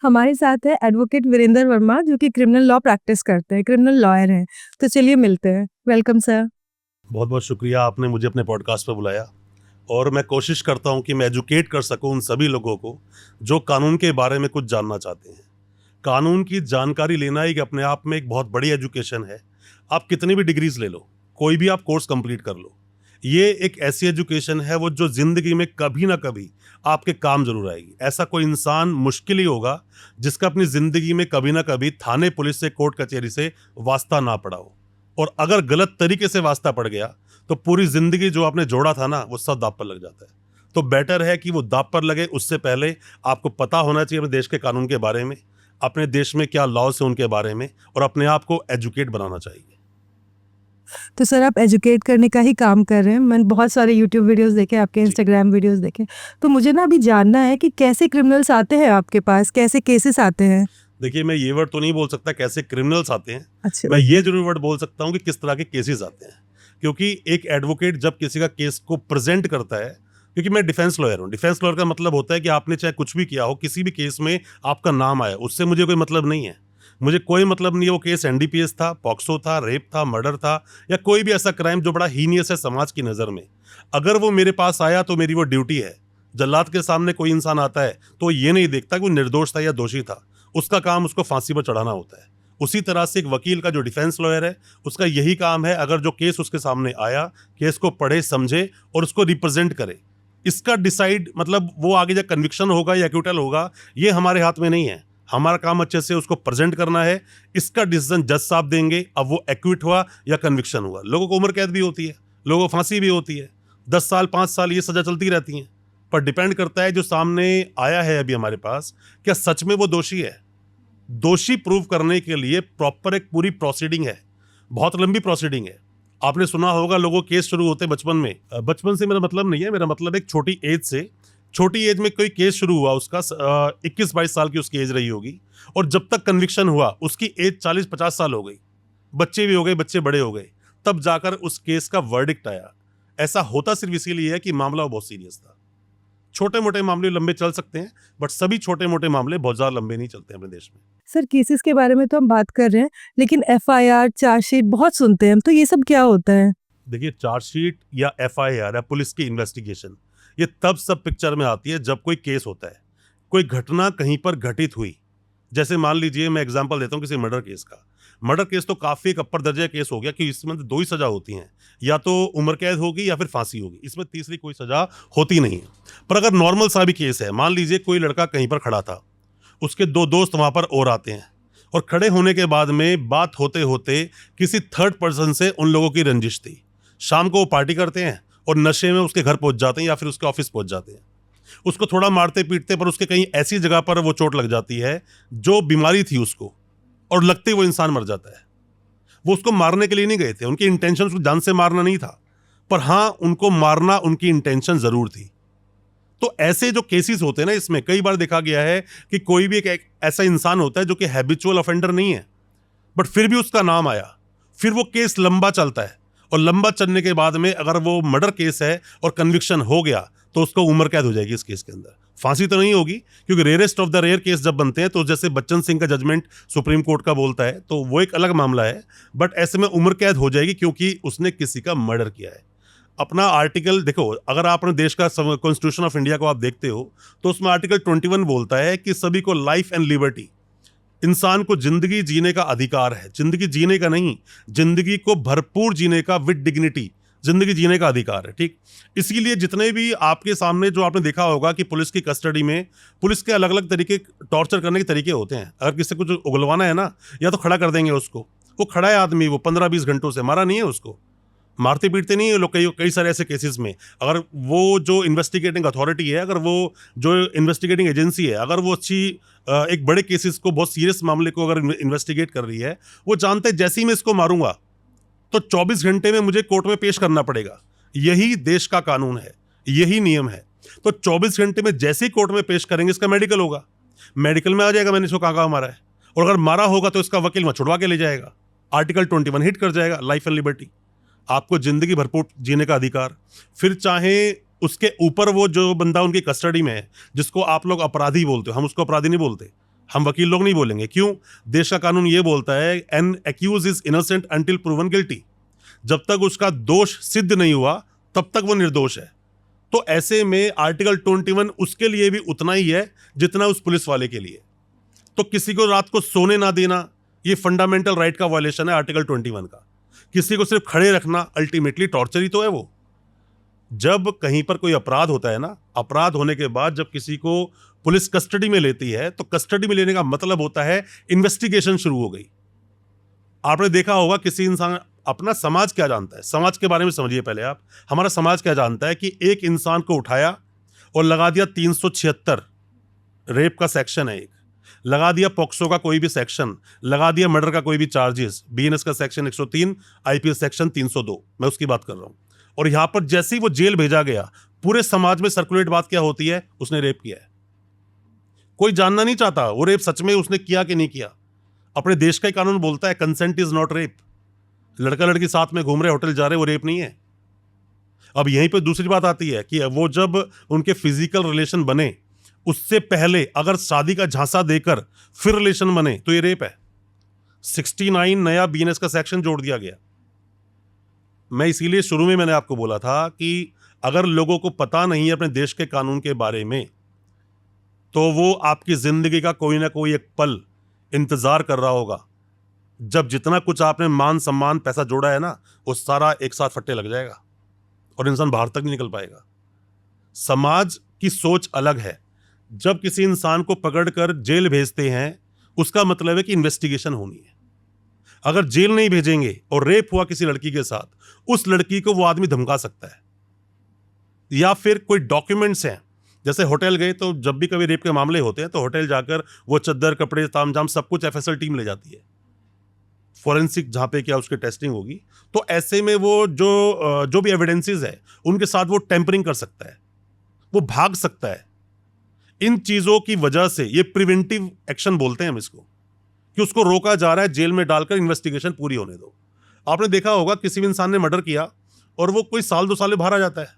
हमारे साथ है एडवोकेट वीरेंद्र वर्मा जो कि क्रिमिनल लॉ प्रैक्टिस करते हैं, क्रिमिनल लॉयर हैं। तो चलिए मिलते हैं। Welcome sir. बहुत बहुत शुक्रिया, आपने मुझे अपने पॉडकास्ट पर बुलाया और मैं कोशिश करता हूं कि मैं एजुकेट कर सकूं उन सभी लोगों को जो कानून के बारे में कुछ जानना चाहते हैं। कानून की जानकारी लेना एक अपने आप में एक बहुत बड़ी एजुकेशन है। आप कितनी भी डिग्रीज ले लो, कोई भी आप कोर्स कंप्लीट कर लो, ये एक ऐसी एजुकेशन है वो जो जिंदगी में कभी ना कभी आपके काम जरूर आएगी। ऐसा कोई इंसान मुश्किल ही होगा जिसका अपनी जिंदगी में कभी ना कभी थाने, पुलिस से, कोर्ट कचहरी से वास्ता ना पड़ा हो। और अगर गलत तरीके से वास्ता पड़ गया तो पूरी जिंदगी जो आपने जोड़ा था ना, वो सब दांव पर लग जाता है। तो बेटर है कि वो दांव पर लगे उससे पहले आपको पता होना चाहिए अपने देश के कानून के बारे में, अपने देश में क्या लॉज है उनके बारे में, और अपने आप को एजुकेट बनाना चाहिए। तो सर आप एजुकेट करने का ही काम कर रहे हैं। मैंने बहुत सारे यूट्यूब वीडियोस देखे, आपके इंस्टाग्राम वीडियोस देखे। तो मुझे ना अभी जानना है कि कैसे क्रिमिनल्स आते हैं आपके पास, कैसे केसेस आते हैं। देखिए, मैं ये वर्ड तो नहीं बोल सकता कैसे क्रिमिनल्स आते हैं। अच्छा। मैं ये जरूर वर्ड बोल सकता हूँ कि किस तरह के केसेस आते हैं। क्योंकि एक एडवोकेट जब किसी का केस को प्रेजेंट करता है, क्योंकि मैं डिफेंस लॉयर हूँ, डिफेंस लॉयर का मतलब होता है कि आपने चाहे कुछ भी किया हो, किसी भी केस में आपका नाम आया, उससे मुझे कोई मतलब नहीं है। मुझे कोई मतलब नहीं है वो केस एनडीपीएस था, पॉक्सो था, रेप था, मर्डर था, या कोई भी ऐसा क्राइम जो बड़ा हीनियस है समाज की नज़र में। अगर वो मेरे पास आया तो मेरी वो ड्यूटी है। जल्लाद के सामने कोई इंसान आता है तो ये नहीं देखता कि वो निर्दोष था या दोषी था, उसका काम उसको फांसी पर चढ़ाना होता है। उसी तरह से एक वकील का, जो डिफेंस लॉयर है, उसका यही काम है, अगर जो केस उसके सामने आया, केस को पढ़े, समझे और उसको रिप्रेजेंट करे। इसका डिसाइड, मतलब वो आगे जब कन्विक्शन होगा या एक्विटल होगा, ये हमारे हाथ में नहीं है। हमारा काम अच्छे से उसको प्रेजेंट करना है। इसका डिसीजन जज साहब देंगे। अब वो एक्विट हुआ या कन्विक्शन हुआ। लोगों को उम्र कैद भी होती है, लोगों को फांसी भी होती है, 10 साल 5 साल ये सजा चलती रहती है। पर डिपेंड करता है जो सामने आया है अभी हमारे पास, क्या सच में वो दोषी है। दोषी प्रूव करने के लिए प्रॉपर एक पूरी प्रोसीडिंग है, बहुत लंबी प्रोसीडिंग है। आपने सुना होगा लोगों केस शुरू होते बचपन में। बचपन से मेरा मतलब नहीं है, मेरा मतलब एक छोटी एज से। छोटी एज में कोई केस शुरू हुआ, उसका 21-22 साल की उसकी एज रही होगी, और जब तक कन्विक्शन हुआ उसकी एज 40-50 साल हो गई, बच्चे भी हो गए, बच्चे बड़े हो गए, तब जाकर उस केस का वर्डिक्ट आया। ऐसा होता सिर्फ इसीलिए है कि मामला बहुत सीरियस था। छोटे मोटे मामले लंबे चल सकते हैं, बट सभी छोटे मोटे मामले बहुत ज़्यादा लंबे नहीं चलते हैं अपने देश में। सर केसेस के बारे में तो हम बात कर रहे हैं, लेकिन एफआईआर, चार्जशीट बहुत सुनते हैं हम, तो ये सब क्या होता है। देखिए, चार्जशीट या एफआईआर या पुलिस की इन्वेस्टिगेशन, ये तब सब पिक्चर में आती है जब कोई केस होता है, कोई घटना कहीं पर घटित हुई। जैसे मान लीजिए, मैं एग्जांपल देता हूँ किसी मर्डर केस का। मर्डर केस तो काफ़ी एक अपर दर्जे केस हो गया कि इसमें तो 2 ही सज़ा होती हैं, या तो उम्र कैद होगी या फिर फांसी होगी, इसमें तीसरी कोई सज़ा होती नहीं है। पर अगर नॉर्मल सा भी केस है, मान लीजिए कोई लड़का कहीं पर खड़ा था, उसके 2 दोस्त वहाँ पर और आते हैं, और खड़े होने के बाद में बात होते होते किसी थर्ड पर्सन से उन लोगों की रंजिश थी। शाम को वो पार्टी करते हैं और नशे में उसके घर पहुंच जाते हैं या फिर उसके ऑफिस पहुंच जाते हैं। उसको थोड़ा मारते पीटते, पर उसके कहीं ऐसी जगह पर वो चोट लग जाती है जो बीमारी थी उसको, और लगते ही वो इंसान मर जाता है। वो उसको मारने के लिए नहीं गए थे, उनकी इंटेंशन उसको जान से मारना नहीं था, पर हाँ, उनको मारना उनकी इंटेंशन जरूर थी। तो ऐसे जो केसेस होते हैं ना, इसमें कई बार देखा गया है कि कोई भी एक ऐसा इंसान होता है जो कि हैबिचुअल ऑफेंडर नहीं है, बट फिर भी उसका नाम आया, फिर वो केस लंबा चलता है, और लंबा चलने के बाद में अगर वो मर्डर केस है और कन्विक्शन हो गया तो उसको उम्र कैद हो जाएगी। इस केस के अंदर फांसी तो नहीं होगी, क्योंकि rarest of the rare case जब बनते हैं, तो जैसे बच्चन सिंह का जजमेंट सुप्रीम कोर्ट का बोलता है, तो वो एक अलग मामला है, बट ऐसे में उम्र कैद हो जाएगी क्योंकि उसने किसी का मर्डर किया है। अपना आर्टिकल देखो, अगर आप अपने देश का कॉन्स्टिट्यूशन ऑफ इंडिया को आप देखते हो, तो उसमें आर्टिकल 21 बोलता है कि सभी को लाइफ एंड लिबर्टी, इंसान को जिंदगी जीने का अधिकार है। जिंदगी जीने का नहीं, जिंदगी को भरपूर जीने का, विद डिग्निटी जिंदगी जीने का अधिकार है। ठीक, इसीलिए जितने भी आपके सामने जो आपने देखा होगा कि पुलिस की कस्टडी में, पुलिस के अलग अलग तरीके, टॉर्चर करने के तरीके होते हैं। अगर किसी को कुछ उगलवाना है ना, या तो खड़ा कर देंगे उसको, वो खड़ा है आदमी, वो 15-20 घंटों से, मारा नहीं है उसको, मारते पीटते नहीं है लोग। कई सारे ऐसे केसेस में अगर वो जो इन्वेस्टिगेटिंग अथॉरिटी है, अगर वो जो इन्वेस्टिगेटिंग एजेंसी है, अगर वो अच्छी एक बड़े केसेस को, बहुत सीरियस मामले को अगर इन्वेस्टिगेट कर रही है, वो जानते हैं जैसे ही मैं इसको मारूंगा तो 24 घंटे में मुझे कोर्ट में पेश करना पड़ेगा। यही देश का कानून है, यही नियम है। तो 24 घंटे में जैसे ही कोर्ट में पेश करेंगे, इसका मेडिकल होगा, मेडिकल में आ जाएगा मैंने इसको कहाँ मारा है, और अगर मारा होगा तो इसका वकील वहां छुड़वा के ले जाएगा, आर्टिकल 21 हिट कर जाएगा, लाइफ एंड लिबर्टी, आपको जिंदगी भरपूर जीने का अधिकार। फिर चाहे उसके ऊपर वो जो बंदा उनकी कस्टडी में है, जिसको आप लोग अपराधी बोलते हो, हम उसको अपराधी नहीं बोलते, हम वकील लोग नहीं बोलेंगे। क्यों? देश का कानून ये बोलता है an accused is innocent until proven guilty. जब तक उसका दोष सिद्ध नहीं हुआ तब तक वो निर्दोष है। तो ऐसे में आर्टिकल 21 उसके लिए भी उतना ही है जितना उस पुलिस वाले के लिए। तो किसी को रात को सोने ना देना, ये फंडामेंटल राइट का वायलेशन है आर्टिकल 21 का। किसी को सिर्फ खड़े रखना अल्टीमेटली टॉर्चर ही तो है वो। जब कहीं पर कोई अपराध होता है ना, अपराध होने के बाद जब किसी को पुलिस कस्टडी में लेती है तो कस्टडी में लेने का मतलब होता है इन्वेस्टिगेशन शुरू हो गई। आपने देखा होगा किसी इंसान अपना समाज क्या जानता है, समाज के बारे में समझिए पहले आप। हमारा समाज क्या जानता है कि एक इंसान को उठाया और लगा दिया 376, रेप का सेक्शन है एक, लगा दिया पॉक्सो का कोई भी सेक्शन, लगा दिया मर्डर का कोई भी चार्जेस, बीएनएस का सेक्शन 103, आईपीएस सेक्शन 302, मैं उसकी बात कर रहा हूं। और यहां पर जैसे ही वो जेल भेजा गया, पूरे समाज में सर्कुलेट बात क्या होती है, उसने रेप किया है। कोई जानना नहीं चाहता वो रेप सच में उसने किया कि नहीं किया। अपने देश का ही कानून बोलता है कंसेंट इज नॉट रेप। लड़का लड़की साथ में घूम रहे, होटल जा रहे, वो रेप नहीं है। अब यहीं पे दूसरी बात आती है कि वो जब उनके फिजिकल रिलेशन बने, उससे पहले अगर शादी का झांसा देकर फिर रिलेशन बने तो ये रेप है। 69 नया बीएनएस का सेक्शन जोड़ दिया गया। मैं इसीलिए शुरू में मैंने आपको बोला था कि अगर लोगों को पता नहीं है अपने देश के कानून के बारे में, तो वो आपकी जिंदगी का कोई ना कोई एक पल इंतजार कर रहा होगा जब जितना कुछ आपने मान सम्मान पैसा जोड़ा है ना, वो सारा एक साथ फट्टे लग जाएगा और इंसान बाहर तक नहीं निकल पाएगा। समाज की सोच अलग है। जब किसी इंसान को पकड़कर जेल भेजते हैं, उसका मतलब है कि इन्वेस्टिगेशन होनी है। अगर जेल नहीं भेजेंगे और रेप हुआ किसी लड़की के साथ, उस लड़की को वो आदमी धमका सकता है। या फिर कोई डॉक्यूमेंट्स हैं, जैसे होटल गए तो जब भी कभी रेप के मामले होते हैं तो होटल जाकर वो चद्दर, कपड़े, तामझाम सब कुछ एफएसएल टीम ले जाती है, फॉरेंसिक जहाँ पे क्या उसकी टेस्टिंग होगी। तो ऐसे में वो जो भी एविडेंसेस है उनके साथ वो टेम्परिंग कर सकता है, वो भाग सकता है। इन चीजों की वजह से ये प्रिवेंटिव एक्शन बोलते हैं हम इसको, कि उसको रोका जा रहा है, जेल में डालकर इन्वेस्टिगेशन पूरी होने दो। आपने देखा होगा किसी भी इंसान ने मर्डर किया और वो कोई साल 2 साल में बाहर आ जाता है।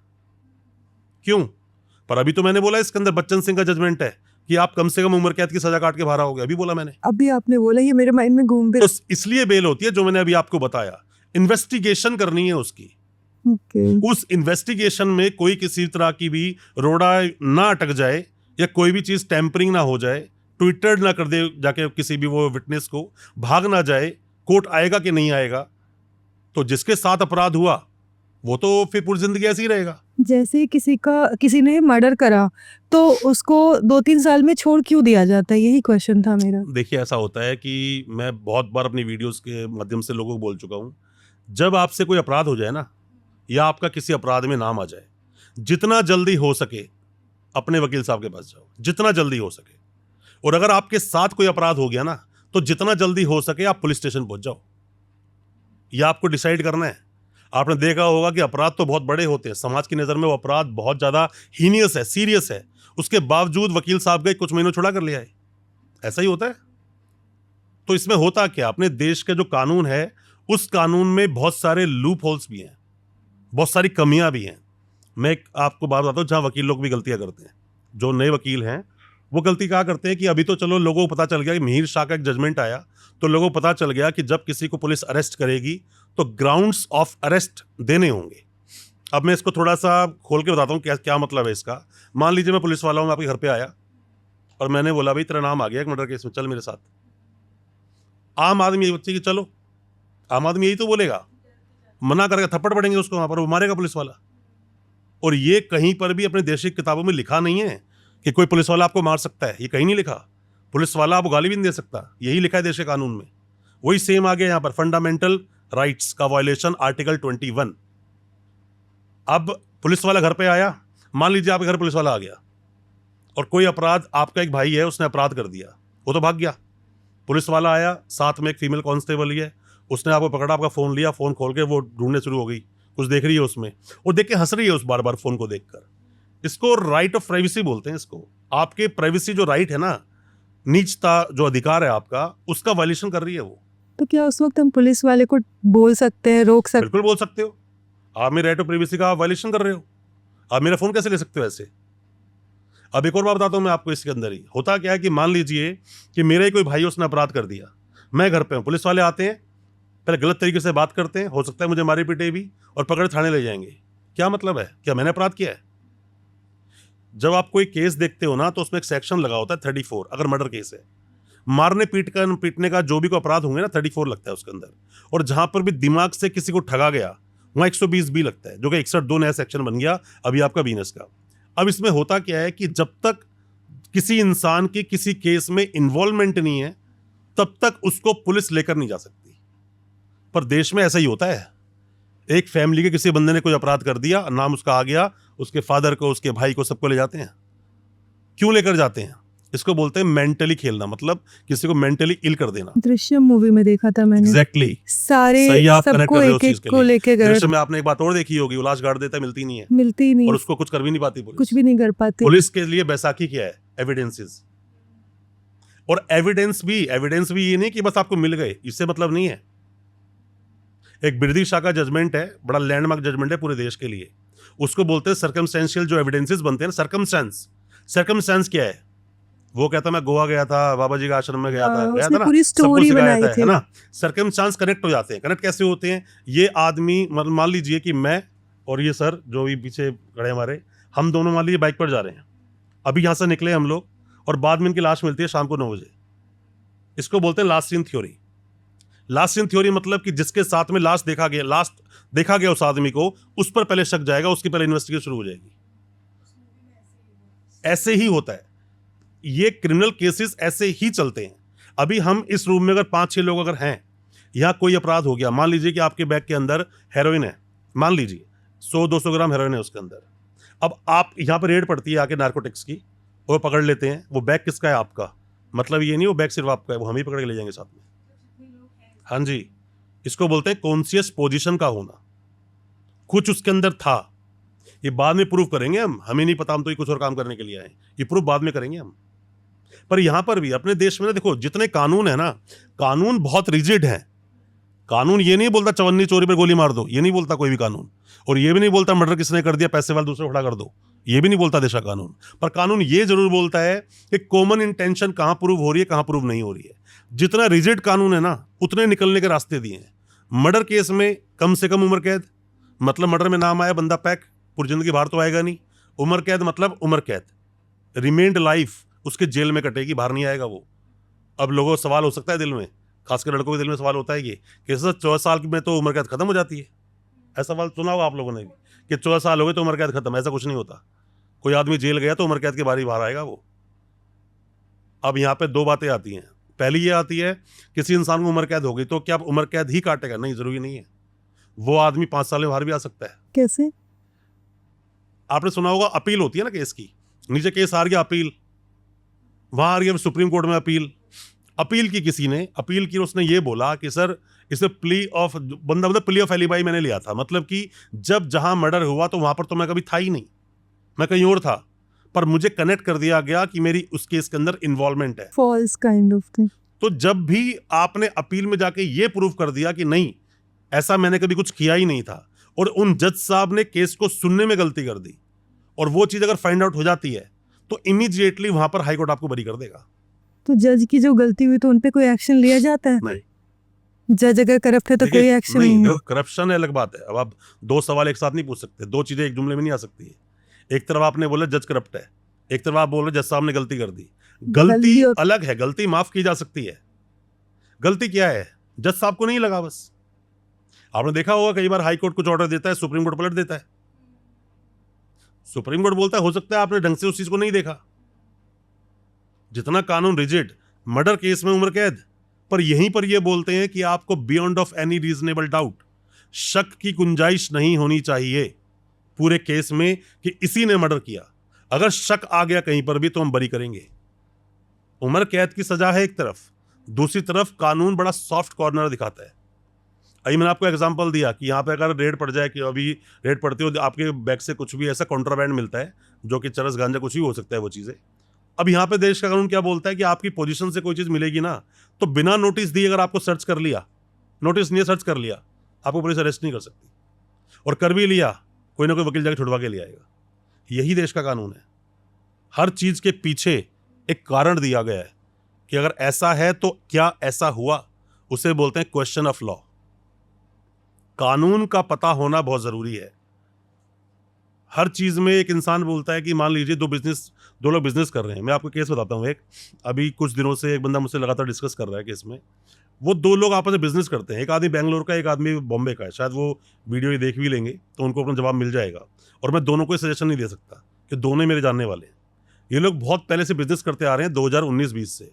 क्यों? पर अभी तो मैंने बोला इसके अंदर बच्चन सिंह का जजमेंट है कि आप कम से कम उम्र कैद की सजा काट के बाहर आओगे। अभी बोला मैंने, अभी आपने बोला, ये मेरे माइंड में घूम भी तो इसलिए बेल होती है जो मैंने अभी आपको बताया। इन्वेस्टिगेशन करनी है उसकी। उस इन्वेस्टिगेशन में कोई किसी तरह की भी रोड़ा ना अटक जाए या कोई भी चीज टेम्परिंग ना हो जाए, ट्विटर ना कर दे जाके किसी भी वो विटनेस को, भाग ना जाए, कोर्ट आएगा कि नहीं आएगा। तो जिसके साथ अपराध हुआ वो तो फिर पूरी जिंदगी ऐसे ही रहेगा। जैसे किसी ने मर्डर करा तो उसको 2-3 साल में छोड़ क्यों दिया जाता है, यही क्वेश्चन था मेरा। देखिए ऐसा होता है कि मैं बहुत बार अपनी वीडियोस के माध्यम से लोगों को बोल चुका हूं, जब आपसे कोई अपराध हो जाए ना, या आपका किसी अपराध में नाम आ जाए, जितना जल्दी हो सके अपने वकील साहब के पास जाओ, जितना जल्दी हो सके। और अगर आपके साथ कोई अपराध हो गया ना, तो जितना जल्दी हो सके आप पुलिस स्टेशन पहुंच जाओ। यह आपको डिसाइड करना है। आपने देखा होगा कि अपराध तो बहुत बड़े होते हैं, समाज की नज़र में वो अपराध बहुत ज़्यादा हीनियस है, सीरियस है, उसके बावजूद वकील साहब गए, कुछ महीनों छुड़ा कर ले आए। ऐसा ही होता है। तो इसमें होता क्या, अपने देश के जो कानून है उस कानून में बहुत सारे लूप होल्स भी हैं, बहुत सारी कमियां भी हैं। मैं आपको बात बताता हूँ जहाँ वकील लोग भी गलतियां करते हैं। जो नए वकील हैं वो गलती क्या करते हैं कि अभी तो चलो लोगों को पता चल गया कि मिहिर शाह का एक जजमेंट आया, तो लोगों को पता चल गया कि जब किसी को पुलिस अरेस्ट करेगी तो ग्राउंड्स ऑफ अरेस्ट देने होंगे। अब मैं इसको थोड़ा सा खोल के बताता हूँ क्या क्या मतलब है इसका। मान लीजिए मैं पुलिस वाला हूँ, मैं आपके घर पे आया और मैंने बोला भाई तेरा नाम आ गया एक मर्डर केस में, चल मेरे साथ। आम आदमी यही बच्चे की चलो, आम आदमी यही तो बोलेगा, मना करेगा, थप्पड़ पड़ेंगे उसको, वहां पर वो मारेगा पुलिस वाला। और ये कहीं पर भी अपने देश की किताबों में लिखा नहीं है कि कोई पुलिस वाला आपको मार सकता है, ये कहीं नहीं लिखा। पुलिस वाला आपको गाली भी नहीं दे सकता, यही लिखा है देश के कानून में। वही सेम आ गया यहाँ पर, फंडामेंटल राइट्स का वायलेशन आर्टिकल 21। अब पुलिस वाला घर पे आया, मान लीजिए आपके घर पुलिस वाला आ गया और कोई अपराध, आपका एक भाई है उसने अपराध कर दिया, वो तो भाग गया। पुलिस वाला आया, साथ में एक फीमेल कांस्टेबल ही है, उसने आपको पकड़ा, आपका फ़ोन लिया, फ़ोन खोल के वो ढूंढने शुरू हो गई, कुछ देख रही है उसमें और देख के हंस रही है उस बार बार फ़ोन को देखकर। इसको राइट ऑफ प्राइवेसी बोलते हैं इसको। आपके प्राइवेसी जो राइट है ना, निजता जो अधिकार है आपका, उसका वायलेशन कर रही है वो। तो क्या उस वक्त हम पुलिस वाले को बोल सकते हैं, रोक सकते बिल्कुल बोल सकते हो, आप मेरे राइट ऑफ प्राइवेसी का वायलेशन कर रहे हो, आप मेरा फ़ोन कैसे ले सकते हो ऐसे। अब एक और बात बताता हूँ मैं आपको, इसके अंदर ही होता क्या है कि मान लीजिए कि मेरा ही कोई भाई उसने अपराध कर दिया, मैं घर पे हूँ, पुलिस वाले आते हैं, पहले गलत तरीके से बात करते हैं, हो सकता है मुझे मारे पीटे भी, और पकड़ थाने ले जाएंगे। क्या मतलब है? क्या मैंने अपराध किया है? जब आप कोई केस देखते हो ना तो उसमें एक सेक्शन लगा होता है 34, अगर मर्डर केस है, मारने पीटने का जो भी कोई अपराध होंगे ना 34 लगता है उसके अंदर। और जहां पर भी दिमाग से किसी को ठगा गया वहां 120 भी लगता है, जो कि 61(2) नया सेक्शन बन गया अभी आपका बीएनएस का। अब इसमें होता क्या है कि जब तक किसी इंसान की किसी केस में इन्वॉल्वमेंट नहीं है तब तक उसको पुलिस लेकर नहीं जा सकती। पर देश में ऐसा ही होता है, एक फैमिली के किसी बंदे ने कोई अपराध कर दिया, नाम उसका आ गया, उसके फादर को, उसके भाई को, सबको ले जाते हैं। क्यों लेकर जाते हैं? इसको बोलते हैं मेंटली खेलना, मतलब किसी को मेंटली इल कर देना। दृश्यम मूवी में देखा था मैंने। एग्जैक्टली सारे सही, आप कनेक्ट सबको कर रहे हो एक उस चीज एक के को लिए। लेके गए, दृश्य में आपने एक बात और देखी होगी, वो लाश गाड़ देता है, मिलती नहीं है, मिलती ही नहीं, और उसको कुछ कर भी नहीं पाती पुलिस। कुछ भी नहीं कर पाते। पुलिस के लिए बैसाखी क्या है? एविडेंसेस। और एविडेंस भी ये नहीं कि बस आपको मिल गए, इससे मतलब नहीं है। एक बिरदी शाह का जजमेंट है, बड़ा लैंडमार्क जजमेंट है पूरे देश के लिए, उसको बोलते हैं सर्कमस्टेंशियल जो एविडेंसेस बनते हैं ना, सर्कमस्टेंस क्या है? वो कहता मैं गोवा गया था, बाबा जी के आश्रम में गया था उसने ना, पूरी सबको स्टोरी सिखाया बनाई था, थी। है ना। सर्कमस्टेंस कनेक्ट हो जाते हैं। कनेक्ट कैसे होते हैं? ये आदमी, मान लीजिए कि मैं और ये सर जो भी पीछे खड़े हमारे, हम दोनों मान लीजिए बाइक पर जा रहे हैं, अभी यहाँ से निकले हम लोग, और बाद में इनकी लाश मिलती है शाम को 9 बजे। इसको बोलते हैं last scene theory. Last scene theory मतलब कि जिसके साथ में लास्ट देखा गया उस आदमी को, उस पर पहले शक जाएगा, उसकी पहले इन्वेस्टिगेशन शुरू हो जाएगी। ऐसे ही होता है, ये क्रिमिनल केसेस ऐसे ही चलते हैं। अभी हम इस रूम में अगर 5-6 लोग अगर हैं, यहाँ कोई अपराध हो गया, मान लीजिए कि आपके बैग के अंदर हेरोइन है, मान लीजिए 100-200 ग्राम हेरोइन है उसके अंदर। अब आप यहाँ पर रेड पड़ती है आके नार्कोटिक्स की, वो पकड़ लेते हैं, वो बैग किसका है? आपका। मतलब ये नहीं वो बैग सिर्फ आपका है, वो हम ही पकड़ के ले जाएंगे साथ में। हाँ जी, इसको बोलते हैं कॉन्शियस पोजीशन का होना, कुछ उसके अंदर था। ये बाद में प्रूव करेंगे हम, हमें नहीं पता, हम तो ये कुछ और काम करने के लिए आए, ये प्रूफ बाद में करेंगे हम। पर यहां पर भी अपने देश में ना देखो, जितने कानून है ना, कानून बहुत रिजिड है। कानून ये नहीं बोलता चवन्नी चोरी पर गोली मार दो, ये नहीं बोलता कोई भी कानून। और ये भी नहीं बोलता मर्डर किसने कर दिया, पैसे वाले दूसरे को खड़ा कर दो, ये भी नहीं बोलता देश का कानून। पर कानून ये जरूर बोलता है कि कॉमन इंटेंशन कहां प्रूव हो रही है, कहां प्रूव नहीं हो रही है। जितना रिजिड कानून है ना, उतने निकलने के रास्ते दिए हैं। मर्डर केस में कम से कम उम्र कैद, मतलब मर्डर में नाम आया बंदा पैक, पूरी जिंदगी बाहर तो आएगा नहीं। उम्र कैद मतलब उम्र कैद, रिमेंड लाइफ उसके जेल में कटेगी, बाहर नहीं आएगा वो। अब लोगों को सवाल हो सकता है दिल में, खासकर लड़कों के दिल में सवाल होता है कि सर 14 साल में तो उम्र कैद खत्म हो जाती है। ऐसा सवाल सुना होगा आप लोगों ने भी कि 14 साल हो गए तो उम्र कैद खत्म। ऐसा कुछ नहीं होता। कोई आदमी जेल गया तो उम्र कैद के बारी बाहर आएगा वो। अब यहाँ पे 2 बातें आती हैं। पहली ये आती है, किसी इंसान को उम्र कैद हो गई तो क्या उम्र कैद ही काटेगा? नहीं, जरूरी नहीं है। वो आदमी 5 साल में बाहर भी आ सकता है। कैसे? आपने सुना होगा अपील होती है ना केस की, नीचे केस हार गया, अपील, वहां आ गया सुप्रीम कोर्ट में अपील की किसी ने, अपील की, उसने ये बोला कि सर इसे प्ली ऑफ एलिबाई मैंने लिया था, मतलब कि जब जहां मर्डर हुआ तो वहां पर तो मैं कभी था ही नहीं, मैं कहीं और था, पर मुझे कनेक्ट कर दिया गया कि मेरी उस केस के अंदर इन्वॉल्वमेंट है। False kind of thing. तो जब भी आपने अपील में जाके ये प्रूव कर दिया कि नहीं ऐसा मैंने कभी कुछ किया ही नहीं था, और उन जज साहब ने केस को सुनने में गलती कर दी, और वो चीज अगर फाइंड आउट हो जाती है तो इमीडिएटली वहां पर हाईकोर्ट आपको बरी कर देगा। तो जज की जो गलती हुई तो उनपे कोई एक्शन लिया जाता है? नहीं, जज अगर करप्ट है तो कोई एक्शन नहीं है। करप्शन अलग बात है। अब आप 2 सवाल एक साथ नहीं पूछ सकते, 2 चीजें एक जुमले में नहीं आ सकती है। एक तरफ आपने बोला जज करप्ट है, एक तरफ आप बोल रहे जज साहब ने गलती कर दी। गलती अलग है, गलती माफ की जा सकती है। गलती क्या है? जज साहब को नहीं लगा बस। आपने देखा होगा कई बार हाई कोर्ट कुछ ऑर्डर देता है, सुप्रीम कोर्ट पलट देता है। सुप्रीम कोर्ट बोलता है हो सकता है आपने ढंग से उस चीज को नहीं देखा। जितना कानून रिजिड, मर्डर केस में उम्र कैद, पर यहीं पर यह बोलते हैं कि आपको beyond of any reasonable doubt, शक की गुंजाइश नहीं होनी चाहिए पूरे केस में कि इसी ने मर्डर किया। अगर शक आ गया कहीं पर भी तो हम बरी करेंगे। उम्र कैद की सजा है एक तरफ, दूसरी तरफ कानून बड़ा सॉफ्ट कॉर्नर दिखाता है। अभी मैंने आपको एग्जांपल दिया कि यहाँ पे अगर रेड पड़ जाए, कि अभी रेड पड़ती हो, आपके बैग से कुछ भी ऐसा कॉन्ट्राबैंड मिलता है जो कि चरस गांजा कुछ भी हो सकता है वो चीज़ें। अब यहाँ पे देश का कानून क्या बोलता है कि आपकी पोजीशन से कोई चीज़ मिलेगी ना, तो बिना नोटिस दिए अगर आपको सर्च कर लिया, नोटिस नहीं सर्च कर लिया, आपको पुलिस अरेस्ट नहीं कर सकती, और कर भी लिया कोई ना कोई वकील जाके छुड़वा के ले आएगा। यही देश का कानून है। हर चीज के पीछे एक कारण दिया गया है कि अगर ऐसा है तो क्या ऐसा हुआ, उसे बोलते हैं क्वेश्चन ऑफ लॉ। कानून का पता होना बहुत जरूरी है। हर चीज में एक इंसान बोलता है कि मान लीजिए दो लोग बिजनेस कर रहे हैं। मैं आपको केस बताता हूँ एक, अभी कुछ दिनों से एक बंदा मुझसे लगातार डिस्कस कर रहा है केस में। वो दो लोग आपस में बिजनेस करते हैं, एक आदमी बैंगलोर का, एक आदमी बॉम्बे का है। शायद वो वीडियो ये देख भी लेंगे तो उनको अपना जवाब मिल जाएगा। और मैं दोनों को सजेशन नहीं दे सकता कि दोनों मेरे जानने वाले हैं। ये लोग बहुत पहले से बिजनेस करते आ रहे हैं, 2019-20 से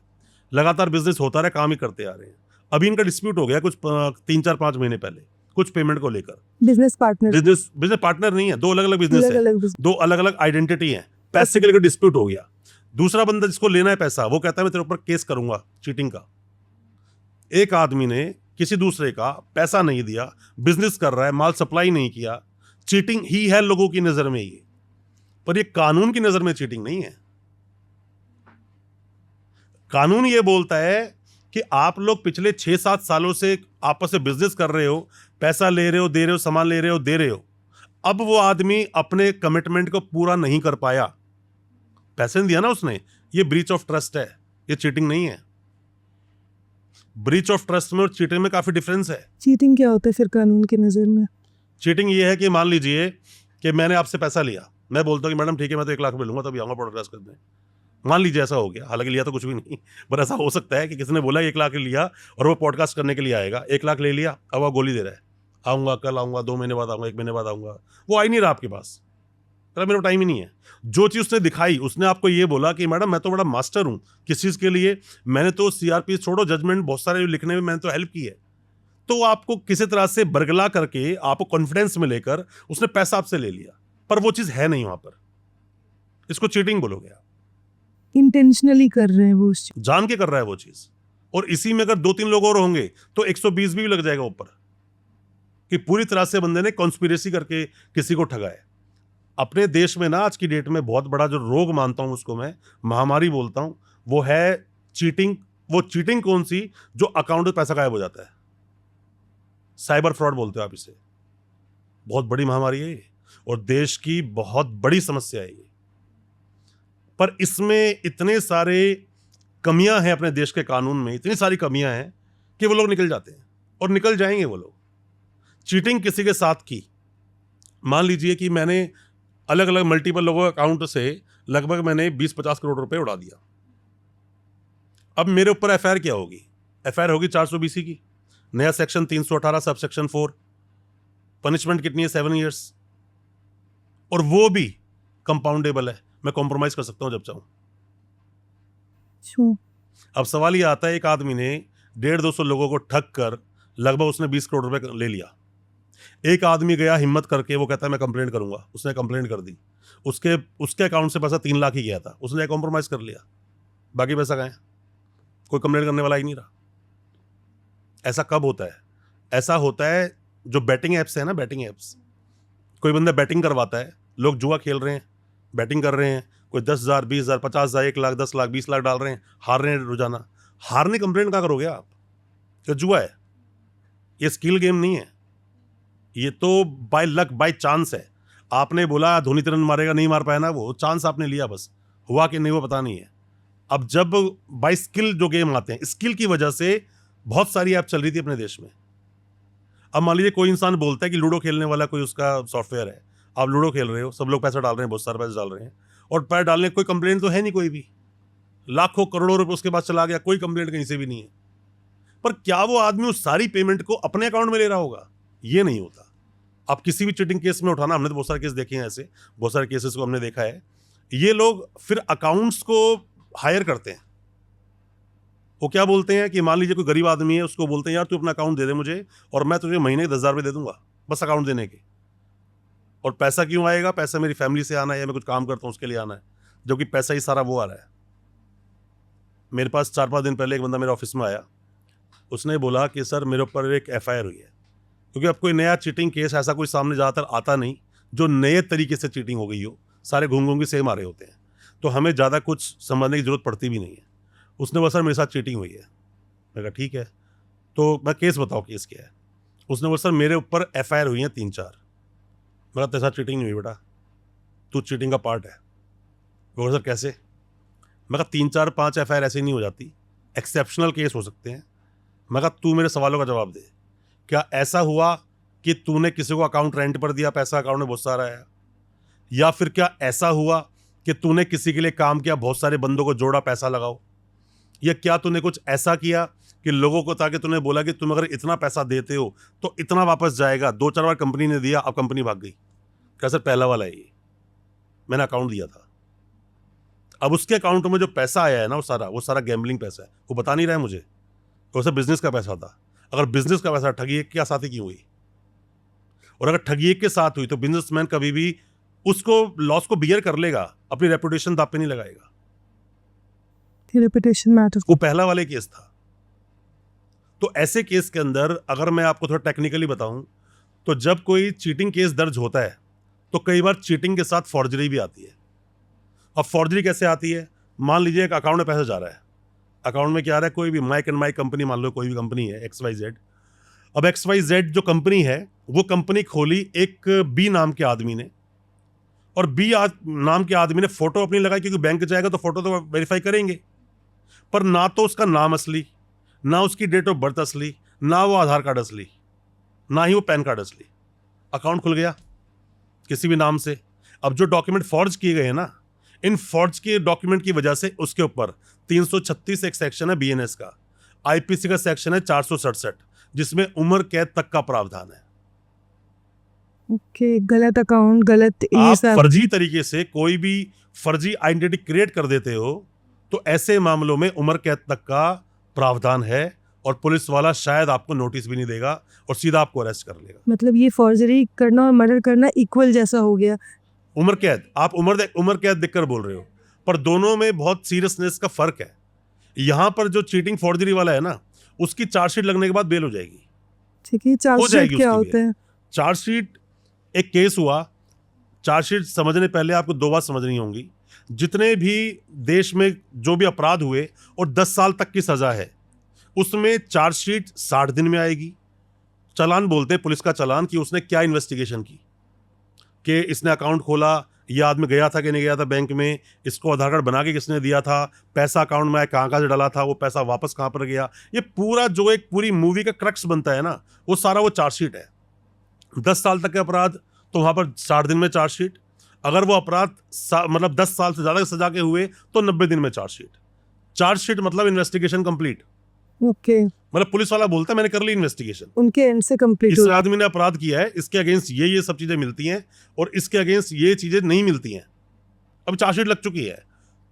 लगातार बिजनेस होता रहा, काम ही करते आ रहे हैं। अभी इनका डिस्प्यूट हो गया कुछ 3-4-5 महीने पहले, कुछ पेमेंट को लेकर। बिजनेस पार्टनर, बिजनेस पार्टनर नहीं है, दो अलग अलग बिजनेस है, अलग दो अलग अलग आइडेंटिटी है। पैसे के लेकर डिस्प्यूट हो गया। दूसरा बंदा जिसको लेना है पैसा, वो कहता है मैं तेरे ऊपर केस करूंगा चीटिंग का। एक आदमी ने किसी दूसरे का पैसा नहीं दिया, बिजनेस कर रहा है, माल सप्लाई नहीं किया, चीटिंग ही है लोगों की नजर में ये। पर ये कानून की नजर में चीटिंग नहीं है। कानून ये बोलता है कि आप लोग पिछले 6-7 सालों से आपस में बिजनेस कर रहे हो, पैसा ले रहे हो, दे रहे हो, सामान ले रहे हो, दे रहे हो। अब वो आदमी अपने कमिटमेंट को पूरा नहीं कर पाया, पैसे नहीं दिया ना उसने, ये ब्रीच ऑफ ट्रस्ट है, ये चीटिंग नहीं है। ब्रीच ऑफ ट्रस्ट में और चीटिंग में काफी डिफरेंस है। चीटिंग क्या होता है फिर कानून की नजर में? चीटिंग ये है कि मान लीजिए कि मैंने आपसे पैसा लिया, मैं बोलता हूँ कि मैडम ठीक है मैं तो 1 लाख रुपये लूंगा, तभी आऊंगा पॉडकास्ट करने। मान लीजिए ऐसा हो गया, हालांकि लिया तो कुछ भी नहीं, पर ऐसा हो सकता है कि किसी ने बोला 1 लाख लिया और वो पॉडकास्ट करने के लिए आएगा। 1 लाख ले लिया, अब वो गोली दे रहा है, आऊंगा कल, आऊंगा 2 महीने बाद, आऊंगा 1 महीने बाद आऊंगा। वो आ ही नहीं रहा आपके पास, मेरे को टाइम ही नहीं है। जो चीज उसने दिखाई, उसने आपको ये बोला कि मैडम मैं तो बड़ा मास्टर हूं किस चीज के लिए, मैंने तो सीआरपी छोड़ो, जजमेंट बहुत सारे लिखने में मैंने तो हेल्प की है। तो आपको किसी तरह से बरगला करके, आपको कॉन्फिडेंस में लेकर उसने पैसा आपसे ले लिया, पर वो चीज है नहीं वहां पर। इसको चीटिंग बोलोगे आप। इंटेंशनली कर रहे हैं वो उस चीज। जान के कर रहा है वो चीज। और इसी में अगर 2-3 लोग और होंगे तो 120 भी लग जाएगा ऊपर, कि पूरी तरह से बंदे ने कॉन्स्पिरेसी करके किसी को ठगा है। अपने देश में ना आज की डेट में बहुत बड़ा जो रोग मानता हूं, उसको मैं महामारी बोलता हूं, वो है चीटिंग। वो चीटिंग कौन सी? जो अकाउंट में पैसा गायब हो जाता है, साइबर फ्रॉड बोलते हो आप इसे। बहुत बड़ी महामारी है ये, और देश की बहुत बड़ी समस्या है ये। पर इसमें इतने सारे कमियां हैं, अपने देश के कानून में इतनी सारी कमियां हैं कि वो लोग निकल जाते हैं और निकल जाएंगे वो लोग। चीटिंग किसी के साथ की, मान लीजिए कि मैंने अलग अलग मल्टीपल लोगों के अकाउंट से लगभग मैंने 20-50 करोड़ रुपए उड़ा दिया। अब मेरे ऊपर एफआईआर क्या होगी? एफआईआर होगी 420 की, नया सेक्शन 318 सब सेक्शन 4, पनिशमेंट कितनी है? 7 ईयर्स, और वो भी कंपाउंडेबल है, मैं कॉम्प्रोमाइज कर सकता हूं जब चाहूं। अब सवाल ये आता है, एक आदमी ने 150-200 लोगों को ठग कर लगभग उसने 20 करोड़ रुपए ले लिया। एक आदमी गया हिम्मत करके, वो कहता है मैं कंप्लेंट करूंगा, उसने कंप्लेंट कर दी, उसके अकाउंट से पैसा 3 लाख ही गया था, उसने कॉम्प्रोमाइज कर लिया, बाकी पैसा गया, कोई कंप्लेंट करने वाला ही नहीं रहा। ऐसा कब होता है? ऐसा होता है जो बैटिंग एप्स है ना, बैटिंग एप्स, कोई बंदा बैटिंग करवाता है, लोग जुआ खेल रहे हैं, बैटिंग कर रहे हैं, कोई 10,000, 20,000, 50,000, 1 लाख, 10 लाख, 20 लाख डाल रहे हैं, हार रहे हैं रोजाना। हारने कंप्लेंट क्या करोगे आप? ये जुआ है, ये स्किल गेम नहीं है, ये तो बाय लक, बाय चांस है। आपने बोला धोनी 3 रन मारेगा, नहीं मार पाया ना, वो चांस आपने लिया, बस हुआ कि नहीं वो पता नहीं है। अब जब बाय स्किल जो गेम आते हैं, स्किल की वजह से बहुत सारी ऐप चल रही थी अपने देश में। अब मान लीजिए कोई इंसान बोलता है कि लूडो खेलने वाला कोई उसका सॉफ्टवेयर है, आप लूडो खेल रहे हो, सब लोग पैसा डाल रहे हैं, बहुत सारे पैसे डाल रहे हैं, और पैसे डालने कोई कंप्लेंट तो है नहीं, कोई भी, लाखों करोड़ों रुपए उसके पास चला गया, कोई कंप्लेंट कहीं से भी नहीं है। पर क्या वो आदमी उस सारी पेमेंट को अपने अकाउंट में ले रहा होगा? ये नहीं होता। आप किसी भी चीटिंग केस में उठाना, हमने तो बहुत सारे केस देखे हैं ऐसे, बहुत सारे केसेस को हमने देखा है। ये लोग फिर अकाउंट्स को हायर करते हैं। वो क्या बोलते हैं कि मान लीजिए कोई गरीब आदमी है, उसको बोलते हैं यार तू अपना अकाउंट दे दे मुझे, और मैं तुझे महीने के 10,000 रुपये दे दूंगा, बस अकाउंट देने के। और पैसा क्यों आएगा? पैसा मेरी फैमिली से आना है, या मैं कुछ काम करता हूँ उसके लिए आना है, जबकि पैसा ही सारा वो आ रहा है। मेरे पास 4-5 दिन पहले एक बंदा मेरे ऑफिस में आया, उसने बोला कि सर मेरे ऊपर एक एफआईआर हुई है, क्योंकि अब कोई नया चीटिंग केस ऐसा कोई सामने ज़्यादातर आता नहीं जो नए तरीके से चीटिंग हो गई हो, सारे घूम घूम के सेम आ रहे होते हैं, तो हमें ज़्यादा कुछ समझने की जरूरत पड़ती भी नहीं है। उसने बोला सर मेरे साथ चीटिंग हुई है। मैं कहा ठीक है, तो मैं केस बताओ केस क्या है। उसने बोला सर मेरे ऊपर एफआईआर हुई हैं 3-4। मैं कहा तेरे साथ चीटिंग नहीं हुई बेटा, तू चीटिंग का पार्ट है। वो सर कैसे? मैं कहा 3-4-5 FIR ऐसे ही नहीं हो जाती, एक्सेप्शनल केस हो सकते हैं। मैं कहा तू मेरे सवालों का जवाब दे, क्या ऐसा हुआ कि तूने किसी को अकाउंट रेंट पर दिया, पैसा अकाउंट में बहुत सारा आया, या फिर क्या ऐसा हुआ कि तूने किसी के लिए काम किया, बहुत सारे बंदों को जोड़ा, पैसा लगाओ, या क्या तूने कुछ ऐसा किया कि लोगों को, ताकि तूने बोला कि तुम अगर इतना पैसा देते हो तो इतना वापस जाएगा, 2-4 बार कंपनी ने दिया, अब कंपनी भाग गई। क्या सर पहला वाला है ये, मैंने अकाउंट दिया था, अब उसके अकाउंट में जो पैसा आया है ना वो सारा गैम्बलिंग पैसा है, वो बता नहीं रहा है मुझे, वो सब बिजनेस का पैसा था। अगर बिजनेस का पैसा ठगी एक के साथ ही क्यों हुई, और अगर ठगी एक के साथ हुई तो बिजनेसमैन कभी भी उसको लॉस को बियर कर लेगा, अपनी रेपुटेशन दांव पे नहीं लगाएगा। Reputation matter. वो पहला वाले केस था। तो ऐसे केस के अंदर अगर मैं आपको थोड़ा टेक्निकली बताऊं, तो जब कोई चीटिंग केस दर्ज होता है तो कई बार चीटिंग के साथ फॉर्जरी भी आती है। अब फॉर्जरी कैसे आती है? मान लीजिए एक अकाउंट में पैसा जा रहा है, अकाउंट में क्या आ रहा है, कोई भी माइक एंड माइक कंपनी, मान लो कोई भी कंपनी है XYZ। अब XYZ जो कंपनी है वो कंपनी खोली एक बी नाम के आदमी ने, और नाम के आदमी ने फोटो अपनी लगाई, क्योंकि बैंक जाएगा तो फोटो तो वेरीफाई करेंगे, पर ना तो उसका नाम असली, ना उसकी डेट ऑफ बर्थ असली, ना वो आधार कार्ड असली, ना ही वो पैन कार्ड असली। अकाउंट खुल गया किसी भी नाम से। अब जो डॉक्यूमेंट फॉर्ज किए गए हैं ना, इन फॉर्ज के डॉक्यूमेंट की वजह से उसके ऊपर 336 एक सेक्शन है BNS का, IPC का सेक्शन है 467, जिसमें उम्र कैद तक का प्रावधान है। ओके, गलत अकाउंट, गलत ये आप सब। फर्जी तरीके से कोई भी फर्जी आइडेंटिटी क्रिएट कर देते हो तो ऐसे मामलों में उम्र कैद तक का प्रावधान है, और पुलिस वाला शायद आपको नोटिस भी नहीं देगा और सीधा आपको अरेस्ट कर लेगा। मतलब ये फॉर्जरी करना और मर्डर करना इक्वल जैसा हो गया। उम्र कैद, आप उम्र कैद देखकर बोल रहे हो, पर दोनों में बहुत सीरियसनेस का फर्क है। यहां पर जो चीटिंग फॉर्जरी वाला है ना, उसकी चार्जशीट लगने के बाद बेल हो जाएगी। ठीक है, हो चार्जशीट जाएगी क्या उसकी होता है? चार्जशीट एक केस हुआ, चार्जशीट समझने पहले आपको 2 बात समझनी होंगी। जितने भी देश में जो भी अपराध हुए और 10 साल तक की सजा है, उसमें चार्जशीट 60 दिन में आएगी। चालान बोलते हैं, पुलिस का चालान, कि उसने क्या इन्वेस्टिगेशन की, कि इसने अकाउंट खोला, ये आदमी गया था कि नहीं गया था बैंक में, इसको आधार कार्ड बना के किसने दिया था, पैसा अकाउंट में आया कहाँ से डाला था, वो पैसा वापस कहाँ पर गया, ये पूरा जो एक पूरी मूवी का क्रक्स बनता है ना, वो सारा वो चार्जशीट है। 10 साल तक के अपराध तो वहाँ पर 60 दिन में चार्जशीट, अगर वो अपराध मतलब 10 साल से ज़्यादा की सजा के हुए तो 90 दिन में चार्जशीट। चार्जशीट मतलब इन्वेस्टिगेशन कंप्लीट, ओके, मतलब पुलिस वाला बोलता है मैंने कर ली इन्वेस्टिगेशन, उनके एंड से कंप्लीट इस हो। आदमी ने अपराध किया है, इसके अगेंस्ट ये सब चीजें मिलती हैं और इसके अगेंस्ट ये चीजें नहीं मिलती हैं, अब चार्जशीट लग चुकी है।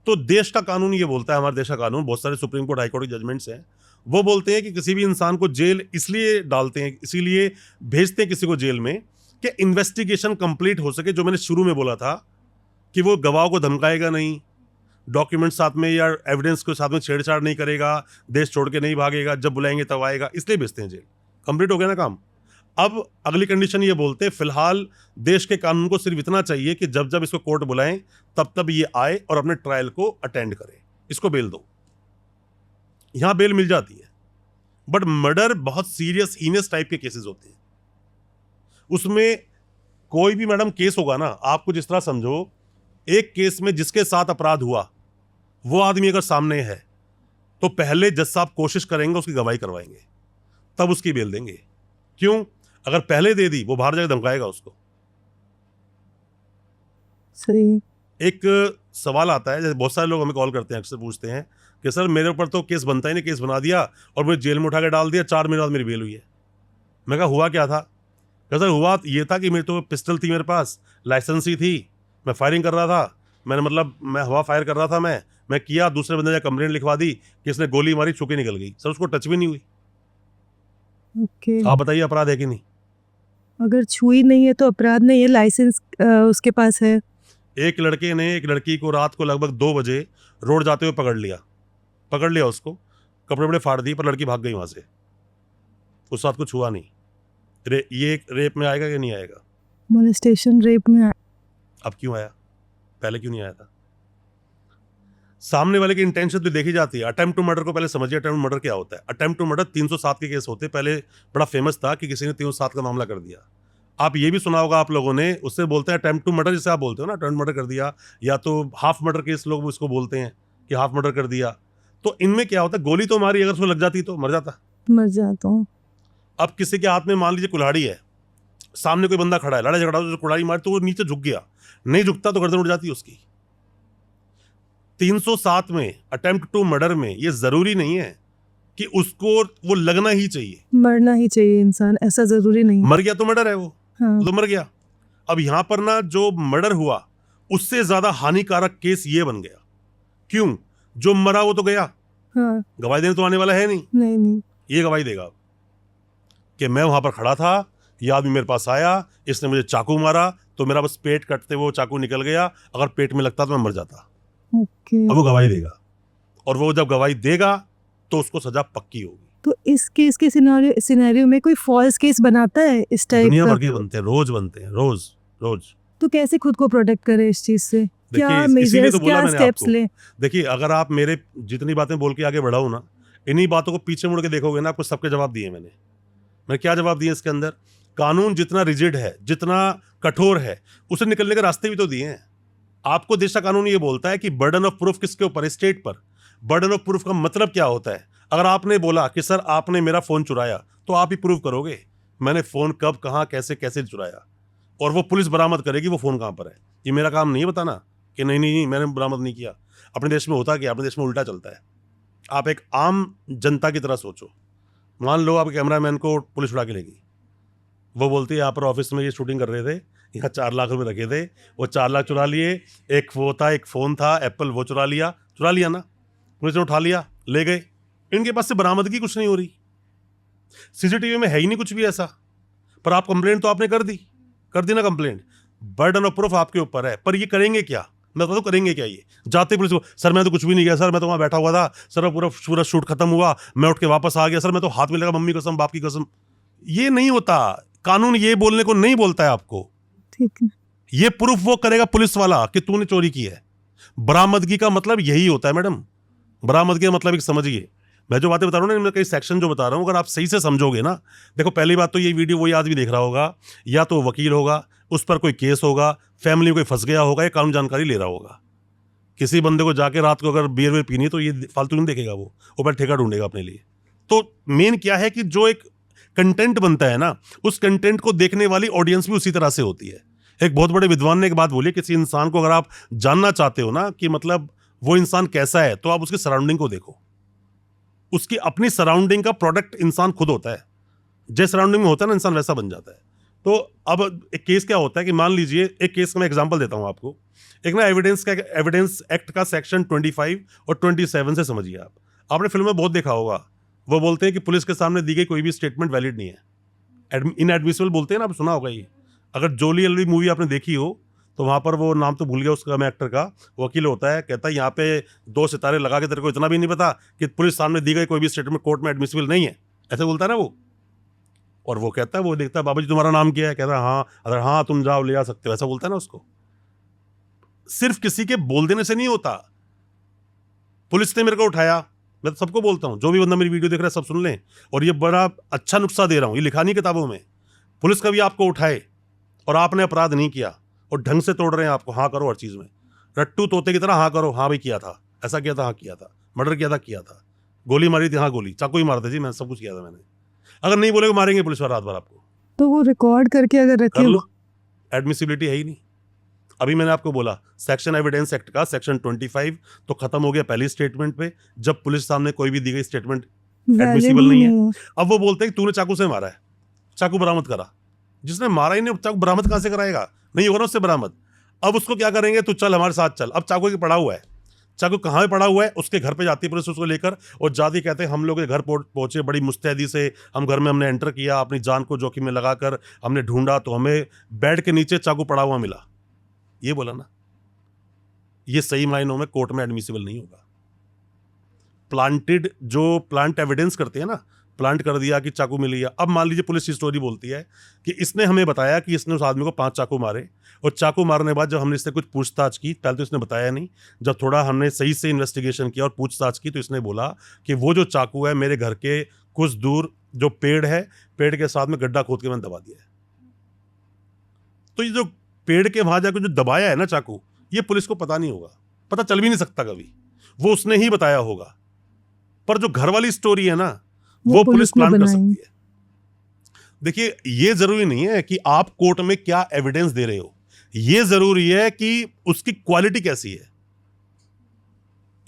तो देश का कानून ये बोलता है, हमारे देश का कानून, बहुत सारे सुप्रीम कोर्ट, हाई कोर्ट के जजमेंट्स हैं, वो बोलते हैं कि किसी भी इंसान को जेल इसलिए डालते हैं, इसीलिए भेजते हैं किसी को जेल में कि इन्वेस्टिगेशन कंप्लीट हो सके। जो मैंने शुरू में बोला था कि वो गवाह को धमकाएगा नहीं, डॉक्यूमेंट साथ में या एविडेंस के साथ में छेड़छाड़ नहीं करेगा, देश छोड़ के नहीं भागेगा, जब बुलाएंगे तब आएगा, इसलिए भेजते हैं जेल। कंप्लीट हो गया ना काम। अब अगली कंडीशन ये बोलते हैं, फिलहाल देश के कानून को सिर्फ इतना चाहिए कि जब जब इसको कोर्ट बुलाएं तब तब ये आए और अपने ट्रायल को अटेंड करे, इसको बेल दो। यहां बेल मिल जाती है। बट मर्डर बहुत सीरियस हीनियस टाइप के केसेस होते हैं, उसमें कोई भी मैडम केस होगा ना, आपको जिस तरह समझो, एक केस में जिसके साथ अपराध हुआ वो आदमी अगर सामने है तो पहले जज साहब कोशिश करेंगे, उसकी गवाही करवाएंगे, तब उसकी बेल देंगे। क्यों? अगर पहले दे दी वो बाहर जाकर धमकाएगा उसको। सही। एक सवाल आता है, जैसे बहुत सारे लोग हमें कॉल करते हैं, अक्सर पूछते हैं कि सर मेरे ऊपर तो केस बनता ही नहीं, केस बना दिया और मुझे जेल में उठा के डाल दिया, 4 महीने बाद मेरी बेल हुई है। मैं कहा हुआ क्या था? क्या सर हुआ ये था कि मेरे तो पिस्टल थी, मेरे पास लाइसेंस ही थी, मैं फायरिंग कर रहा था, मैं हवा फायर कर रहा था, मैं किया, दूसरे बंदे ने कंप्लेंट लिखवा दी कि इसने गोली मारी, छुके निकल गई। सर उसको टच भी नहीं हुई। ओके, आप बताइए अपराध है कि नहीं? अगर छुई नहीं है तो अपराध नहीं है, लाइसेंस उसके पास है। एक लड़के ने एक लड़की को रात को लगभग 2 बजे रोड जाते हुए पकड़ लिया उसको, कपड़े वपड़े फाड़ दिए, पर लड़की भाग गई वहां से, उस साथ कुछ हुआ नहीं। ये एक रेप में आएगा कि नहीं आएगा? मोलेस्टेशन, रेप में अब क्यों आया? पहले क्यों नहीं आया था? सामने वाले की इंटेंशन तो देखी जाती है। अटेम्प्ट टू मर्डर को पहले समझिए, अटेम्प्ट टू मर्डर क्या होता है। अटेम्प्ट टू मर्डर 307 के केस होते, पहले बड़ा फेमस था कि किसी ने 307 का मामला कर दिया। आप ये भी सुना होगा आप लोगों ने, उससे बोलते हैं अटेम्प्ट टू मर्डर, जिसे आप बोलते हो ना, अटेम्प्ट मर्डर कर दिया, या तो हाफ मर्डर केस लोग उसको बोलते हैं कि हाफ मर्डर कर दिया। तो इनमें क्या होता है, गोली तो मारी, अगर उसको लग जाती तो मर जाता। मर जाता हूँ। अब किसी के हाथ में मान लीजिए कुल्हाड़ी है, सामने कोई बंदा खड़ा है, लड़ाई झगड़ा हो, कुल्हाड़ी मारी तो वो नीचे झुक गया, नहीं झुकता तो गर्दन उड़ जाती उसकी। 307 में अटेम्प्ट टू मर्डर में ये जरूरी नहीं है कि उसको वो लगना ही चाहिए, मरना ही चाहिए इंसान, ऐसा जरूरी नहीं। मर गया तो मर्डर है, वो हाँ। तो मर गया। अब यहां पर ना जो मर्डर हुआ उससे ज्यादा हानिकारक केस ये बन गया। क्यों? जो मरा वो तो गया, हाँ। गवाही देने तो आने वाला है नहीं। नहीं। ये गवाही देगा कि मैं वहां पर खड़ा था, ये आदमी मेरे पास आया, इसने मुझे चाकू मारा, तो मेरा बस पेट कटते वो चाकू निकल गया, अगर पेट में लगता तो मैं मर जाता। ओके। अब वो गवाही देगा, और वो जब गवाही देगा तो उसको सजा पक्की होगी। तो इस केस के सिनेरियो में कोई फॉल्स केस बनाता है इस टाइप दुनिया का? भर के बनते हैं, रोज बनते हैं, रोज रोज। तो कैसे खुद को प्रोटेक्ट करे इस चीज से? क्या देखिए, इसीलिए मेजर्स, तो बोला क्या मैंने स्टेप्स आपको। ले? देखिए, अगर आप मेरे जितनी बातें बोल के आगे बढ़ाओ ना, इन्हीं बातों को पीछे मुड़ के देखोगे ना, आपको सबके जवाब दिए मैंने क्या जवाब दिए इसके अंदर? कानून जितना रिजिड है, जितना कठोर है, उसे निकलने के रास्ते भी तो दिए हैं आपको। देश का कानून ये बोलता है कि बर्डन ऑफ प्रूफ किसके ऊपर है? स्टेट पर। बर्डन ऑफ प्रूफ का मतलब क्या होता है? अगर आपने बोला कि सर आपने मेरा फोन चुराया, तो आप ही प्रूव करोगे मैंने फोन कब, कहां, कैसे कैसे चुराया, और वो पुलिस बरामद करेगी वो फोन कहां पर है। ये मेरा काम नहीं बताना कि नहीं नहीं नहीं मैंने बरामद नहीं किया। अपने देश में होता क्या? अपने देश में उल्टा चलता है। आप एक आम जनता की तरह सोचो। मान लो आप कैमरामैन को पुलिस उड़ा के लेगी, वो बोलती है यहाँ पर ऑफिस में ये शूटिंग कर रहे थे, यहाँ 4 लाख रुपए रखे थे, वो 4 लाख चुरा लिए, एक वो था, एक फ़ोन था एप्पल, वो चुरा लिया ना, पुलिस ने उठा लिया, ले गए। इनके पास से बरामदगी कुछ नहीं हो रही, सीसीटीवी में है ही नहीं कुछ भी ऐसा, पर आप कंप्लेंट तो आपने कर दी ना कंप्लेंट। बर्डन ऑफ प्रूफ आपके ऊपर है, पर ये करेंगे क्या? मैं तो करेंगे क्या? ये जाते पुलिस को, सर मैं तो कुछ भी नहीं किया सर, मैं तो वहाँ बैठा हुआ था सर, पूरा शूट खत्म हुआ, मैं उठ के वापस आ गया सर, मैं तो हाथ में लगा, मम्मी कसम, बाप की कसम। ये नहीं होता। कानून ये बोलने को नहीं बोलता है आपको। ठीक है। ये प्रूफ वो करेगा पुलिस वाला कि तूने चोरी की है। बरामदगी का मतलब यही होता है मैडम। बरामदगी का मतलब एक समझिए, मैं जो बातें बता रहा हूँ ना, इनमें कई सेक्शन जो बता रहा हूँ, अगर आप सही से समझोगे ना, देखो पहली बात तो ये वीडियो वही आदमी देख रहा होगा, या तो वकील होगा, उस पर कोई केस होगा, फैमिली में कोई फंस गया होगा, या कानून जानकारी ले रहा होगा। किसी बंदे को जाके रात को अगर बियर वेयर पीनी है तो ये फालतू नहीं देखेगा, वो ऊपर ठेका ढूंढेगा अपने लिए। तो मेन क्या है कि जो एक कंटेंट बनता है ना, उस कंटेंट को देखने वाली ऑडियंस भी उसी तरह से होती है। एक बहुत बड़े विद्वान ने एक बात बोली, किसी इंसान को अगर आप जानना चाहते हो ना कि मतलब वो इंसान कैसा है, तो आप उसकी सराउंडिंग को देखो। उसकी अपनी सराउंडिंग का प्रोडक्ट इंसान खुद होता है। जैसे सराउंडिंग में होता है ना, इंसान वैसा बन जाता है। तो अब एक केस क्या होता है कि मान लीजिए, एक केस का मैं एग्जांपल देता हूं आपको। एक ना एविडेंस एक्ट का सेक्शन 25 और 27 से समझिए आप। आपने फिल्म में बहुत देखा होगा, वो बोलते हैं कि पुलिस के सामने दी गई कोई भी स्टेटमेंट वैलिड नहीं है, इनएडमिसिबल बोलते हैं ना, आप सुना होगा ये। अगर जोली एलवी मूवी आपने देखी हो, तो वहां पर वो नाम तो भूल गया उसका, मैं एक्टर का, वकील होता है, कहता है यहाँ पे 2 सितारे लगा के तेरे को इतना भी नहीं पता कि पुलिस सामने दी गई कोई भी स्टेटमेंट कोर्ट में एडमिसिबल नहीं है, ऐसे बोलता है ना वो। और वो कहता है, वो देखता है, बाबा जी तुम्हारा नाम क्या है? कहता है हाँ, अगर हाँ तुम जाओ ले आ सकते हो, ऐसा बोलता है ना उसको। सिर्फ किसी के बोल देने से नहीं होता। पुलिस ने मेरे को उठाया, मैं तो सबको बोलता हूं, जो भी बंदा मेरी वीडियो देख रहा है सब सुन लें, और ये बड़ा अच्छा नुस्खा दे रहा हूं, ये लिखा नहीं किताबों में। पुलिस कभी आपको उठाए और आपने अपराध नहीं किया और ढंग से तोड़ रहे हैं आपको, हाँ करो हर चीज में, रट्टू तोते की तरह हाँ करो, हाँ भाई किया था, ऐसा किया था, हाँ किया था, मर्डर किया था, गोली मारी थी, हाँ गोली, चाकू ही मारते जी, मैं सब कुछ किया था मैंने। अगर नहीं बोलेगा मारेंगे पुलिस वाला रात भर आपको। तो वो रिकॉर्ड करके अगर कर रखे, लो, एडमिसिबिलिटी है ही नहीं। अभी मैंने आपको बोला सेक्शन एविडेंस एक्ट का सेक्शन 25 तो खत्म हो गया पहली स्टेटमेंट पे, जब पुलिस सामने कोई भी दी गई स्टेटमेंट एडमिसिबल नहीं है। अब वो बोलते हैं कि तूने चाकू से मारा है, चाकू बरामद करा। जिसने मारा ही नहीं, चाकू बरामद कहां से कराएगा? नहीं होगा ना उससे बरामद। अब उसको क्या करेंगे, तू चल हमारे साथ चल। अब चाकू के पड़ा हुआ है, चाकू कहाँ पे पड़ा हुआ है? उसके घर पे जाती है पुलिस उसको लेकर, और जाती कहते हैं हम लोग के घर पहुंचे बड़ी मुस्तैदी से, हम घर में हमने एंटर किया, अपनी जान को जोखिम में लगाकर हमने ढूंढा, तो हमें बेड के नीचे चाकू पड़ा हुआ मिला। ये बोला ना, ये सही मायनों में कोर्ट में एडमिसिबल नहीं होगा। प्लांटेड, जो प्लांट एविडेंस करते हैं ना, प्लांट कर दिया कि चाकू मिल गया। अब मान लीजिए पुलिस की स्टोरी बोलती है कि इसने हमें बताया कि इसने उस आदमी को 5 चाकू मारे, और चाकू मारने के बाद जब हमने इससे कुछ पूछताछ की, पहले तो इसने बताया नहीं, जब थोड़ा हमने सही से इन्वेस्टिगेशन किया और पूछताछ की, तो इसने बोला कि वो जो चाकू है मेरे घर के कुछ दूर जो पेड़ है, पेड़ के साथ में गड्ढा खोद के मैंने दबा दिया है। तो ये जो पेड़ के वहां जाकर जो दबाया है ना चाकू, ये पुलिस को पता नहीं होगा, पता चल भी नहीं सकता कभी, वो उसने ही बताया होगा। पर जो घर वाली स्टोरी है ना, वो पुलिस ने प्लान कर बनाई। सकती है। देखिए, ये जरूरी नहीं है कि आप कोर्ट में क्या एविडेंस दे रहे हो, ये जरूरी है कि उसकी क्वालिटी कैसी है।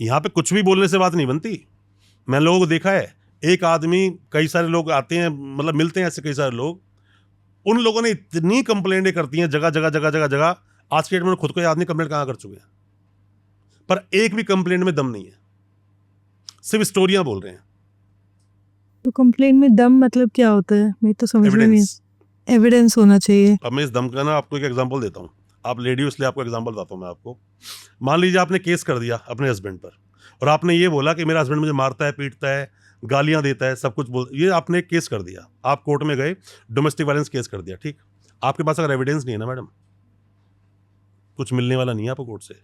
यहां पे कुछ भी बोलने से बात नहीं बनती। मैं लोगों को देखा है, एक आदमी, कई सारे लोग आते हैं, मतलब मिलते हैं ऐसे कई सारे लोग, उन लोगों ने इतनी कंप्लेंटें करती हैं जगह जगह जगह जगह जगह, आज के डेट में खुद को याद नहीं कंप्लेंट कहां कर चुके हैं, पर एक भी कंप्लेंट में दम नहीं है, सिर्फ स्टोरियां बोल रहे हैं। तो कंप्लेंट में दम मतलब क्या होता है, मैं तो समझ में नहीं। एविडेंस। एविडेंस होना चाहिए। अब मैं इस दम का ना आपको एक एग्जांपल देता हूं, आप लेडी हो इसलिए आपको एग्जांपल बताता हूं मैं आपको। मान लीजिए आपने केस कर दिया अपने हस्बैंड पर, और आपने ये बोला कि मेरा हस्बैंड मुझे मारता है, पीटता है, गालियां देता है, सब कुछ बोल, ये आपने एक केस कर दिया, आप कोर्ट में गए, डोमेस्टिक वायलेंस केस कर दिया, ठीक। आपके पास अगर एविडेंस नहीं है ना मैडम, कुछ मिलने वाला नहीं है आपको कोर्ट से।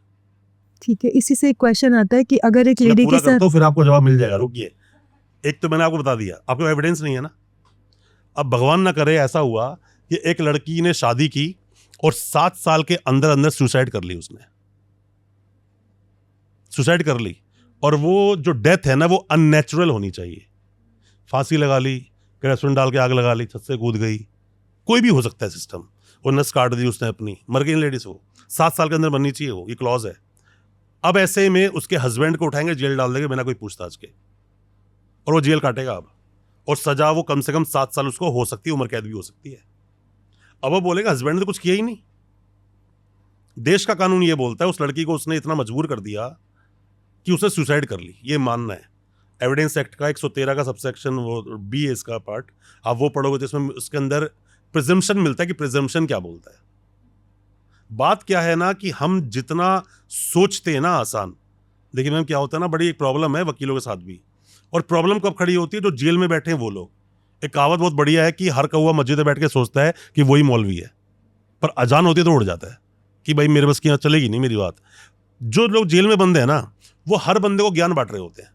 ठीक है, इसी से एक क्वेश्चन आता है कि अगर एक मैं लेडी पूरा के साथ करता हूं, फिर आपको जवाब मिल जाएगा, रुकिए। एक तो मैंने आपको बता दिया, आपको एविडेंस नहीं है ना। अब भगवान ना करे ऐसा हुआ कि एक लड़की ने शादी की और 7 साल के अंदर अंदर सुसाइड कर ली, उसने सुसाइड कर ली, और वो जो डेथ है ना वो अननेचुरल होनी चाहिए। फांसी लगा ली, कैरोसिन डाल के आग लगा ली, छत से कूद गई, कोई भी हो सकता है सिस्टम, वो नस काट दी उसने अपनी, मर गई लेडीज। वो 7 साल के अंदर बननी चाहिए, वो ये क्लॉज है। अब ऐसे में उसके हस्बैंड को उठाएंगे, जेल डाल देंगे बिना कोई पूछताछ के, और वो जेल काटेगा अब, और सजा वो कम से कम 7 साल उसको हो सकती है, उम्र कैद भी हो सकती है। अब वो बोलेगा हस्बैंड ने तो कुछ किया ही नहीं। देश का कानून ये बोलता है उस लड़की को उसने इतना मजबूर कर दिया कि उसने सुसाइड कर ली, ये मानना है। एविडेंस एक्ट का 113 का सबसेक्शन वो बी है इसका पार्ट, आप वो पढ़ोगे तो इसमें उसके अंदर प्रिजम्पशन मिलता है कि प्रिजम्पशन क्या बोलता है। बात क्या है ना कि हम जितना सोचते हैं ना आसान, देखिए मैम क्या होता है ना, बड़ी एक प्रॉब्लम है वकीलों के साथ भी, और प्रॉब्लम कब खड़ी होती है, जो जेल में बैठे हैं वो लोग। एक कहावत बहुत बढ़िया है कि हर कौवा मस्जिद में बैठ के सोचता है कि वही मौलवी है, पर अजान होती है तो उड़ जाता है कि भाई मेरे बस की यहाँ चलेगी नहीं मेरी बात। जो लोग जेल में बंद है ना, वो हर बंदे को ज्ञान बांट रहे होते हैं।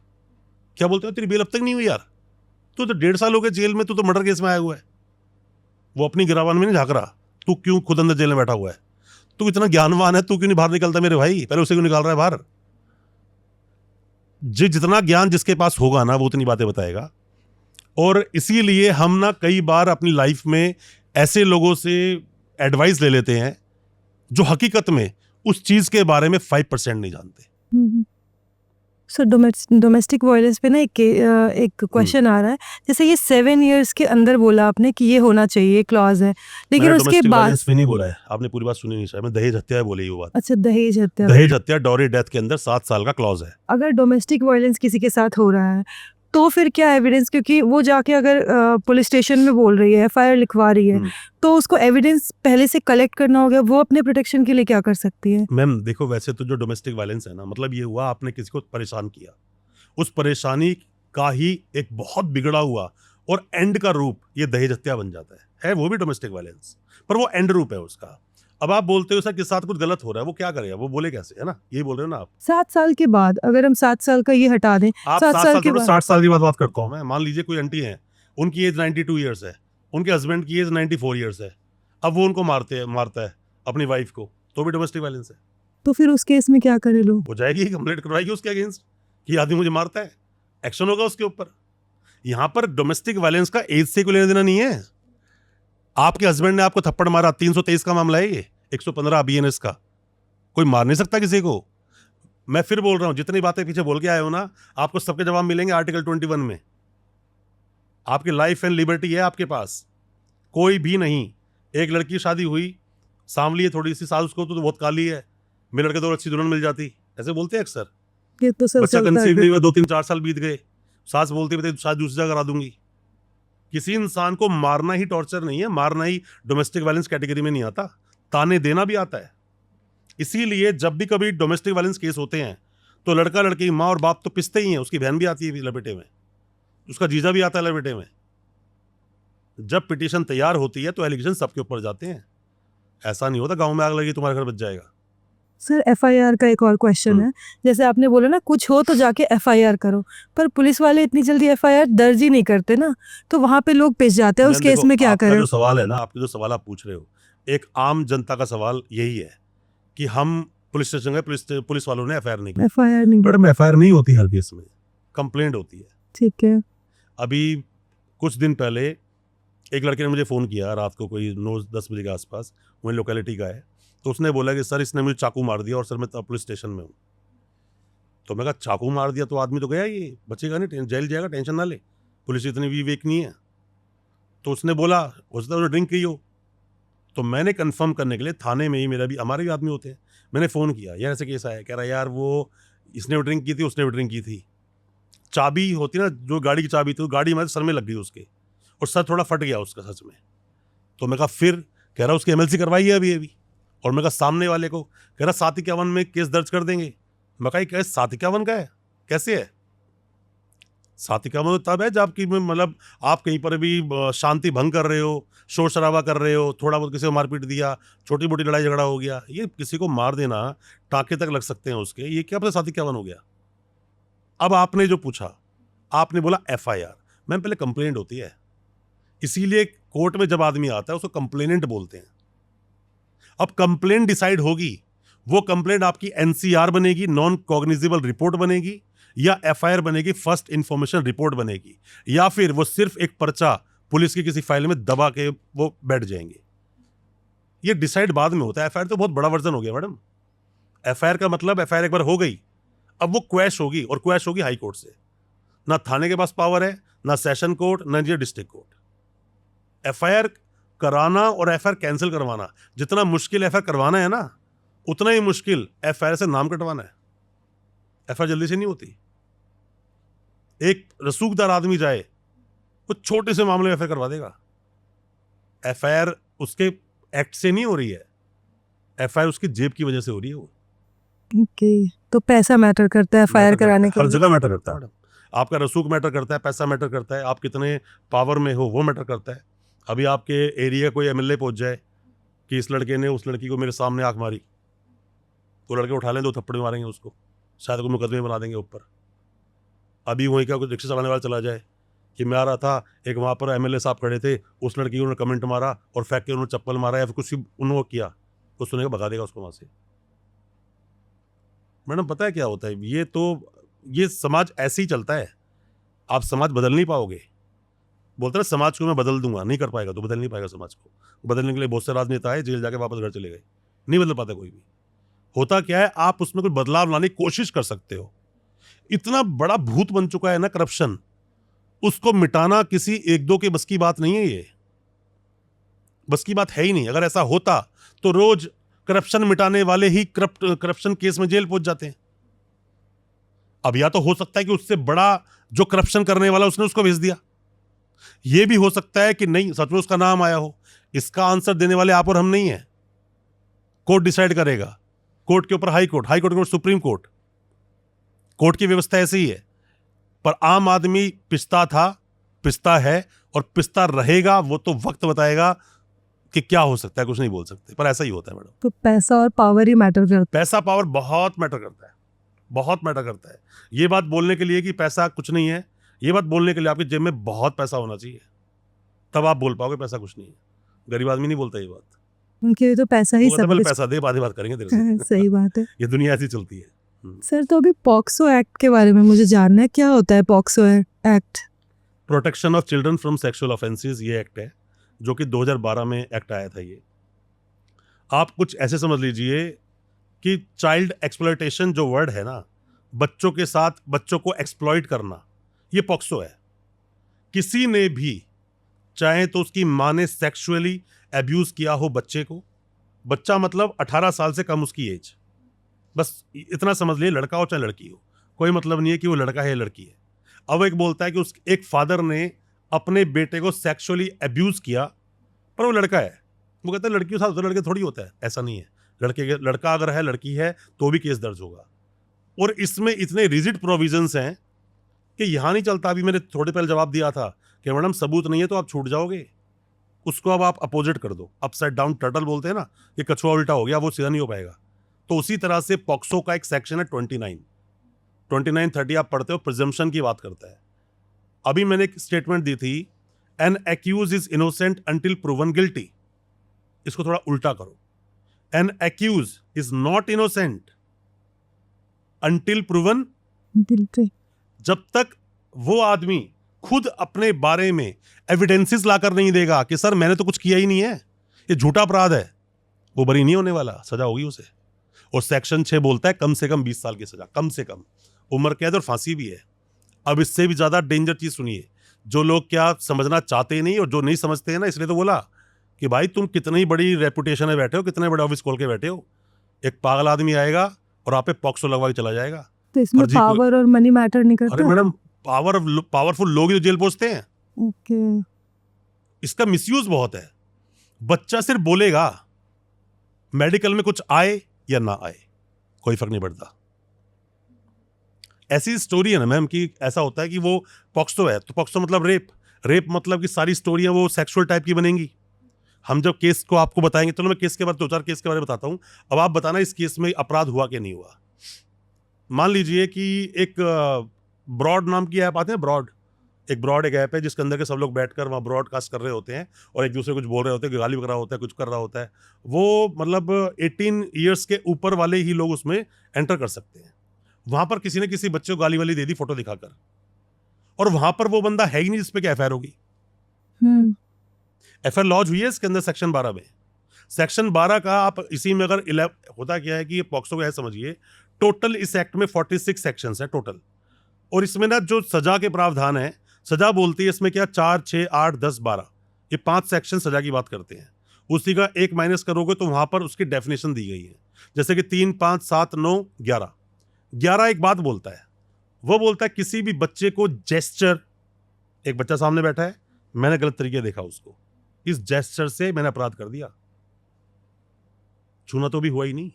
क्या बोलते हैं, तेरी बेल अब तक नहीं हुई यार, तू तो 1.5 साल हो गए जेल में, तू तो मर्डर केस में आया हुआ है। वो अपनी गिरावन में नहीं झाँक रहा, तू क्यों खुद अंदर जेल में बैठा हुआ है, तू इतना ज्ञानवान है, तू क्यों नहीं बाहर निकलता मेरे भाई, पहले उसे क्यों निकाल रहा है बाहर। जितना ज्ञान जिसके पास होगा ना वो उतनी बातें बताएगा। और इसीलिए हम ना कई बार अपनी लाइफ में ऐसे लोगों से एडवाइस ले लेते हैं जो हकीकत में उस चीज के बारे में 5% नहीं जानते। सर डोमेस्टिक वायलेंस पे ना एक क्वेश्चन आ रहा है, जैसे ये 7 इयर्स के अंदर बोला आपने कि ये होना चाहिए, क्लॉज है, लेकिन मैंने उसके domestic बाद violence में नहीं बोला है, आपने पूरी बात सुनी नहीं शायद, मैं दहेज हत्या है बोली वो बात। अच्छा, दहेज हत्या। दहेज हत्या डॉरी डेथ के अंदर 7 साल का क्लॉज है। अगर डोमेस्टिक वायलेंस किसी के साथ हो रहा है तो फिर क्या एविडेंस, क्योंकि वो जाके अगर पुलिस स्टेशन में बोल रही है, एफआईआर लिखवा रही है, तो उसको एविडेंस पहले से कलेक्ट करना होगा, वो अपने प्रोटेक्शन के लिए क्या कर सकती है? मैम देखो, वैसे तो जो डोमेस्टिक वायलेंस है ना, मतलब ये हुआ आपने किसी को परेशान किया, उस परेशानी का ही एक बहुत बिगड़ा हुआ और एंड का रूप ये दहेज हत्या बन जाता है वो भी डोमेस्टिक वायलेंस, पर वो एंड रूप है उसका। अब आप बोलते हो सर किस साथ कुछ गलत हो रहा है, वो क्या करेगा, वो बोले कैसे, है ना, यही बोल रहे हो ना आप। 7 साल के बाद अगर हम 7 साल का ये हटा दें, आप 7 साल के बाद 60 साल की बात करता हूँ मैं। मान लीजिए कोई आंटी है, उनकी एज 92 ईयर्स है, उनके हस्बैंड की एज 94 ईयर्स है, अब वो उनको मारता है अपनी वाइफ को, तो भी डोमेस्टिक वायलेंस है। तो फिर उस केस में क्या करे लोग? हो जाएगी, कंप्लेंट करवाएगी उसके अगेंस्ट कि आदमी मुझे मारता है, एक्शन होगा उसके ऊपर। यहां पर डोमेस्टिक वायलेंस का एज से कोई लेना देना नहीं है। आपके हस्बैंड ने आपको थप्पड़ मारा, 323 का मामला है ये, 115 बीएनएस का, कोई मार नहीं सकता किसी को। मैं फिर बोल रहा हूं, जितनी बातें पीछे बोल के आए हो ना, आपको सबके जवाब मिलेंगे आर्टिकल 21 में। आपकी लाइफ एंड लिबर्टी है आपके पास, कोई भी नहीं। एक लड़की की शादी हुई, सांवली है थोड़ी सी, सास उसको तो बहुत काली है, मेरे लड़के तो अच्छी दुल्हन मिल जाती, ऐसे बोलते हैं अक्सर। ये तो सर बच्चा चलता कंसीव नहीं है। हुआ, 2-3-4 साल बीत गए, सास बोलती है शायद दूसरी जगह करा दूंगी। किसी इंसान को मारना ही टॉर्चर नहीं है, मारना ही डोमेस्टिक वायलेंस कैटेगरी में नहीं आता, ताने देना भी आता है। इसीलिए जब भी कभी डोमेस्टिक वायलेंस केस होते हैं तो लड़का लड़की, माँ और बाप तो पिसते ही हैं, उसकी बहन भी आती है लपेटे में, उसका जीजा भी आता है लपेटे में। जब पिटीशन तैयार होती है तो एलिगेशन सबके ऊपर जाते हैं। ऐसा नहीं होता गांव में आग लगी तुम्हारे घर बच जाएगा। सर एफआईआर का एक और क्वेश्चन है, जैसे आपने बोला ना कुछ हो तो जाके एफआईआर करो, पर पुलिस वाले इतनी जल्दी एफआईआर दर्ज ही नहीं करते ना, तो वहां पे लोग पिस जाते हैं। उस केस में क्या आपका करें? जो सवाल है ना, आपके जो सवाल आप पूछ रहे हो, एक आम जनता का सवाल यही है कि हम पुलिस स्टेशन गए, पुलिस वालों ने एफआईआर नहीं की। एफआईआर नहीं। मैडम एफआईआर नहीं होती हर केस में, कंप्लेंट होती है। ठीक है। अभी कुछ दिन पहले एक लड़के ने मुझे फ़ोन किया रात को कोई 9-10 बजे के आसपास, वही लोकेलिटी का है। तो उसने बोला कि सर इसने मुझे चाकू मार दिया और सर मैं पुलिस स्टेशन में हूँ। तो मैं कहा चाकू मार दिया तो आदमी तो गया, ये बचेगा नहीं, जेल जाएगा, टेंशन ना ले, पुलिस इतनी विवेक नहीं है। तो उसने बोला हो सकता है ड्रिंक की हो। तो मैंने कंफर्म करने के लिए थाने में ही, मेरा भी, हमारे भी आदमी होते हैं, मैंने फ़ोन किया, यार ऐसे केस आया। कह रहा यार वो इसने भी ड्रिंक की थी, उसने भी ड्रिंक की थी। चाबी होती ना, जो गाड़ी की चाबी थी, वो गाड़ी हमारे सर में लग गई उसके, और सर थोड़ा फट गया उसका सच में। तो मैं कहा फिर, कह रहा उसकी एमएलसी करवाई है अभी। और मैं कहा सामने वाले को, कह रहा 751 में केस दर्ज कर देंगे। मैं कहा केस 751 का है, कैसे है? 751 तब है जब आपकी मतलब आप कहीं पर भी शांति भंग कर रहे हो, शोर शराबा कर रहे हो, थोड़ा बहुत किसी को मारपीट दिया, छोटी मोटी लड़ाई झगड़ा हो गया, ये किसी को मार देना, टाँके तक लग सकते हैं उसके, ये क्या पता 751 हो गया। अब आपने जो पूछा, आपने बोला एफआईआर, मैम पहले कंप्लेंट होती है, इसीलिए कोर्ट में जब आदमी आता है उसको कंप्लेनेंट बोलते हैं। अब कंप्लेंट डिसाइड होगी, वो कंप्लेंट आपकी एनसीआर बनेगी, नॉन कॉग्निजेबल रिपोर्ट बनेगी, या एफआईआर बनेगी, फर्स्ट इंफॉर्मेशन रिपोर्ट बनेगी, या फिर वो सिर्फ एक पर्चा पुलिस की किसी फाइल में दबा के वो बैठ जाएंगे। ये डिसाइड बाद में होता है। एफआईआर तो बहुत बड़ा वर्जन हो गया मैडम। एफआईआर का मतलब एफआईआर एक बार हो गई, अब वो क्वैश होगी, और क्वैश होगी हाई कोर्ट से। ना थाने के पास पावर है, ना सेशन कोर्ट, ना डिस्ट्रिक्ट कोर्ट। एफआईआर कराना और एफआईआर कैंसिल करवाना, जितना मुश्किल एफआईआर करवाना है ना, उतना ही मुश्किल एफआईआर से नाम कटवाना है। एफआईआर जल्दी से नहीं होती। एक रसूखदार आदमी जाए, वो छोटे से मामले में एफआईआर करवा देगा। एफआईआर उसके एक्ट से नहीं हो रही है, एफआईआर उसकी जेब की वजह से हो रही है। वो ओके, तो पैसा मैटर करता है एफआईआर कराने के हर लिए? जगह मैटर करता है। आपका रसूख मैटर करता है, पैसा मैटर करता है, आप कितने पावर में हो वो मैटर करता है। अभी आपके एरिया कोई एमएलए पहुंच जाए कि इस लड़के ने उस लड़की को मेरे सामने आंख मारी, तो लड़के उठा लें, 2 थप्पड़ मारेंगे उसको, शायद कोई मुकदमे बना देंगे ऊपर। अभी वहीं का कोई रिक्शा चलाने वाला चला जाए कि मैं आ रहा था, एक वहाँ पर एमएलए साहब खड़े थे, उस लड़की उन्होंने कमेंट मारा और फेंक के उन्होंने चप्पल मारा या फिर कुछ उन्होंने किया, तो सुनेगा भगा देगा उसको वहाँ से। मैडम पता है क्या होता है, ये समाज ऐसे ही चलता है। आप समाज बदल नहीं पाओगे। बोलते ना समाज को मैं बदल दूंगा, नहीं कर पाएगा, तो बदल नहीं पाएगा समाज को। बदलने के लिए बहुत से राजनेता आए, जेल जाके वापस घर चले गए, नहीं बदल पाता कोई भी। होता क्या है, आप उसमें कोई बदलाव लाने की कोशिश कर सकते हो। इतना बड़ा भूत बन चुका है ना करप्शन, उसको मिटाना किसी एक दो के बस की बात नहीं है। ये बस की बात है ही नहीं। अगर ऐसा होता तो रोज करप्शन मिटाने वाले ही करप्शन केस में जेल पहुंच जाते हैं। अब या तो हो सकता है कि उससे बड़ा जो करप्शन करने वाला उसने उसको भेज दिया, ये भी हो सकता है कि नहीं सच में उसका नाम आया हो। इसका आंसर देने वाले आप और हम नहीं है, कोर्ट डिसाइड करेगा। कोर्ट के ऊपर हाई कोर्ट, हाई कोर्ट के ऊपर सुप्रीम कोर्ट। कोर्ट की व्यवस्था ऐसी ही है। पर आम आदमी पिसता था, पिसता है और पिसता रहेगा। वो तो वक्त बताएगा कि क्या हो सकता है, कुछ नहीं बोल सकते, पर ऐसा ही होता है मैडम। तो पैसा और पावर ही मैटर करता है? पैसा पावर बहुत मैटर करता है, बहुत मैटर करता है। ये बात बोलने के लिए कि पैसा कुछ नहीं है, ये बात बोलने के लिए आपकी जेब में बहुत पैसा होना चाहिए, तब आप बोल पाओगे पैसा कुछ नहीं है। गरीब आदमी नहीं बोलता ये बात। उनके लिए तो पैसा ही वो सब पहले कुछ। पैसा दे, बाद में बात करेंगे तेरे से। सही बात है। ये दुनिया ऐसी चलती है। सर, तो अभी पॉक्सो एक्ट के बारे में मुझे जानना है, क्या होता है POCSO act? Protection of children from sexual offences, ये एक्ट है जो कि 2012 में एक्ट आया था। ये आप कुछ ऐसे समझ लीजिए कि चाइल्ड एक्सप्लॉयटेशन जो वर्ड है ना, बच्चों के साथ बच्चों को एक्सप्लॉइट करना, ये पॉक्सो है। किसी ने भी, चाहे तो उसकी माँ ने सेक्सुअली एब्यूज किया हो बच्चे को, बच्चा मतलब 18 साल से कम उसकी एज, बस इतना समझ लिए, लड़का हो चाहे लड़की हो, कोई मतलब नहीं है कि वो लड़का है या लड़की है। अब एक बोलता है कि एक फादर ने अपने बेटे को सेक्सुअली एब्यूज किया, पर वो लड़का है। वो कहता है लड़की के साथ लड़के थोड़ी होता है, ऐसा नहीं है। लड़का अगर है, लड़की है, तो भी केस दर्ज होगा। और इसमें इतने रिजिड प्रोविजंस हैं कि यहाँ नहीं चलता। अभी मैंने थोड़े पहले जवाब दिया था कि मैडम सबूत नहीं है तो आप छूट जाओगे, उसको अब आप अपोजिट कर दो, अपसाइड डाउन टर्टल बोलते हैं ना, ये कछुआ उल्टा हो गया, वो सीधा नहीं हो पाएगा। तो उसी तरह से पॉक्सो का एक सेक्शन है 29-30 आप पढ़ते हो, प्रिजम्पशन की बात करता है। अभी मैंने एक स्टेटमेंट दी थी, an accused is innocent until proven guilty. इसको थोड़ा उल्टा करो। An accused is not innocent until proven, दिल पे। जब तक वो आदमी खुद अपने बारे में एविडेंसेस लाकर नहीं देगा कि सर मैंने तो कुछ किया ही नहीं है, ये झूठा अपराध है, वो बरी नहीं होने वाला, सजा होगी उसे। और सेक्शन 6 बोलता है कम से कम 20 साल की सजा, कम से कम उम्र कैद और फांसी भी है। अब इससे भी ज्यादा डेंजर चीज सुनिए, जो लोग क्या समझना चाहते ही नहीं और जो नहीं समझते हैं ना, इसलिए तो बोला कि भाई तुम कितनी बड़ी रेपुटेशन में बैठे हो, कितने बड़े ऑफिस खोल के बैठे हो, एक पागल आदमी आएगा और आप पे पॉक्सो लगवा के चला जाएगा। तो इसमें फर्जी कोई- पावर और मनी मैटर नहीं अरे करता? मैडम, पावरफुल लोग ही तो जेल पहुंचते हैं। ओके। इसका मिसयूज बहुत है। बच्चा सिर्फ बोलेगा, मेडिकल में कुछ आए या ना आए कोई फर्क नहीं पड़ता। ऐसी स्टोरी है ना मैम कि ऐसा होता है कि वो पॉक्सो है, तो पॉक्सो मतलब रेप मतलब कि सारी स्टोरियां वो सेक्सुअल टाइप की बनेंगी। हम जब केस को आपको बताएंगे, तो मैं केस के बारे में 2-4 केस के बारे में बताता हूं। अब आप बताना इस केस में अपराध हुआ कि नहीं हुआ। मान लीजिए कि एक ब्रॉड नाम की ऐप आते हैं, ब्रॉड एक ऐप है जिसके अंदर के सब लोग बैठकर वहाँ ब्रॉडकास्ट कर रहे होते हैं और एक दूसरे को कुछ बोल रहे होते हैं, गाली कर रहा होता है, कुछ कर रहा होता है। वो मतलब 18 ईयर्स के ऊपर वाले ही लोग उसमें एंटर कर सकते हैं। वहां पर किसी ने किसी बच्चे को गाली वाली दे दी फोटो दिखाकर, और वहां पर वो बंदा है ही नहीं जिसपे क्या एफआईआर होगी। एफआईआर लॉन्च हुई है इसके अंदर सेक्शन 12 में। सेक्शन 12 का आप इसी में अगर होता क्या है कि ये पॉक्सो को ऐसे समझिए, टोटल इस एक्ट में 46 सेक्शंस है टोटल। और इसमें ना जो सजा के प्रावधान है, सजा बोलती है इसमें क्या 4, 6, 8, 10, 12, ये 5 सेक्शन सजा की बात करते हैं। उसी का एक माइनस करोगे तो वहां पर उसकी डेफिनेशन दी गई है, जैसे कि 3, 5, 7, 9, 11। 11 एक बात बोलता है, वो बोलता है किसी भी बच्चे को जेस्चर, एक बच्चा सामने बैठा है, मैंने गलत तरीके देखा उसको, इस जेस्चर से मैंने अपराध कर दिया, छूना तो भी हुआ ही नहीं।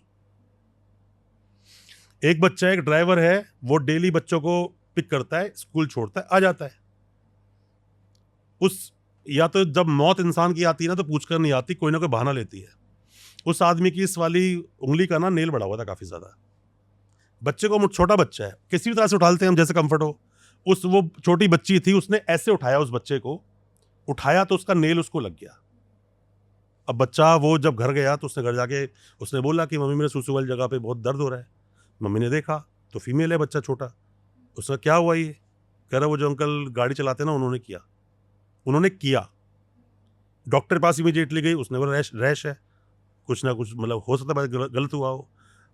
एक बच्चा, एक ड्राइवर है, वो डेली बच्चों को पिक करता है, स्कूल छोड़ता है, आ जाता है। उस या तो जब मौत इंसान की आती है ना तो पूछकर नहीं आती, कोई ना कोई बहाना लेती है। उस आदमी की इस वाली उंगली का ना नेल बड़ा हुआ था काफी ज्यादा। बच्चे को, छोटा बच्चा है, किसी भी तरह से उठा लेते हैं हम जैसे कंफर्ट हो। वो छोटी बच्ची थी, उसने ऐसे उठाया, उस बच्चे को उठाया तो उसका नेल उसको लग गया। अब बच्चा वो जब घर गया तो उसने घर जाके उसने बोला कि मम्मी मेरे सुसु वाली जगह पे बहुत दर्द हो रहा है। मम्मी ने देखा तो फीमेल है बच्चा छोटा। उसका क्या हुआ, ये कह रहा वो जो अंकल गाड़ी चलाते ना उन्होंने किया। डॉक्टर के पास इमीडिएटली गई, उसने बोला रैश है, कुछ ना कुछ मतलब हो सकता है गलत हुआ हो।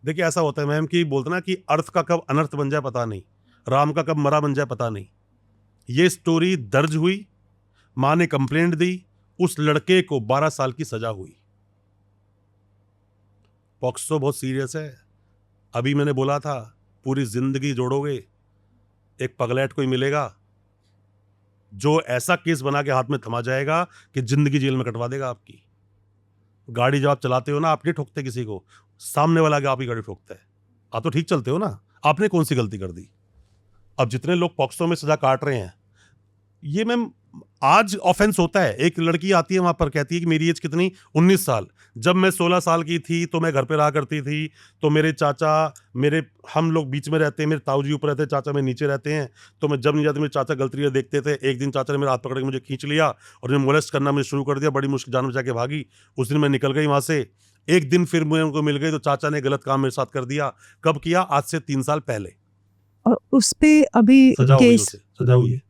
देखिए ऐसा होता है मैम कि बोलते ना कि अर्थ का कब अनर्थ बन जाए पता नहीं, राम का कब मरा बन जाए पता नहीं। ये स्टोरी दर्ज हुई, माँ ने कंप्लेंट दी, उस लड़के को 12 साल की सजा हुई। पॉक्सो बहुत सीरियस है। अभी मैंने बोला था पूरी जिंदगी जोड़ोगे, एक पगलैट कोई मिलेगा जो ऐसा केस बना के हाथ में थमा जाएगा कि जिंदगी जेल में कटवा देगा आपकी। गाड़ी जब आप चलाते हो ना, आप नहीं ठोकते किसी को, सामने वाला के आपकी गाड़ी ठोकता है। आप तो ठीक चलते हो ना, आपने कौन सी गलती कर दी। अब जितने लोग पॉक्सो में सजा काट रहे हैं, ये मैम आज ऑफेंस होता है। एक लड़की आती है वहां पर, कहती है कि मेरी एज कितनी, 19 साल। जब मैं 16 साल की थी तो मैं घर पे रहा करती थी, तो मेरे चाचा, हम लोग बीच में रहते हैं, मेरे ताऊ जी ऊपर रहते हैं, चाचा में नीचे रहते हैं, तो मैं जब नहीं जाती मेरे चाचा गलती देखते थे। एक दिन चाचा ने मेरा हाथ पकड़ के मुझे खींच लिया और मैं मोलेस्ट करना मुझे शुरू कर दिया, बड़ी मुश्किल जान बचा के भागी। उस दिन मैं निकल गई वहां से। एक दिन फिर मुझे उनको मिल गई तो चाचा ने गलत काम मेरे साथ कर दिया। कब किया, आज से 3 साल पहले। और उस पे अभी सजा हुई केस? उसे, सजा हुई है।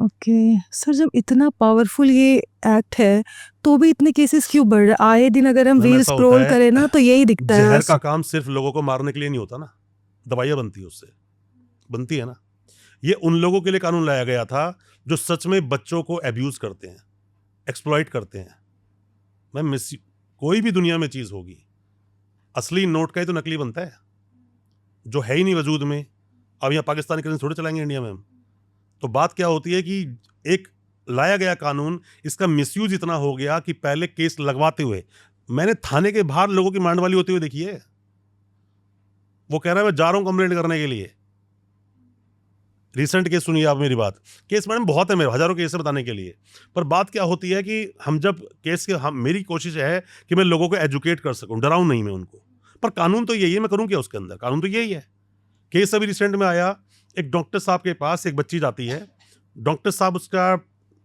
ओके सर, जब इतना पावरफुल ये एक्ट है तो भी इतने केसेस क्यों बढ़ रहे? आए दिन अगर हम मैम, रील ऐसा होता स्क्रॉल है, करें ना तो यही दिखता है जहर बस। का काम सिर्फ लोगों को मारने के लिए नहीं होता ना, दवाइयां बनती है उससे, बनती है ना। ये उन लोगों के लिए कानून लाया गया था जो सच में बच्चों को एब्यूज करते हैं, एक्सप्लॉइट करते हैं। मैम कोई भी दुनिया में चीज होगी, असली नोट का ही तो नकली बनता है, जो है ही नहीं वजूद में। अब यहाँ पाकिस्तानी करेंसी थोड़े चलाएंगे इंडिया में हम। तो बात क्या होती है कि एक लाया गया कानून, इसका मिसयूज इतना हो गया कि पहले केस लगवाते हुए, मैंने थाने के बाहर लोगों की मांड वाली होती हुई देखी है। वो कह रहा है मैं जा रहा हूं कंप्लेंट करने के लिए। रिसेंट केस सुनिए आप मेरी बात, केस मैडम बहुत है मेरे, हजारों केस है बताने के लिए। पर बात क्या होती है कि हम जब केस के, मेरी कोशिश है कि मैं लोगों को एजुकेट कर सकूं, डराऊं नहीं मैं उनको। पर कानून तो यही है, मैं करूं क्या उसके अंदर, कानून तो यही है। केस अभी रिसेंट में आया, एक डॉक्टर साहब के पास एक बच्ची जाती है, डॉक्टर साहब उसका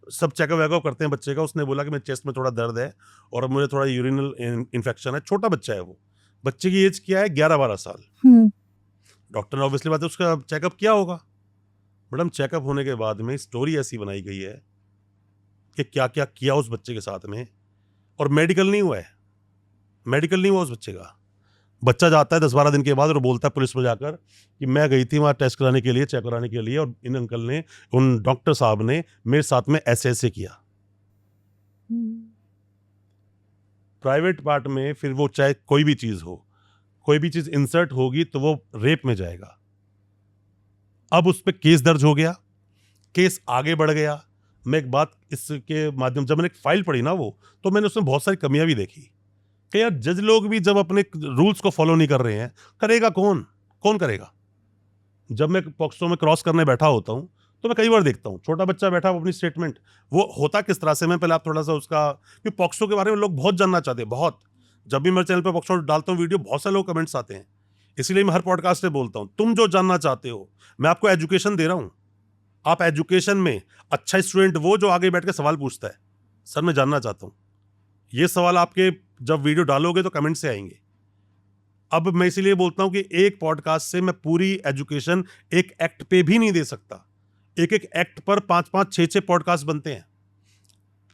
सब चेकअप वेकअप करते हैं बच्चे का। उसने बोला कि मेरे चेस्ट में थोड़ा दर्द है और मुझे थोड़ा यूरिनल इन्फेक्शन है। छोटा बच्चा है वो, बच्चे की एज क्या है, 11-12 साल। डॉक्टर ने ऑब्वियसली बात है उसका चेकअप किया होगा। मैडम चेकअप होने के बाद में स्टोरी ऐसी बनाई गई है कि क्या क्या किया उस बच्चे के साथ में, और मेडिकल नहीं हुआ है, मेडिकल नहीं हुआ उस बच्चे का। बच्चा जाता है 10-12 दिन के बाद और बोलता है पुलिस में जाकर कि मैं गई थी वहाँ टेस्ट कराने के लिए, चेक कराने के लिए, और इन अंकल ने, उन डॉक्टर साहब ने मेरे साथ में ऐसे ऐसे किया। प्राइवेट पार्ट में फिर वो चाहे कोई भी चीज़ हो, कोई भी चीज़ इंसर्ट होगी तो वो रेप में जाएगा। अब उस पर केस दर्ज हो गया, केस आगे बढ़ गया। मैं एक बात इसके माध्यम, जब मैंने एक फाइल पढ़ी ना वो, तो मैंने उसमें बहुत सारी कमियां भी देखी कि यार जज लोग भी जब अपने रूल्स को फॉलो नहीं कर रहे हैं, करेगा कौन, कौन करेगा। जब मैं पॉक्सो में क्रॉस करने बैठा होता हूँ तो मैं कई बार देखता हूँ छोटा बच्चा बैठा, वो अपनी स्टेटमेंट, वो होता किस तरह से, मैं पहले आप थोड़ा सा उसका, क्योंकि पॉक्सो के बारे में लोग बहुत जानना चाहते हैं, बहुत। जब भी मेरे चैनल पर पॉक्सो डालता हूँ वीडियो, बहुत सारे लोग कमेंट्स आते हैं। इसीलिए मैं हर पॉडकास्ट में बोलता हूँ, तुम जो जानना चाहते हो, मैं आपको एजुकेशन दे रहा हूँ। आप एजुकेशन में अच्छा स्टूडेंट वो जो आगे बैठ के सवाल पूछता है, सर मैं जानना चाहता हूँ, ये सवाल आपके जब वीडियो डालोगे तो कमेंट से आएंगे। अब मैं इसीलिए बोलता हूं कि एक पॉडकास्ट से मैं पूरी एजुकेशन एक एक्ट पे भी नहीं दे सकता। एक एक एक्ट पर 5-5, 6-6 पॉडकास्ट बनते हैं।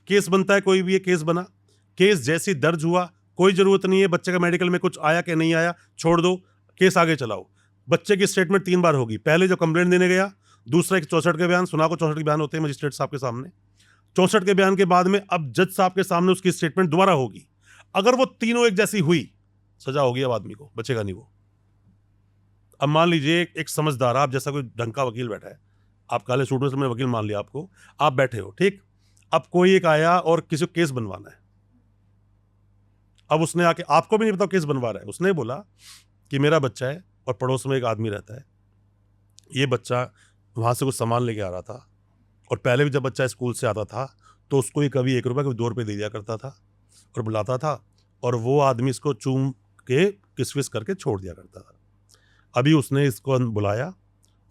केस बनता है, कोई भी ये केस बना, केस जैसी दर्ज हुआ, कोई जरूरत नहीं है बच्चे का मेडिकल में कुछ आया कि नहीं आया, छोड़ दो, केस आगे चलाओ। बच्चे की स्टेटमेंट 3 बार होगी, पहले जो कंप्लेंट देने गया, दूसरा एक 64 के बयान सुना को, 64 के बयान होते हैं मजिस्ट्रेट साहब के सामने, 64 के बयान के बाद में अब जज साहब के सामने उसकी स्टेटमेंट दोबारा होगी। अगर वो तीनों एक जैसी हुई, सजा होगी, अब आदमी को बचेगा नहीं वो। अब मान लीजिए एक समझदार, आप जैसा कोई ढंग का वकील बैठा है, आप काले सूट में से, मैंने वकील मान लिया आपको, आप बैठे हो, ठीक। अब कोई एक आया और किसी को केस बनवाना है। अब उसने आके, आपको भी नहीं पता केस बनवा रहा है, उसने बोला कि मेरा बच्चा है और पड़ोस में एक आदमी रहता है, ये बच्चा वहां से कुछ सामान लेके आ रहा था, और पहले भी जब बच्चा स्कूल से आता था तो उसको ही कभी 1 रुपये, कभी 2 रुपये दे दिया करता था और बुलाता था, और वो आदमी इसको चूम के किस विस करके छोड़ दिया करता था। अभी उसने इसको बुलाया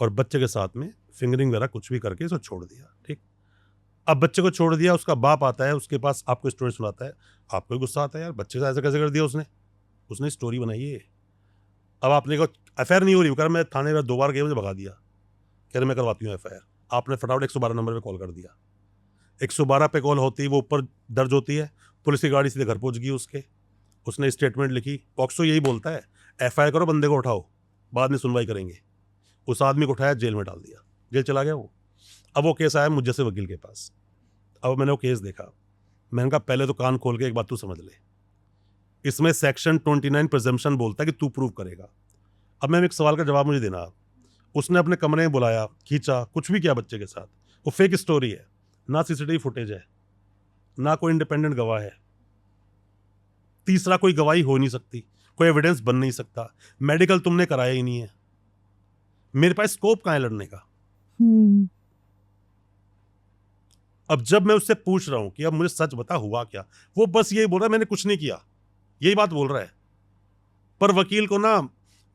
और बच्चे के साथ में फिंगरिंग वगैरह कुछ भी करके इसको छोड़ दिया, ठीक। अब बच्चे को छोड़ दिया, उसका बाप आता है उसके पास, आपको स्टोरी सुनाता है, आपको गुस्सा आता है, यार बच्चे से ऐसा कैसे कर दिया उसने स्टोरी बनाई है। अब आपने को एफ नहीं हो रही, कर मैं थाने में 2 बार गया, मुझे भगा दिया, कह रहे मैं करवाती हूँ एफ। आपने फटाफट 112 नंबर पर कॉल कर दिया, 112 पे कॉल होती है, वो ऊपर दर्ज होती है, पुलिस की गाड़ी सीधे घर पहुंच गई उसके, उसने स्टेटमेंट लिखी। पॉक्सो यही बोलता है, एफआईआर करो, बंदे को उठाओ, बाद में सुनवाई करेंगे। उस आदमी को उठाया, जेल में डाल दिया, जेल चला गया वो। अब वो केस आया मुझ जैसे वकील के पास। अब मैंने वो केस देखा, मैंने कहा पहले तो कान खोल के एक बात तू समझ ले, इसमें सेक्शन 29 प्रिजम्पशन बोलता है कि तू प्रूव करेगा। अब मैंने एक सवाल का जवाब मुझे देना। उसने अपने कमरे में बुलाया, खींचा, कुछ भी किया बच्चे के साथ, वो फेक स्टोरी है, ना सीसीटीवी फुटेज है, ना कोई इंडिपेंडेंट गवाह है, तीसरा कोई गवाही हो नहीं सकती, कोई एविडेंस बन नहीं सकता, मेडिकल तुमने कराया ही नहीं है, मेरे पास स्कोप कहाँ है लड़ने का। अब जब मैं उससे पूछ रहा हूं कि अब मुझे सच बता हुआ क्या, वो बस यही बोल रहा है मैंने कुछ नहीं किया, यही बात बोल रहा है। पर वकील को ना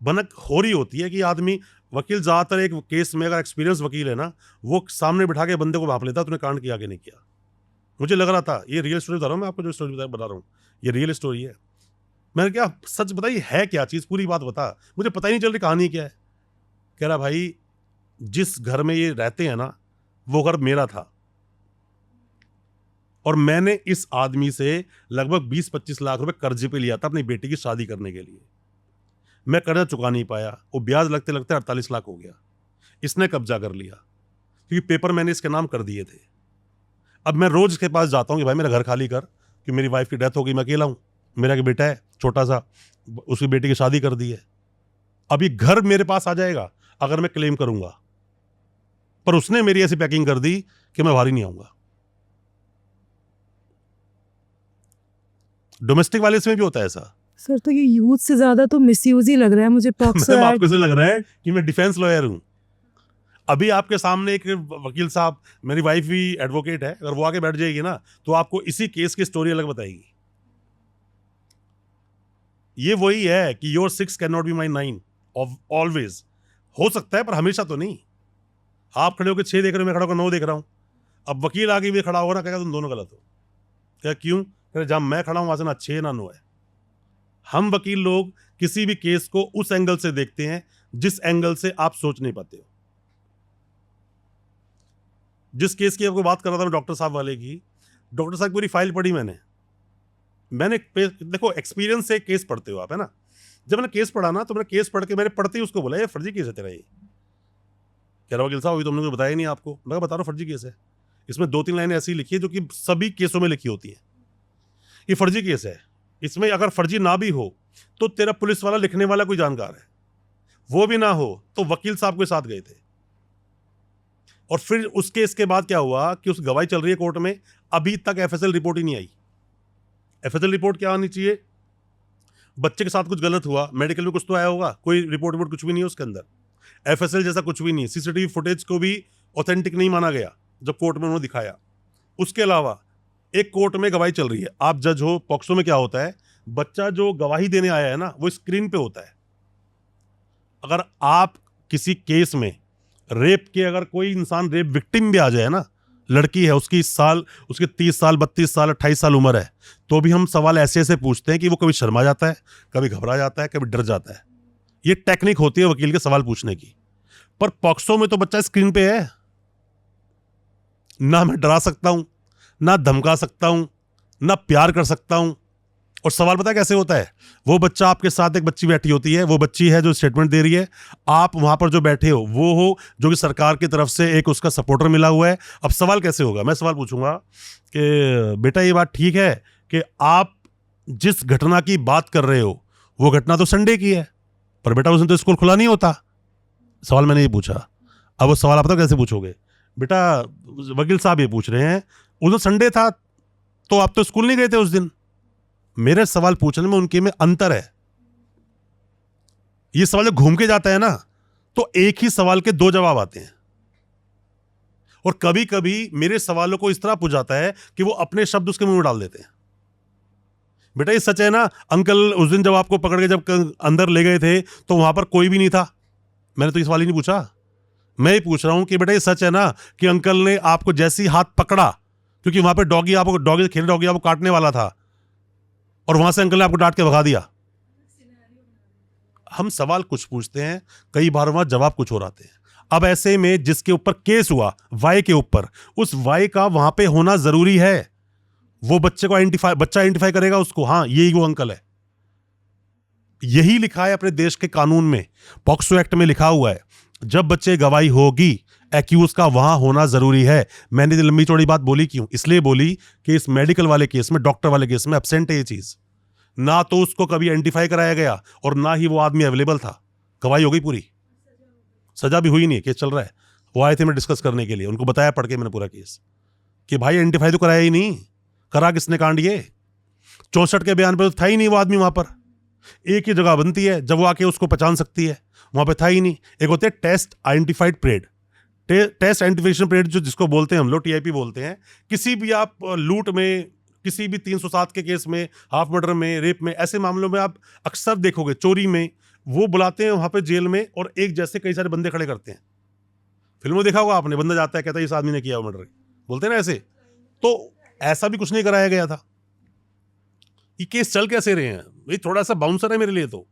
भनक हो रही होती है कि आदमी, वकील ज्यादातर एक केस में अगर एक्सपीरियंस वकील है ना, वो सामने बिठा के बंदे को भाप लेता, तूने कांड किया कि नहीं किया। मुझे लग रहा था, ये रियल स्टोरी बता रहा हूँ मैं आपको, जो स्टोरी बता रहा हूँ ये रियल स्टोरी है। मैंने क्या सच बताई है, क्या चीज़ पूरी बात बता, मुझे पता ही नहीं चल रही कहानी क्या है। कह रहा भाई जिस घर में ये रहते हैं ना, वो घर मेरा था, और मैंने इस आदमी से लगभग 20-25 लाख रुपए कर्जे पे लिया था अपनी बेटी की शादी करने के लिए। मैं कर्जा चुका नहीं पाया, वो ब्याज लगते लगते 48 लाख हो गया। इसने कब्जा कर लिया क्योंकि पेपर मैंने इसके नाम कर दिए थे। अब मैं रोज इसके पास जाता हूँ कि भाई मेरा घर खाली कर, कि मेरी वाइफ की डेथ हो गई, मैं अकेला हूँ, मेरा एक बेटा है छोटा सा, उसकी बेटी की शादी कर दी है। अब ये घर मेरे पास आ जाएगा अगर मैं क्लेम करूंगा, पर उसने मेरी ऐसी पैकिंग कर दी कि मैं भारी नहीं आऊंगा। डोमेस्टिक वायलेंस में भी होता है ऐसा। सर तो ये यूथ से ज्यादा तो मिसयूज ही लग रहा है मुझे पॉक्सो मैम एक्ट। आपको ऐसा लग रहा है कि मैं डिफेंस लॉयर हूं। अभी आपके सामने एक वकील साहब, मेरी वाइफ भी एडवोकेट है, अगर वो आके बैठ जाएगी ना तो आपको इसी केस की स्टोरी अलग बताएगी। ये वही है कि your 6 can not be my 9 always. हो सकता है पर हमेशा तो नहीं। आप खड़े होकर 6 देख रहे हो, मैं खड़ा होकर 9 देख रहा हूं, अब वकील आगे भी खड़ा होगा ना, कहेगा तुम दोनों गलत हो। क्या क्यों? कह जहां मैं खड़ा हूं वहां से ना 6 ना 9 है। हम वकील लोग किसी भी केस को उस एंगल से देखते हैं जिस एंगल से आप सोच नहीं पाते हो। जिस केस की आपको बात कर रहा था मैं, डॉक्टर साहब वाले की, डॉक्टर साहब पूरी फाइल पढ़ी मैंने देखो एक्सपीरियंस से केस पढ़ते हो आप, है ना। जब मैंने केस पढ़ा ना, तो मैंने केस पढ़ के मैंने पढ़ते ही उसको बोला ये फर्जी केस है तेरा। ये कह रहा वकील साहब अभी तुमने कुछ बताया ही नहीं आपको। मैं बता रहा हूँ फर्जी केस है। इसमें 2-3 लाइनें ऐसी लिखी है जो कि सभी केसों में लिखी होती है। ये फर्जी केस है, इसमें अगर फर्जी ना भी हो तो तेरा पुलिस वाला लिखने वाला कोई जानकार है, वो भी ना हो तो वकील साहब के साथ गए थे। और फिर उस केस के बाद क्या हुआ कि उस गवाही चल रही है कोर्ट में, अभी तक एफएसएल रिपोर्ट ही नहीं आई। एफएसएल रिपोर्ट क्या आनी चाहिए? बच्चे के साथ कुछ गलत हुआ, मेडिकल में कुछ तो आया होगा, कोई रिपोर्ट कुछ भी नहीं है उसके अंदर। एफएसएल जैसा कुछ भी नहीं, सीसीटीवी फुटेज को भी ऑथेंटिक नहीं माना गया जब कोर्ट में उन्होंने दिखाया। उसके अलावा एक कोर्ट में गवाही चल रही है, आप जज हो। पॉक्सो में क्या होता है, बच्चा जो गवाही देने आया है ना, वो स्क्रीन पे होता है। अगर आप किसी केस में रेप के, अगर कोई इंसान रेप विक्टिम भी आ जाए ना, लड़की है, उसकी 30 साल 32 साल 28 साल उम्र है, तो भी हम सवाल ऐसे ऐसे पूछते हैं कि वो कभी शर्मा जाता है, कभी घबरा जाता है, कभी डर जाता है। ये टेक्निक होती है वकील के सवाल पूछने की। पर पॉक्सो में तो बच्चा स्क्रीन पे है, ना मैं डरा सकता हूं, ना धमका सकता हूं, ना प्यार कर सकता हूं। और सवाल पता है कैसे होता है? वो बच्चा आपके साथ एक बच्ची बैठी होती है, वो बच्ची है जो स्टेटमेंट दे रही है, आप वहां पर जो बैठे हो वो हो जो कि सरकार की तरफ से एक उसका सपोर्टर मिला हुआ है। अब सवाल कैसे होगा? मैं सवाल पूछूंगा कि बेटा ये बात ठीक है कि आप जिस घटना की बात कर रहे हो वो घटना तो संडे की है, पर बेटा उस दिन तो स्कूल खुला नहीं होता। सवाल मैंने ये पूछा। अब वो सवाल आप पता कैसे पूछोगे? बेटा वकील साहब ये पूछ रहे हैं उस दिन संडे था तो आप तो स्कूल नहीं गए थे उस दिन। मेरे सवाल पूछने में उनके में अंतर है। ये सवाल जब घूम के जाता है ना, तो एक ही सवाल के 2 जवाब आते हैं। और कभी कभी मेरे सवालों को इस तरह पूछ जाता है कि वो अपने शब्द उसके मुंह में डाल देते हैं। बेटा ये सच है ना, अंकल उस दिन जब आपको पकड़ के जब अंदर ले गए थे तो वहां पर कोई भी नहीं था? मैंने तो ये सवाल ही नहीं पूछा। मैं ही पूछ रहा हूं कि बेटा ये सच है ना कि अंकल ने आपको जैसे ही हाथ पकड़ा, क्योंकि वहां पर डॉगी से खेल डॉगी आपको काटने वाला था, और वहां से अंकल ने आपको डांट के भगा दिया। हम सवाल कुछ पूछते हैं, कई बार वहां जवाब कुछ और आते हैं। अब ऐसे में जिसके ऊपर केस हुआ, वाई के ऊपर, उस वाई का वहां पे होना जरूरी है। वो बच्चा आइडेंटिफाई करेगा उसको, हाँ यही वो अंकल है। यही लिखा है अपने देश के कानून में, पॉक्सो एक्ट में लिखा हुआ है, जब बच्चे गवाही होगी एक्यूज का वहां होना जरूरी है। मैंने लंबी चौड़ी बात बोली क्यों? इसलिए बोली कि इस मेडिकल वाले केस में, डॉक्टर वाले केस में एब्सेंट है ये चीज। ना तो उसको कभी आइडेंटिफाई कराया गया और ना ही वो आदमी अवेलेबल था। गवाही हो गई पूरी, सजा भी हुई नहीं, केस चल रहा है। वो आए थे मैं डिस्कस करने के लिए, उनको बताया पढ़ के मैंने पूरा केस कि भाई आइडेंटिफाई तो कराया ही नहीं, करा किसने कांड? ये 64 के बयान पर तो था ही नहीं वो आदमी वहां पर। एक ही जगह बनती है जब वो आके उसको पहचान सकती है, वहां पे था ही नहीं। एक होते हैं test identified parade, test identification parade जो जिसको बोलते हैं हम लोग टीआईपी बोलते हैं। किसी भी आप लूट में, किसी भी 307 के केस में, हाफ मर्डर में, रेप में, ऐसे मामलों में आप अक्सर देखोगे, चोरी में, वो बुलाते हैं वहां पे जेल में और एक जैसे कई सारे बंदे खड़े करते हैं। फिल्म में देखा होगा आपने, बंदा जाता है कहता है इस आदमी ने किया मर्डर, बोलते हैं ना ऐसे। तो ऐसा भी कुछ नहीं कराया गया था। ये केस चल कैसे रहे हैं? ये थोड़ा सा बाउंसर है मेरे लिए। तो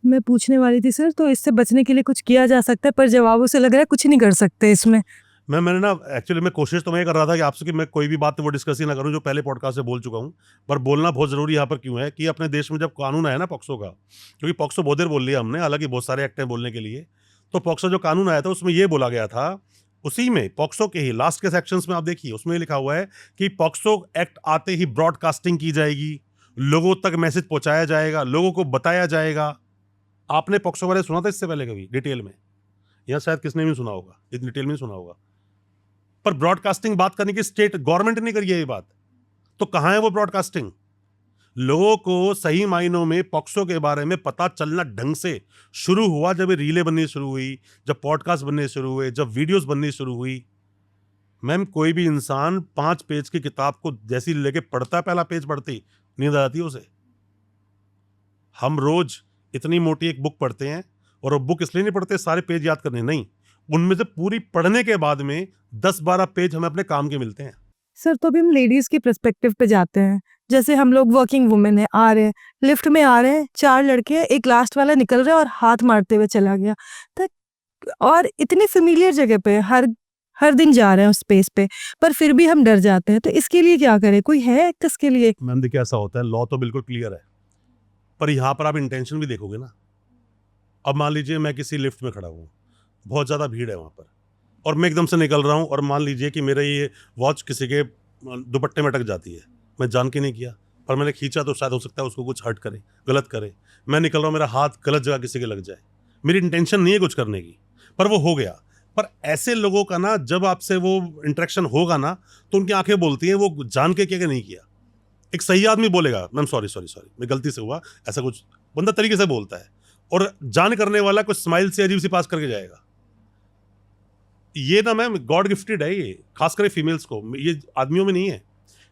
मैं पूछने वाली थी सर, तो इससे बचने के लिए कुछ किया जा सकता है, पर जवाबों से लग रहा है कुछ नहीं कर सकते इसमें। मैंने ना एक्चुअली मैं कोशिश तो मैं कर रहा था कि आपसे कि मैं कोई भी बात वो डिस्कस ही ना करूं जो पहले पॉडकास्ट से बोल चुका हूं, पर बोलना बहुत जरूरी यहाँ पर क्यों है कि अपने देश में जब कानून आया ना पॉक्सो का, क्योंकि पॉक्सो बहुत देर बोल लिया हमने, हालांकि बहुत सारे एक्ट हैं बोलने के लिए। तो पॉक्सो जो कानून आया था उसमें ये बोला गया था, उसी में पॉक्सो के ही लास्ट के सेक्शंस में आप देखिए, उसमें लिखा हुआ है कि पॉक्सो एक्ट आते ही ब्रॉडकास्टिंग की जाएगी, लोगों तक मैसेज पहुंचाया जाएगा, लोगों को बताया जाएगा। आपने पॉक्सो बारे सुना था इससे पहले कभी डिटेल में? या शायद किसने भी सुना होगा, इतनी डिटेल में सुना होगा। पर ब्रॉडकास्टिंग बात करने की स्टेट गवर्नमेंट ने करी है ये बात, तो कहां है वो ब्रॉडकास्टिंग? लोगों को सही मायनों में पॉक्सो के बारे में पता चलना ढंग से शुरू हुआ जब ये रीलें बननी शुरू हुई, जब पॉडकास्ट बनने शुरू हुए, जब वीडियोस बननी शुरू हुई। मैम कोई भी इंसान 5 पेज की किताब को जैसी लेके पढ़ता है, पहला पेज पढ़ते ही नींद आ जाती है उसे। हम रोज इतनी मोटी एक बुक पढ़ते हैं, और वो बुक इसलिए नहीं पढ़ते सारे पेज याद करने, नहीं, उनमें से पूरी पढ़ने के बाद में 10-12 पेज हमें अपने काम के मिलते हैं। सर तो अभी हम लेडीज की पर्सपेक्टिव पे जाते हैं, जैसे हम लोग वर्किंग वुमेन है, आ रहे हैं लिफ्ट में, आ रहे हैं 4 लड़के हैं, एक लास्ट वाला निकल रहा है और हाथ मारते हुए चला गया, तो और इतनी फेमिलियर जगह पे हर हर दिन जा रहे हैं उस स्पेस पे, पर फिर भी हम डर जाते हैं, तो इसके लिए क्या करें? कोई है इसके लिए? मैम देखिए ऐसा होता है, लॉ तो बिल्कुल क्लियर है, पर यहाँ पर आप इंटेंशन भी देखोगे ना। अब मान लीजिए मैं किसी लिफ्ट में खड़ा हूँ, बहुत ज़्यादा भीड़ है वहाँ पर, और मैं एकदम से निकल रहा हूँ, और मान लीजिए कि मेरा ये वॉच किसी के दुपट्टे में अटक जाती है, मैं जान के नहीं किया, पर मैंने खींचा तो शायद हो सकता है उसको कुछ हर्ट करे, गलत करे। मैं निकल रहा हूँ, मेरा हाथ गलत जगह किसी के लग जाए, मेरी इंटेंशन नहीं है कुछ करने की, पर वो हो गया। पर ऐसे लोगों का ना, जब आपसे वो इंटरेक्शन होगा ना, तो उनकी आंखें बोलती हैं वो जान के क्या नहीं किया। एक सही आदमी बोलेगा मैम सॉरी सॉरी सॉरी, मैं गलती से हुआ, ऐसा कुछ बंदा तरीके से बोलता है, और जान करने वाला कुछ स्माइल से अजीब सी पास करके जाएगा। ये ना मैम गॉड गिफ्टेड है, ये खास करके फीमेल्स को, ये आदमियों में नहीं है।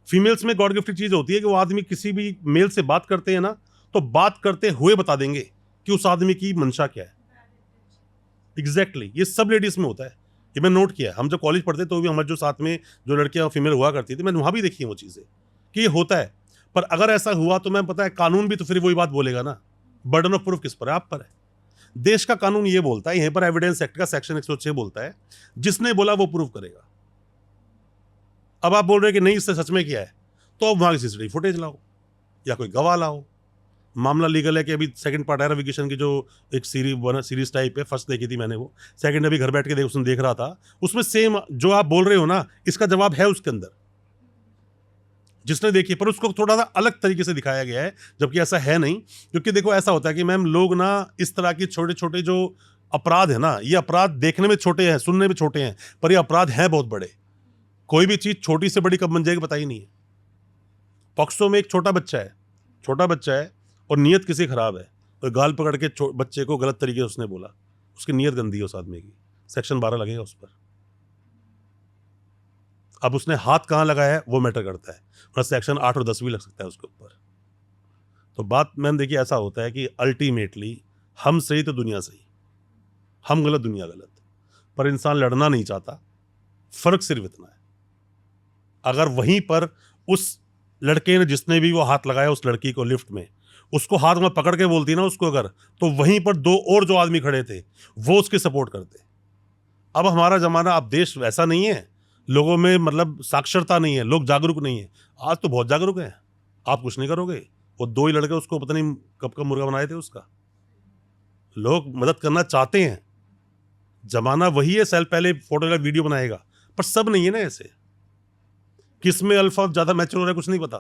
फीमेल्स में गॉड गिफ्टेड चीज होती है कि वो आदमी किसी भी मेल से बात करते हैं ना, तो बात करते हुए बता देंगे कि उस आदमी की मंशा क्या है। एग्जैक्टली ये सब लेडीज में होता है, ये मैं नोट किया है। हम जब कॉलेज पढ़ते तो भी हमारे जो साथ में जो लड़कियां फीमेल हुआ करती थी, मैंने वहां भी देखी है वो चीजें कि ये होता है। पर अगर ऐसा हुआ तो मैं पता है कानून भी तो फिर वही बात बोलेगा ना, बर्डन ऑफ प्रूफ किस पर है? आप पर है। देश का कानून ये बोलता है, यहीं पर एविडेंस एक्ट का सेक्शन 106 बोलता है, जिसने बोला वो प्रूव करेगा। अब आप बोल रहे हैं कि नहीं इससे सच में किया है, तो अब वहां की सीसीटीवी फुटेज लाओ या कोई गवाह लाओ। मामला लीगल है कि अभी सेकंड पार्ट है रविकिशन की, जो एक सीरीज टाइप है, फर्स्ट देखी थी मैंने, वो सेकंड अभी घर बैठ के उसमें देख रहा था, उसमें सेम जो आप बोल रहे हो ना, इसका जवाब है उसके अंदर, जिसने देखी, पर उसको थोड़ा सा अलग तरीके से दिखाया गया है, जबकि ऐसा है नहीं। क्योंकि देखो ऐसा होता है कि मैम लोग ना इस तरह की छोटे छोटे जो अपराध है ना, ये अपराध देखने में छोटे हैं, सुनने में छोटे हैं, पर ये अपराध हैं बहुत बड़े। कोई भी चीज छोटी से बड़ी कब बन जाएगी पता ही नहीं है। पॉक्सो में एक छोटा बच्चा है और नीयत किसी खराब है, और गाल पकड़ के बच्चे को गलत तरीके से उसने बोला, उसकी नीयत गंदी है उस आदमी की, सेक्शन 12 लगेगा उस पर। अब उसने हाथ कहाँ लगाया है वो मैटर करता है, और सेक्शन 8 और 10 भी लग सकता है उसके ऊपर। तो बात मैम देखिए ऐसा होता है कि अल्टीमेटली हम सही तो दुनिया सही, हम गलत दुनिया गलत, पर इंसान लड़ना नहीं चाहता। फर्क सिर्फ इतना है, अगर वहीं पर उस लड़के ने, जिसने भी वो हाथ लगाया उस लड़की को लिफ्ट में, उसको हाथ में पकड़ के बोलती ना उसको अगर, तो वहीं पर 2 और जो आदमी खड़े थे वो उसकी सपोर्ट करते। अब हमारा जमाना, अब देश वैसा नहीं है, लोगों में मतलब साक्षरता नहीं है, लोग जागरूक नहीं है। आज तो बहुत जागरूक हैं, आप कुछ नहीं करोगे, वो 2 ही लड़के उसको पता नहीं कब का मुर्गा बनाए थे उसका। लोग मदद करना चाहते हैं, जमाना वही है, सेल पहले फोटो या वीडियो बनाएगा, पर सब नहीं है ना ऐसे। किस में अल्फा ज्यादा मैच्योर हो रहा है कुछ नहीं पता,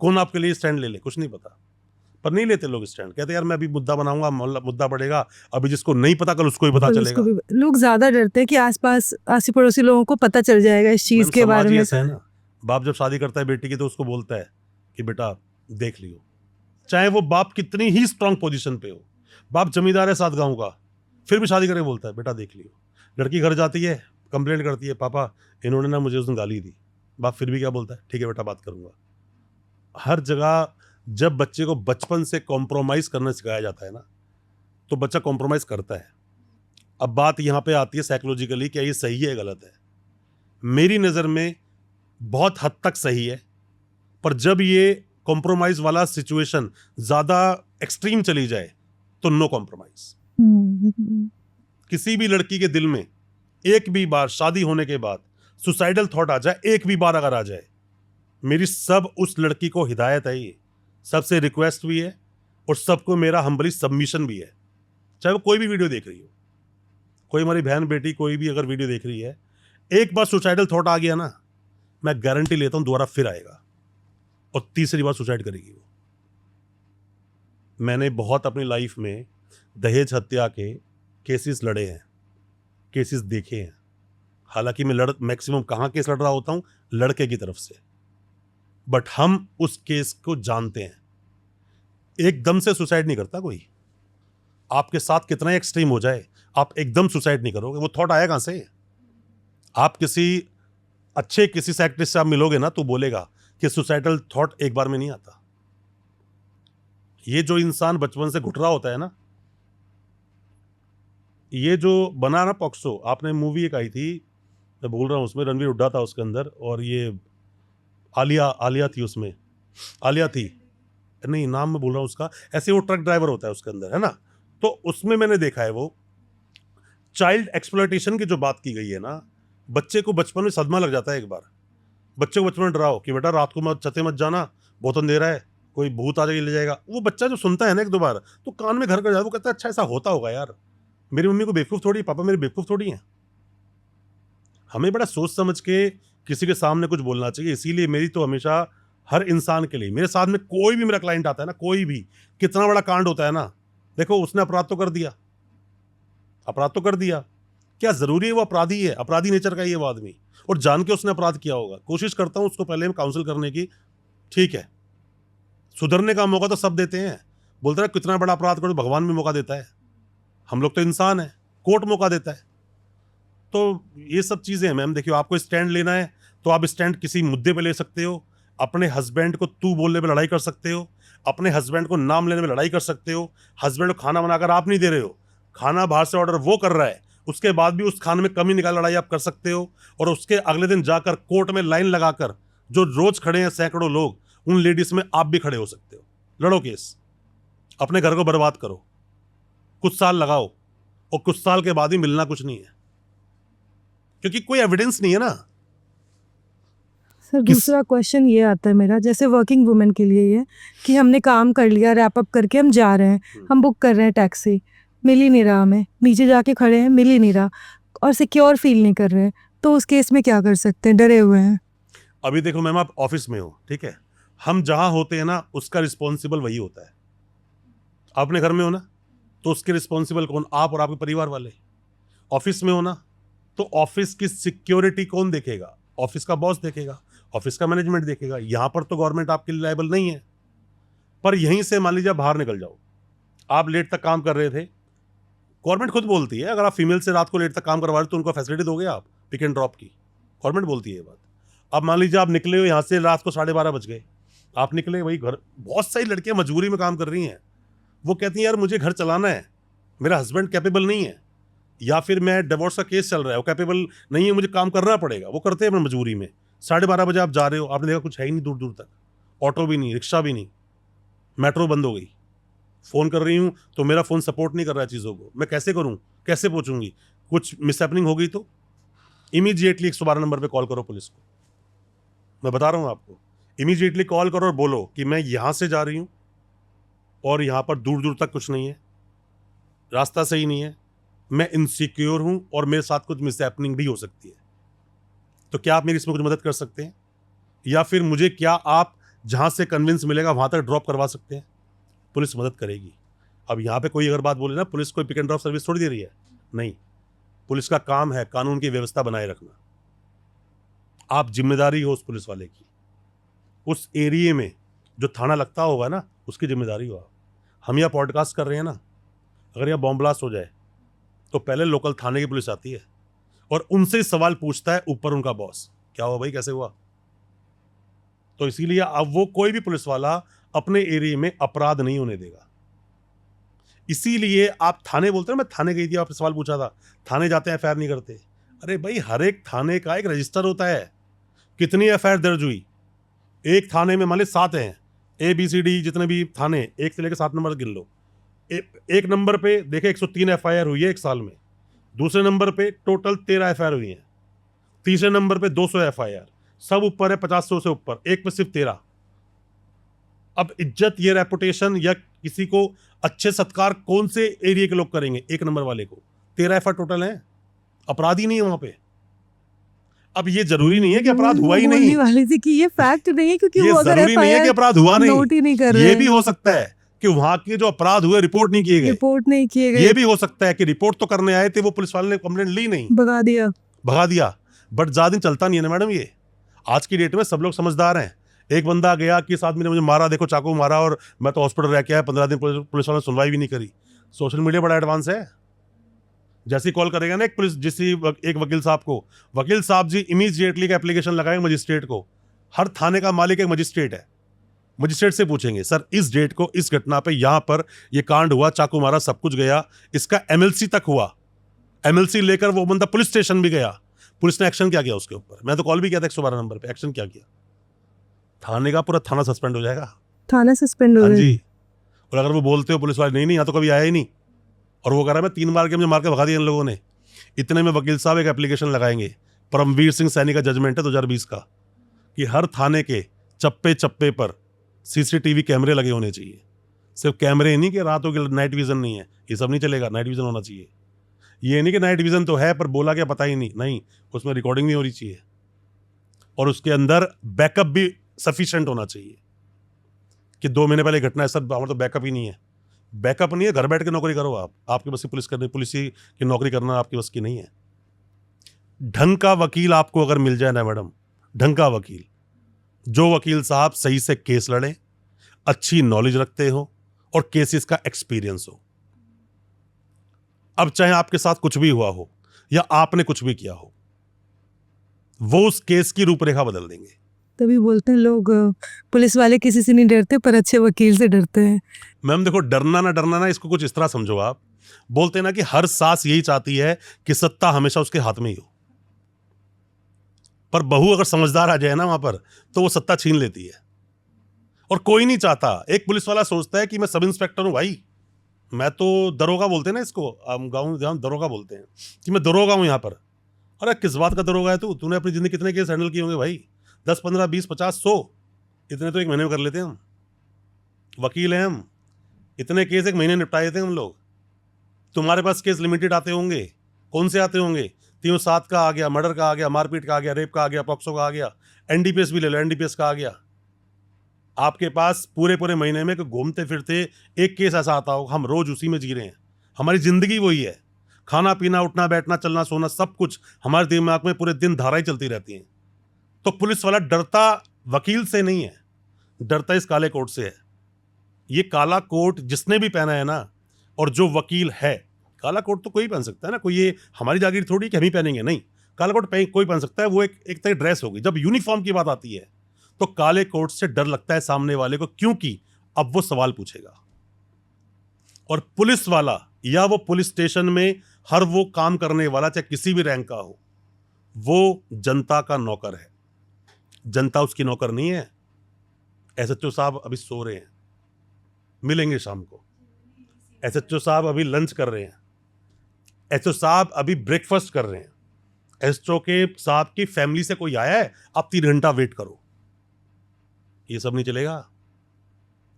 कौन आपके लिए स्टैंड ले ले कुछ नहीं पता, पर नहीं लेते लोग स्टैंड। कहते यार मैं अभी मुद्दा बनाऊंगा, मुद्दा बढ़ेगा, अभी जिसको नहीं पता कल उसको ही पता कल चलेगा। उसको भी लोग ज्यादा डरते हैं कि आसपास आसी पड़ोसी लोगों को पता चल जाएगा इस चीज मैम के समाज बारे ही में। ऐसा है ना, बाप जब शादी करता है बेटी की तो उसको बोलता है कि बेटा देख लियो, चाहे वो बाप कितनी ही स्ट्रांग पोजीशन पे हो, बाप जमींदार है 7 गांव का, फिर भी शादी करके बोलता है बेटा देख लियो। लड़की घर जाती है, कंप्लेंट करती है, पापा इन्होंने ना मुझे उस दिन गाली दी, बाप फिर भी क्या बोलता है, ठीक है बेटा बात करूंगा। हर जगह जब बच्चे को बचपन से कॉम्प्रोमाइज करना सिखाया जाता है ना, तो बच्चा कॉम्प्रोमाइज करता है। अब बात यहां पे आती है साइकोलॉजिकली, क्या ये सही है गलत है? मेरी नज़र में बहुत हद तक सही है, पर जब ये कॉम्प्रोमाइज वाला सिचुएशन ज़्यादा एक्सट्रीम चली जाए तो नो कॉम्प्रोमाइज। किसी भी लड़की के दिल में एक भी बार शादी होने के बाद सुसाइडल थॉट आ जाए, एक भी बार अगर आ जाए, मेरी सब उस लड़की को हिदायत है, ये सबसे रिक्वेस्ट भी है, और सबको मेरा हम्बली सबमिशन भी है, चाहे वो कोई भी वीडियो देख रही हो, कोई हमारी बहन बेटी कोई भी अगर वीडियो देख रही है, एक बार सुसाइडल थॉट आ गया ना, मैं गारंटी लेता हूं दोबारा फिर आएगा और तीसरी बार सुसाइड करेगी वो। मैंने बहुत अपनी लाइफ में दहेज हत्या के केसेस लड़े हैं, केसेस देखे हैं। हालांकि मैं मैक्सिमम कहाँ केस लड़ रहा होता हूं, लड़के की तरफ से, बट हम उस केस को जानते हैं। एकदम से सुसाइड नहीं करता कोई, आपके साथ कितना एक्सट्रीम हो जाए आप एकदम सुसाइड नहीं करोगे, वो थॉट आया कहां से? आप किसी अच्छे किसी साइकिट्रिस्ट से आप मिलोगे ना तो बोलेगा कि सुसाइडल थॉट एक बार में नहीं आता। ये जो इंसान बचपन से घुट रहा होता है ना, ये जो बना ना पॉक्सो, आपने मूवी एक आई थी, मैं बोल रहा हूँ, उसमें रणवीर हुड्डा था उसके अंदर, और ये आलिया आलिया थी उसमें, आलिया थी, नहीं नाम मैं बोल रहा हूँ उसका, ऐसे वो ट्रक ड्राइवर होता है उसके अंदर, है ना। तो उसमें मैंने देखा है वो चाइल्ड एक्सप्लॉयटेशन की जो बात की गई है ना, बच्चे को बचपन में सदमा लग जाता है। एक बार बच्चे को बचपन में डराओ कि बेटा रात को मत छते मत जाना, बहुत अंधेरा है, कोई भूत आ जाएगा ले जाएगा। वो बच्चा जो सुनता है ना एक दो बार, तो कान में घर कर जाता है, वो कहता है अच्छा ऐसा होता होगा यार, मेरी मम्मी को बेवकूफ़ थोड़ी, पापा मेरे बेवकूफ़ थोड़ी हैं। हमें बड़ा सोच समझ के किसी के सामने कुछ बोलना चाहिए। इसीलिए मेरी तो हमेशा हर इंसान के लिए, मेरे साथ में कोई भी मेरा क्लाइंट आता है ना, कोई भी कितना बड़ा कांड होता है ना, देखो उसने अपराध तो कर दिया, अपराध तो कर दिया, क्या जरूरी है वो अपराधी है, अपराधी नेचर का ही है वो आदमी, और जान के उसने अपराध किया होगा। कोशिश करता हूं उसको पहले काउंसिल करने की, ठीक है, सुधरने का मौका तो सब देते हैं। बोलते हैं कितना बड़ा अपराध करो, भगवान भी मौका देता है, हम लोग तो इंसान है, कोर्ट मौका देता है। तो ये सब चीजें हैं मैम। देखियो, आपको स्टैंड लेना है तो आप स्टैंड किसी मुद्दे पे ले सकते हो, अपने हस्बैंड को तू बोलने पे लड़ाई कर सकते हो, अपने हस्बैंड को नाम लेने में लड़ाई कर सकते हो। हस्बैंड को खाना बनाकर आप नहीं दे रहे हो, खाना बाहर से ऑर्डर वो कर रहा है, उसके बाद भी उस खाने में कमी निकाल लड़ाई आप कर सकते हो। और उसके अगले दिन जाकर कोर्ट में लाइन लगाकर, जो रोज खड़े हैं सैकड़ों लोग, उन लेडीज में आप भी खड़े हो सकते हो। लड़ो केस, अपने घर को बर्बाद करो, कुछ साल लगाओ, और कुछ साल के बाद ही मिलना कुछ नहीं है, क्योंकि कोई एविडेंस नहीं है ना। सर किस दूसरा क्वेश्चन ये आता है मेरा, जैसे वर्किंग वुमेन के लिए ये कि हमने काम कर लिया, रैप अप करके हम जा रहे हैं, हम बुक कर रहे हैं टैक्सी, मिल ही नहीं रहा, हमें नीचे जाके खड़े हैं, मिल ही नहीं रहा, और सिक्योर फील नहीं कर रहे हैं, तो उस केस में क्या कर सकते हैं, डरे हुए हैं। अभी देखो मैम, आप ऑफिस में हो, ठीक है, हम जहां होते हैं ना उसका रिस्पॉन्सिबल वही होता है। अपने घर में हो ना तो उसके रिस्पॉन्सिबल कौन, आप और आपके परिवार वाले। ऑफिस में हो ना तो ऑफिस की सिक्योरिटी कौन देखेगा, ऑफिस का बॉस देखेगा, ऑफिस का मैनेजमेंट देखेगा। यहां पर तो गवर्नमेंट आपके लिए लायबल नहीं है। पर यहीं से मान लीजिए बाहर निकल जाओ, आप लेट तक काम कर रहे थे, गवर्नमेंट खुद बोलती है अगर आप फीमेल से रात को लेट तक काम करवा रहे तो उनको फैसिलिटी दोगे आप पिक एंड ड्रॉप की, गवर्नमेंट बोलती है ये बात। अब मान लीजिए आप निकले हो यहाँ से, रात को 12:30 बज गए, आप निकले वही घर, बहुत सारी लड़कियां मजबूरी में काम कर रही हैं, वो कहती हैं यार मुझे घर चलाना है, मेरा हस्बैंड कैपेबल नहीं है, या फिर मैं डिवोर्स का केस चल रहा है, वो कैपेबल नहीं है, मुझे काम करना पड़ेगा, वो करते हैं अपनी मजबूरी में। 12:30 बजे आप जा रहे हो, आपने देखा कुछ है ही नहीं दूर दूर तक, ऑटो भी नहीं, रिक्शा भी नहीं, मेट्रो बंद हो गई, फ़ोन कर रही हूँ तो मेरा फ़ोन सपोर्ट नहीं कर रहा है चीज़ों को, मैं कैसे करूँ, कैसे पहुँचूंगी, कुछ मिसहैपनिंग हो गई तो इमीडिएटली 112 नंबर पे कॉल करो पुलिस को। मैं बता रहा हूँ आपको, इमीडिएटली कॉल करो और बोलो कि मैं यहाँ से जा रही हूँ और यहाँ पर दूर दूर तक कुछ नहीं है, रास्ता सही नहीं है, मैं इनसिक्योर हूँ और मेरे साथ कुछ मिसहैपनिंग भी हो सकती है, तो क्या आप मेरी इसमें कुछ मदद कर सकते हैं, या फिर मुझे क्या आप जहाँ से कन्विंस मिलेगा वहाँ तक ड्रॉप करवा सकते हैं। पुलिस मदद करेगी। अब यहाँ पे कोई अगर बात बोले ना, पुलिस कोई पिक एंड ड्रॉप सर्विस थोड़ी दे रही है, नहीं, पुलिस का काम है कानून की व्यवस्था बनाए रखना। आप जिम्मेदारी हो उस पुलिस वाले की, उस एरिए में जो थाना लगता होगा ना उसकी जिम्मेदारी हो आप। हम यहाँ पॉडकास्ट कर रहे हैं ना, अगर यहाँ बॉम्ब ब्लास्ट हो जाए तो पहले लोकल थाने की पुलिस आती है और उनसे सवाल पूछता है ऊपर उनका बॉस, क्या हुआ भाई, कैसे हुआ। तो इसीलिए अब वो कोई भी पुलिस वाला अपने एरिया में अपराध नहीं होने देगा। इसीलिए आप थाने बोलते हैं, मैं थाने गई थी, आपने सवाल पूछा था, थाने जाते हैं एफआईआर नहीं करते। अरे भाई, हर एक थाने का एक रजिस्टर होता है, कितनी एफआईआर दर्ज हुई, एक थाने में मान ली 7 हैं, ABCD जितने भी थाने, 1 से लेकर 7 नंबर गिन लो। एक नंबर पे देखे 103 एफआईआर हुई है एक साल में, दूसरे नंबर पे टोटल 13 एफआईआर हुई हैं, तीसरे नंबर पे 200 एफआईआर, सब ऊपर है 50 से ऊपर, एक पे सिर्फ 13। अब इज्जत, ये रेपुटेशन या किसी को अच्छे सत्कार कौन से एरिया के लोग करेंगे, एक नंबर वाले को। 13 एफआईआर टोटल है, अपराधी नहीं है वहां पे। अब ये जरूरी नहीं है कि अपराध हुआ ही नहीं, वाली थी कि ये फैक्ट नहीं है, क्योंकि ये वो अगर जरूरी नहीं है कि अपराध हुआ नोट ही नहीं कर नहीं, रहे ये हैं, भी हो सकता है कि वहां के जो अपराध हुए रिपोर्ट नहीं किए गए, रिपोर्ट नहीं किए गए, ये भी हो सकता है कि रिपोर्ट तो करने आए थे, वो पुलिस वाले ने कंप्लेंट ली नहीं, भगा दिया। बट ज्यादा दिन चलता नहीं है ना मैडम, ये आज की डेट में सब लोग समझदार हैं। एक बंदा गया कि इस आदमी ने मुझे मारा, देखो चाकू मारा, और मैं तो हॉस्पिटल रह के आया, 15 दिन पुलिस वालों ने सुनवाई भी नहीं करी। सोशल मीडिया बड़ा एडवांस है, जैसे कॉल करेगा ना एक पुलिस, एक वकील साहब को, वकील साहब जी इमीडिएटली का एप्लीकेशन लगाएंगे मजिस्ट्रेट को। हर थाने का मालिक एक मजिस्ट्रेट है, मजिस्ट्रेट से पूछेंगे सर इस डेट को इस घटना पे यहाँ पर ये कांड हुआ, चाकू मारा, सब कुछ गया, इसका MLC तक हुआ, एमएलसी लेकर वो बंदा पुलिस स्टेशन भी गया, पुलिस ने एक्शन क्या किया उसके ऊपर? मैं तो कॉल भी किया था 112 नंबर पे, एक्शन क्या किया? थाने का पूरा थाना सस्पेंड हो जाएगा। थाना सस्पेंड हो हाँ गए। जी। और अगर वो बोलते हो पुलिस वाले नहीं नहीं यहाँ तो कभी आया ही नहीं, और वो कह रहा है मैं 3 बार के मुझे मार के भगा दिया इन लोगों ने, इतने में वकील साहब एक एप्लीकेशन लगाएंगे, परमवीर सिंह सैनी का जजमेंट है 2020 का, कि हर थाने के चप्पे चप्पे पर सीसीटीवी कैमरे लगे होने चाहिए। सिर्फ कैमरे ही नहीं कि रातों के नाइट विजन नहीं है, ये सब नहीं चलेगा, नाइट विजन होना चाहिए। ये नहीं कि नाइट विजन तो है पर बोला क्या पता ही नहीं, नहीं, उसमें रिकॉर्डिंग नहीं होनी चाहिए, और उसके अंदर बैकअप भी सफिशिएंट होना चाहिए कि 2 महीने पहले घटना है सर, हमारा तो बैकअप ही नहीं है। बैकअप नहीं है, घर बैठ के नौकरी करो आप, आपकी बस की पुलिस की नौकरी करना आपकी बस की नहीं है। ढंग का वकील आपको अगर मिल जाए ना मैडम, ढंग का वकील, जो वकील साहब सही से केस लड़े, अच्छी नॉलेज रखते हो और केसेस का एक्सपीरियंस हो, अब चाहे आपके साथ कुछ भी हुआ हो या आपने कुछ भी किया हो, वो उस केस की रूपरेखा बदल देंगे। तभी बोलते हैं लोग पुलिस वाले किसी से नहीं डरते पर अच्छे वकील से डरते हैं। मैम देखो, डरना ना इसको कुछ इस तरह समझो, आप बोलते हैं ना कि हर सास यही चाहती है कि सत्ता हमेशा उसके हाथ में ही हो, पर बहू अगर समझदार आ जाए ना वहां पर तो वो सत्ता छीन लेती है, और कोई नहीं चाहता। एक पुलिस वाला सोचता है कि मैं सब इंस्पेक्टर हूं भाई, मैं तो दरोगा बोलते हैं ना इसको, गाँव दरोगा बोलते हैं कि मैं दरोगा हूं यहाँ पर। अरे किस बात का दरोगा है तू? तूने अपनी जिंदगी कितने केस हैंडल किए होंगे भाई? 10, 15, 20, 50, 100, इतने तो एक महीने में कर लेते हैं हम, वकील हैं हम, इतने केस एक महीने निपटा देते हैं हम लोग। तुम्हारे पास केस लिमिटेड आते होंगे, कौन से आते होंगे? 307 का आ गया, मर्डर का आ गया, मारपीट का आ गया, रेप का आ गया, पॉक्सो का आ गया, एनडीपीएस भी ले लो, एनडीपीएस का आ गया। आपके पास पूरे पूरे महीने में घूमते फिरते एक केस ऐसा आता होगा, हम रोज उसी में जी रहे हैं, हमारी जिंदगी वही है, खाना पीना उठना बैठना चलना सोना सब कुछ हमारे दिमाग में पूरे दिन धाराएं चलती रहती हैं। तो पुलिस वाला डरता वकील से नहीं है, डरता इस काले कोट से है। ये काला कोट जिसने भी पहना है ना, और जो वकील है, काला कोट तो कोई पहन सकता है ना, कोई ये हमारी जागीर थोड़ी कि हम ही पहनेंगे, नहीं, काला कोट कोई पहन सकता है, वो एक तरह ड्रेस होगी। जब यूनिफॉर्म की बात आती है तो काले कोट से डर लगता है सामने वाले को, क्योंकि अब वो सवाल पूछेगा। और पुलिस वाला या वो पुलिस स्टेशन में हर वो काम करने वाला चाहे किसी भी रैंक का हो, वो जनता का नौकर है, जनता उसकी नौकर नहीं है। एसएचओ साहब अभी सो रहे हैं, मिलेंगे शाम को। एसएचओ साहब अभी लंच कर रहे हैं, एसएचओ साहब अभी ब्रेकफास्ट कर रहे हैं, एसएचओ के साहब की फैमिली से कोई आया है, आप 3 घंटा वेट करो। ये सब नहीं चलेगा,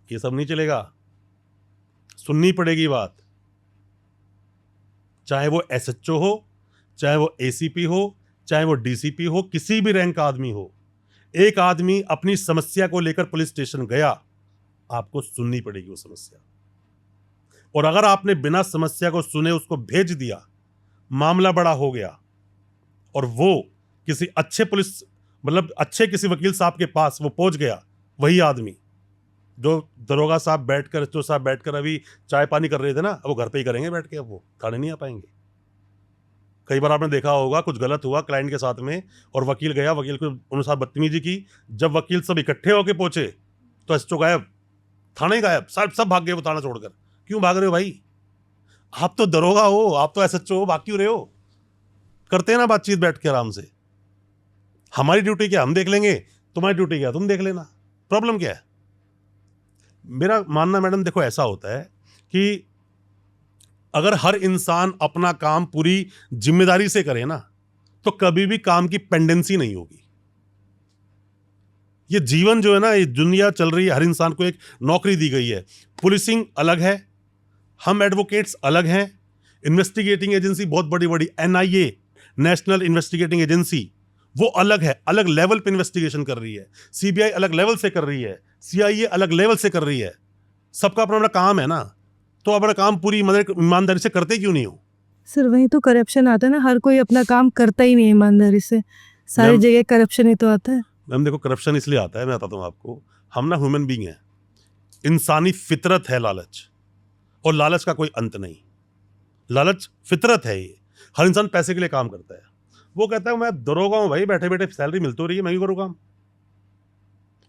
ये सब नहीं चलेगा, सुननी पड़ेगी बात। चाहे वो एसएचओ हो, चाहे वो एसीपी हो, चाहे वो डीसीपी हो, किसी भी रैंक का आदमी हो, एक आदमी अपनी समस्या को लेकर पुलिस स्टेशन गया, आपको सुननी पड़ेगी वो समस्या। और अगर आपने बिना समस्या को सुने उसको भेज दिया, मामला बड़ा हो गया, और वो किसी अच्छे पुलिस मतलब अच्छे किसी वकील साहब के पास वो पहुंच गया, वही आदमी जो दरोगा साहब बैठकर, एसएचओ साहब बैठकर अभी चाय पानी कर रहे थे ना, अब वो घर पे ही करेंगे बैठ के, अब वो थाने नहीं आ पाएंगे। कई बार आपने देखा होगा कुछ गलत हुआ क्लाइंट के साथ में और वकील गया, वकील को उन्होंने साथ बदतमीजी की, जब वकील सब इकट्ठे होके पहुंचे तो एसएचओ गायब, थाने गायब, सब भाग गए वो थाना छोड़कर। क्यों भाग रहे हो भाई? आप तो दरोगा हो, आप तो एसएचओ हो, भाग क्यों रहे हो? करते हैं ना बातचीत बैठ के आराम से। हमारी ड्यूटी क्या, हम देख लेंगे, तुम्हारी ड्यूटी क्या, तुम देख लेना, प्रॉब्लम क्या है? मेरा मानना मैडम देखो ऐसा होता है कि अगर हर इंसान अपना काम पूरी जिम्मेदारी से करे ना, तो कभी भी काम की पेंडेंसी नहीं होगी। ये जीवन जो है ना, ये दुनिया चल रही है, हर इंसान को एक नौकरी दी गई है। पुलिसिंग अलग है, हम एडवोकेट्स अलग हैं, इन्वेस्टिगेटिंग एजेंसी बहुत बड़ी बड़ी एनआईए, नेशनल इन्वेस्टिगेटिंग एजेंसी, वो अलग है, अलग लेवल पे इन्वेस्टिगेशन कर रही है, सीबीआई अलग लेवल से कर रही है, सीआईए अलग लेवल से कर रही है। सबका अपना अपना काम है ना, तो अपना काम पूरी ईमानदारी से करते क्यों नहीं हो? सर वही तो करप्शन आता है ना, हर कोई अपना काम करता ही नहीं ईमानदारी से, सारी मैम- जगह करप्शन ही तो आता है। मैम देखो, करप्शन इसलिए आता है, मैं बताता हूँ आपको, हम ना ह्यूमन बीइंग हैं, इंसानी फितरत है लालच, और लालच का कोई अंत नहीं, लालच फितरत है। ये हर इंसान पैसे के लिए काम करता है। वो कहता है मैं दरोगा हूँ भाई, बैठे बैठे सैलरी मिलती रही है, मैं क्यों करूँ काम?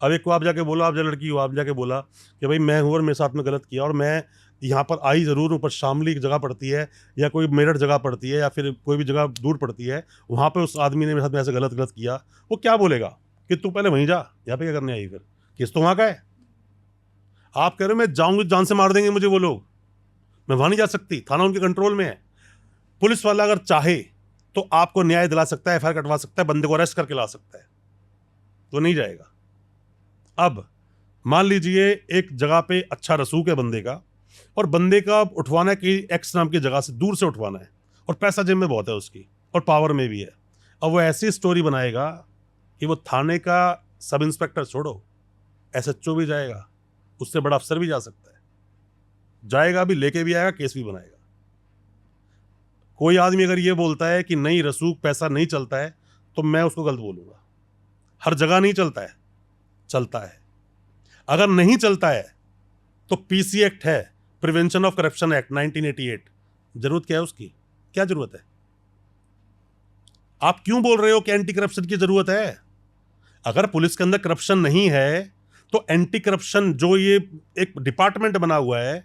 अब एक को आप जाके बोला, आप जो लड़की हो, आप जाके बोला कि भाई मैं हूँ और मेरे साथ में गलत किया और मैं यहाँ पर आई ज़रूर, ऊपर शामली की जगह पड़ती है या कोई मेरठ जगह पड़ती है या फिर कोई भी जगह दूर पड़ती है, वहाँ पे उस आदमी ने मेरे साथ में ऐसे गलत गलत किया, वो क्या बोलेगा कि तू पहले वहीं जा, यहाँ पे क्या करने आई, फिर केस तो वहाँ का है। आप कह रहे हो मैं जाऊँगी जान से मार देंगे मुझे वो लोग, मैं वहाँ नहीं जा सकती, थाना उनके कंट्रोल में है। पुलिस वाला अगर चाहे तो आपको न्याय दिला सकता है, एफआईआर कटवा सकता है, बंदे को अरेस्ट करके ला सकता है, तो नहीं जाएगा। अब मान लीजिए एक जगह पे अच्छा रसूख है बंदे का, और बंदे का उठवाना है कि एक्स नाम की जगह से दूर से उठवाना है, और पैसा जेब में बहुत है उसकी और पावर में भी है। अब वो ऐसी स्टोरी बनाएगा कि वो थाने का सब इंस्पेक्टर छोड़ो, एसएचओ भी जाएगा, उससे बड़ा अफसर भी जा सकता है, जाएगा भी, लेके भी आएगा, केस भी बनाएगा। कोई आदमी अगर ये बोलता है कि नहीं रसूख पैसा नहीं चलता है, तो मैं उसको गलत बोलूँगा। हर जगह नहीं चलता है, चलता है। अगर नहीं चलता है तो पीसी एक्ट है, प्रिवेंशन ऑफ करप्शन एक्ट 1988, जरूरत क्या है उसकी, क्या जरूरत है? आप क्यों बोल रहे हो कि एंटी करप्शन की जरूरत है? अगर पुलिस के अंदर करप्शन नहीं है तो एंटी करप्शन जो ये एक डिपार्टमेंट बना हुआ है,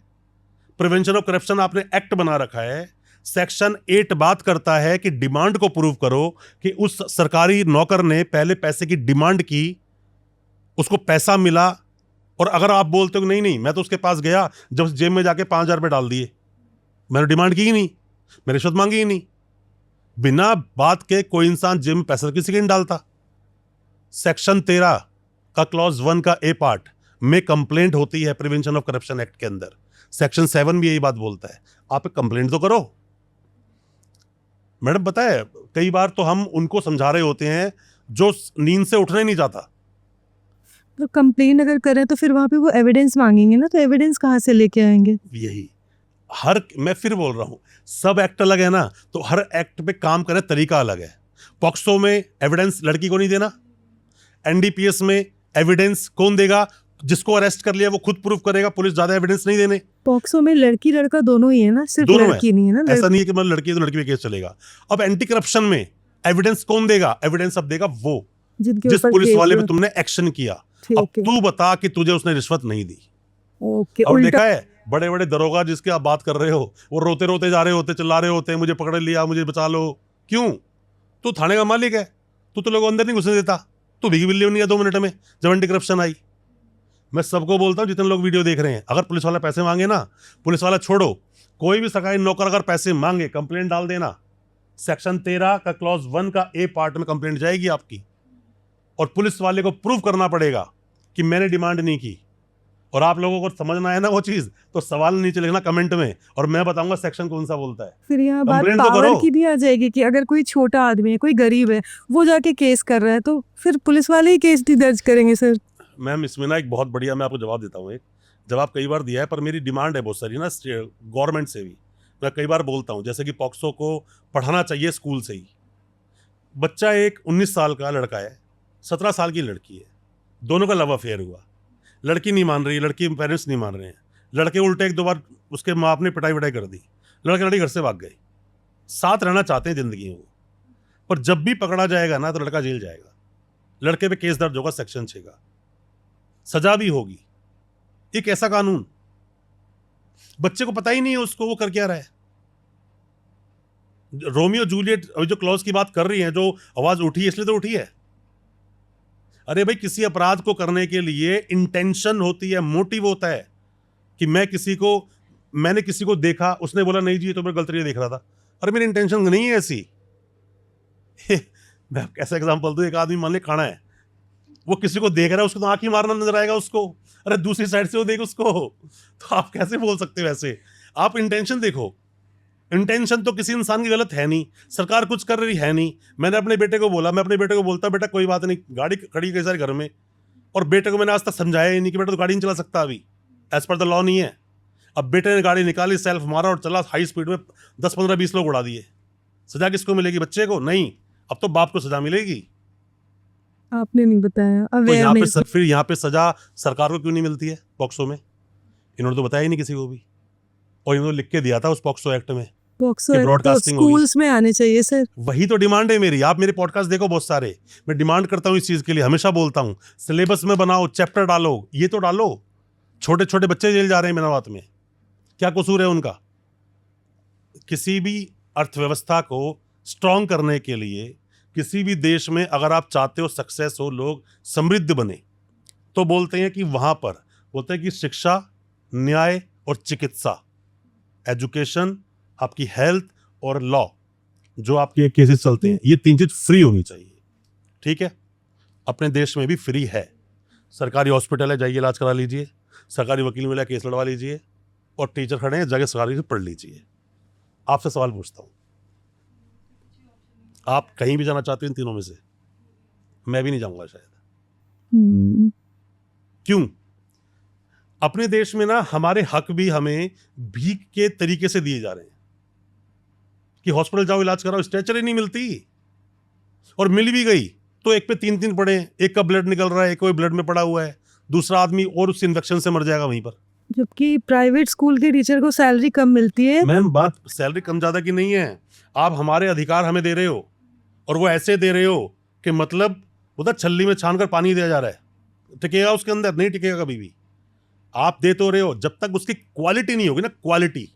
प्रिवेंशन ऑफ करप्शन आपने एक्ट बना रखा है, सेक्शन 8 बात करता है कि डिमांड को प्रूव करो कि उस सरकारी नौकर ने पहले पैसे की डिमांड की, उसको पैसा मिला, और अगर आप बोलते हो नहीं नहीं मैं तो उसके पास गया जब जेब में जाके 5,000 रुपये डाल दिए, मैंने डिमांड की ही नहीं, मैंने रिश्वत मांगी ही नहीं, बिना बात के कोई इंसान जेब में पैसा किसी के नहीं डालता। सेक्शन 13 का क्लॉज 1 का ए पार्ट में कंप्लेंट होती है प्रिवेंशन ऑफ करप्शन एक्ट के अंदर, सेक्शन 7 भी यही बात बोलता है, आप कंप्लेंट तो करो। मैडम पता है कई बार तो हम उनको समझा रहे होते हैं जो नींद से उठना ही नहीं चाहता। तो कंप्लेन अगर करें तो फिर वहाँ पे वो एविडेंस मांगेंगे ना, तो एविडेंस कहाँ से लेके आएंगे? यही मैं फिर बोल रहा हूं, सब एक्ट अलग है ना, तो हर एक्ट पे काम करे तरीका अलग है। पॉक्सो में एविडेंस लड़की को नहीं देना, एनडीपीएस में एविडेंस कौन देगा, जिसको अरेस्ट कर लिया वो खुद प्रूफ करेगा, पुलिस ज्यादा एविडेंस नहीं देने। पॉक्सो में लड़की लड़का दोनों ही है ना, सिर्फ दोनों लड़की नहीं है ना, ऐसा नहीं है कि मतलब लड़की है तो लड़की पे केस चलेगा। अब एंटी करप्शन में एविडेंस कौन देगा, एविडेंस अब देगा वो जिनके जिस ऊपर पुलिस केस वाले पे हुआ। तुमने एक्शन किया। ठीक अब है, तू बता कि तुझे उसने रिश्वत नहीं दी। ओके। और उल्टा देखा है बड़े बड़े दरोगा जिसके आप बात कर रहे हो, वो रोते रोते जा रहे होते, चिल्ला रहे होते, मुझे पकड़ लिया, मुझे बचा लो। क्यों? तू थाने का मालिक है, तू तो लोगों अंदर नहीं घुसने देता, तू भीगी बिल्ली बन गया 2 मिनट में जब एंटी करप्शन आई। मैं सबको बोलता हूँ जितने लोग वीडियो देख रहे हैं, अगर पुलिस वाला पैसे मांगे ना, पुलिस वाला छोड़ो, कोई भी सरकारी नौकर अगर पैसे मांगे कंप्लेंट डाल देना, सेक्शन 13 का क्लॉज 1 का ए पार्ट में कंप्लेंट जाएगी आपकी, और पुलिस वाले को प्रूव करना पड़ेगा कि मैंने डिमांड नहीं की। और आप लोगों को समझना है ना वो चीज, तो सवाल नीचे लिखना कमेंट में, और मैं बताऊंगा सेक्शन कौन सा बोलता है। फिर यहाँ बात कंप्लेंट तो पावर करो। की भी आ जाएगी कि अगर कोई छोटा आदमी है, कोई गरीब है, वो जाके केस कर रहा है, तो फिर पुलिस वाले ही केस नहीं दर्ज करेंगे सर। मैम इसमें ना एक बहुत बढ़िया मैं आपको जवाब देता हूँ, एक जवाब कई बार दिया है, पर मेरी डिमांड है बहुत सारी ना गवर्नमेंट से भी, मैं कई बार बोलता हूँ, जैसे कि पॉक्सो को पढ़ाना चाहिए स्कूल से ही। बच्चा एक 19 साल का लड़का है, 17 साल की लड़की है, दोनों का लव अफेयर हुआ, लड़की नहीं मान रही, लड़की पेरेंट्स नहीं मान रहे हैं, लड़के उल्टे 1-2 बार उसके माँ बाप ने पिटाई विटाई कर दी, लड़के लड़की घर से भाग गए, साथ रहना चाहते हैं जिंदगी में वो, पर जब भी पकड़ा जाएगा ना तो लड़का जेल जाएगा, लड़के पे केस दर्ज होगा सेक्शन 6 का, सजा भी होगी। एक ऐसा कानून, बच्चे को पता ही नहीं है उसको वो कर क्या रहा है। रोमियो जूलियट जो क्लॉज की बात कर रही है, जो आवाज उठी है इसलिए तो उठी है। अरे भाई किसी अपराध को करने के लिए इंटेंशन होती है, मोटिव होता है कि मैंने किसी को देखा, उसने बोला नहीं जी तो मैं गलत देख रहा था, अरे मेरी इंटेंशन नहीं है ऐसी। मैं कैसा एग्जांपल दूं, एक आदमी मान ले खाना है, वो किसी को देख रहा है, उसको तो आंख ही मारना नजर आएगा उसको, अरे दूसरी साइड से वो देख उसको, तो आप कैसे बोल सकते हो ऐसे? आप इंटेंशन देखो, इंटेंशन तो किसी इंसान की गलत है नहीं, सरकार कुछ कर रही है नहीं। मैंने अपने बेटे को बोला, मैं अपने बेटे को बोलता बेटा कोई बात नहीं, गाड़ी खड़ी कई सारे घर में, और बेटे को मैंने आज तक समझाया ही नहीं कि बेटा तो गाड़ी नहीं चला सकता, अभी एज पर द लॉ नहीं है। अब बेटे ने गाड़ी निकाली, सेल्फ मारा और चला हाई स्पीड में, 10-15-20 लोग उड़ा दिए, सजा किसको मिलेगी? बच्चे को नहीं, अब तो बाप को सजा मिलेगी। आपने नहीं बताया तो यहाँ अवेयरनेस। पे फिर यहाँ पे सजा सरकार को क्यों नहीं मिलती है पॉक्सो में? इन्होंने तो बताया ही नहीं किसी को भी, और इन्होंने लिख के दिया था उस पॉक्सो एक्ट में पॉक्सो कि एक्ट तो broadcasting होगी। स्कूल्स में आने चाहिए सर। वही तो डिमांड है मेरी। आप मेरे पॉडकास्ट देखो बहुत सारे, मैं डिमांड करता हूँ इस चीज के लिए, हमेशा बोलता हूँ सिलेबस में बनाओ, चैप्टर डालो, ये तो डालो। छोटे छोटे बच्चे जेल जा रहे हैं बिना बात में, क्या कसूर है उनका? किसी भी अर्थव्यवस्था को स्ट्रांग करने के लिए, किसी भी देश में अगर आप चाहते हो सक्सेस हो, लोग समृद्ध बने, तो बोलते हैं कि वहां पर बोलते हैं कि शिक्षा, न्याय और चिकित्सा, एजुकेशन, आपकी हेल्थ और लॉ, जो आपके केसेस चलते हैं, ये 3 चीज फ्री होनी चाहिए। ठीक है, अपने देश में भी फ्री है। सरकारी हॉस्पिटल है, जाइए इलाज करा लीजिए, सरकारी वकील मिला केस लड़वा लीजिए, और टीचर खड़े हैं, जाके सरकारी से पढ़ लीजिए। आपसे सवाल पूछता हूं, आप कहीं भी जाना चाहते हो इन तीनों में से? मैं भी नहीं जाऊंगा शायद। हम्म, क्यों? अपने देश में ना हमारे हक भी हमें भीख के तरीके से दिए जा रहे हैं कि हॉस्पिटल जाओ इलाज कराओ, स्ट्रेचर ही नहीं मिलती, और मिल भी गई तो एक पे 3 पड़े, एक का ब्लड निकल रहा है, एक कोई ब्लड में पड़ा हुआ है, दूसरा आदमी और उस इन्फेक्शन से मर जाएगा वहीं पर। जबकि प्राइवेट स्कूल के टीचर को सैलरी कम मिलती है। मैम, बात सैलरी कम ज्यादा की नहीं है, आप हमारे अधिकार हमें दे रहे हो, और वो ऐसे दे रहे हो कि मतलब उधर छल्ली में छान कर पानी दिया जा रहा है। टिकेगा उसके अंदर? नहीं टिकेगा कभी भी। आप दे तो रहे हो, जब तक उसकी क्वालिटी नहीं होगी ना, क्वालिटी,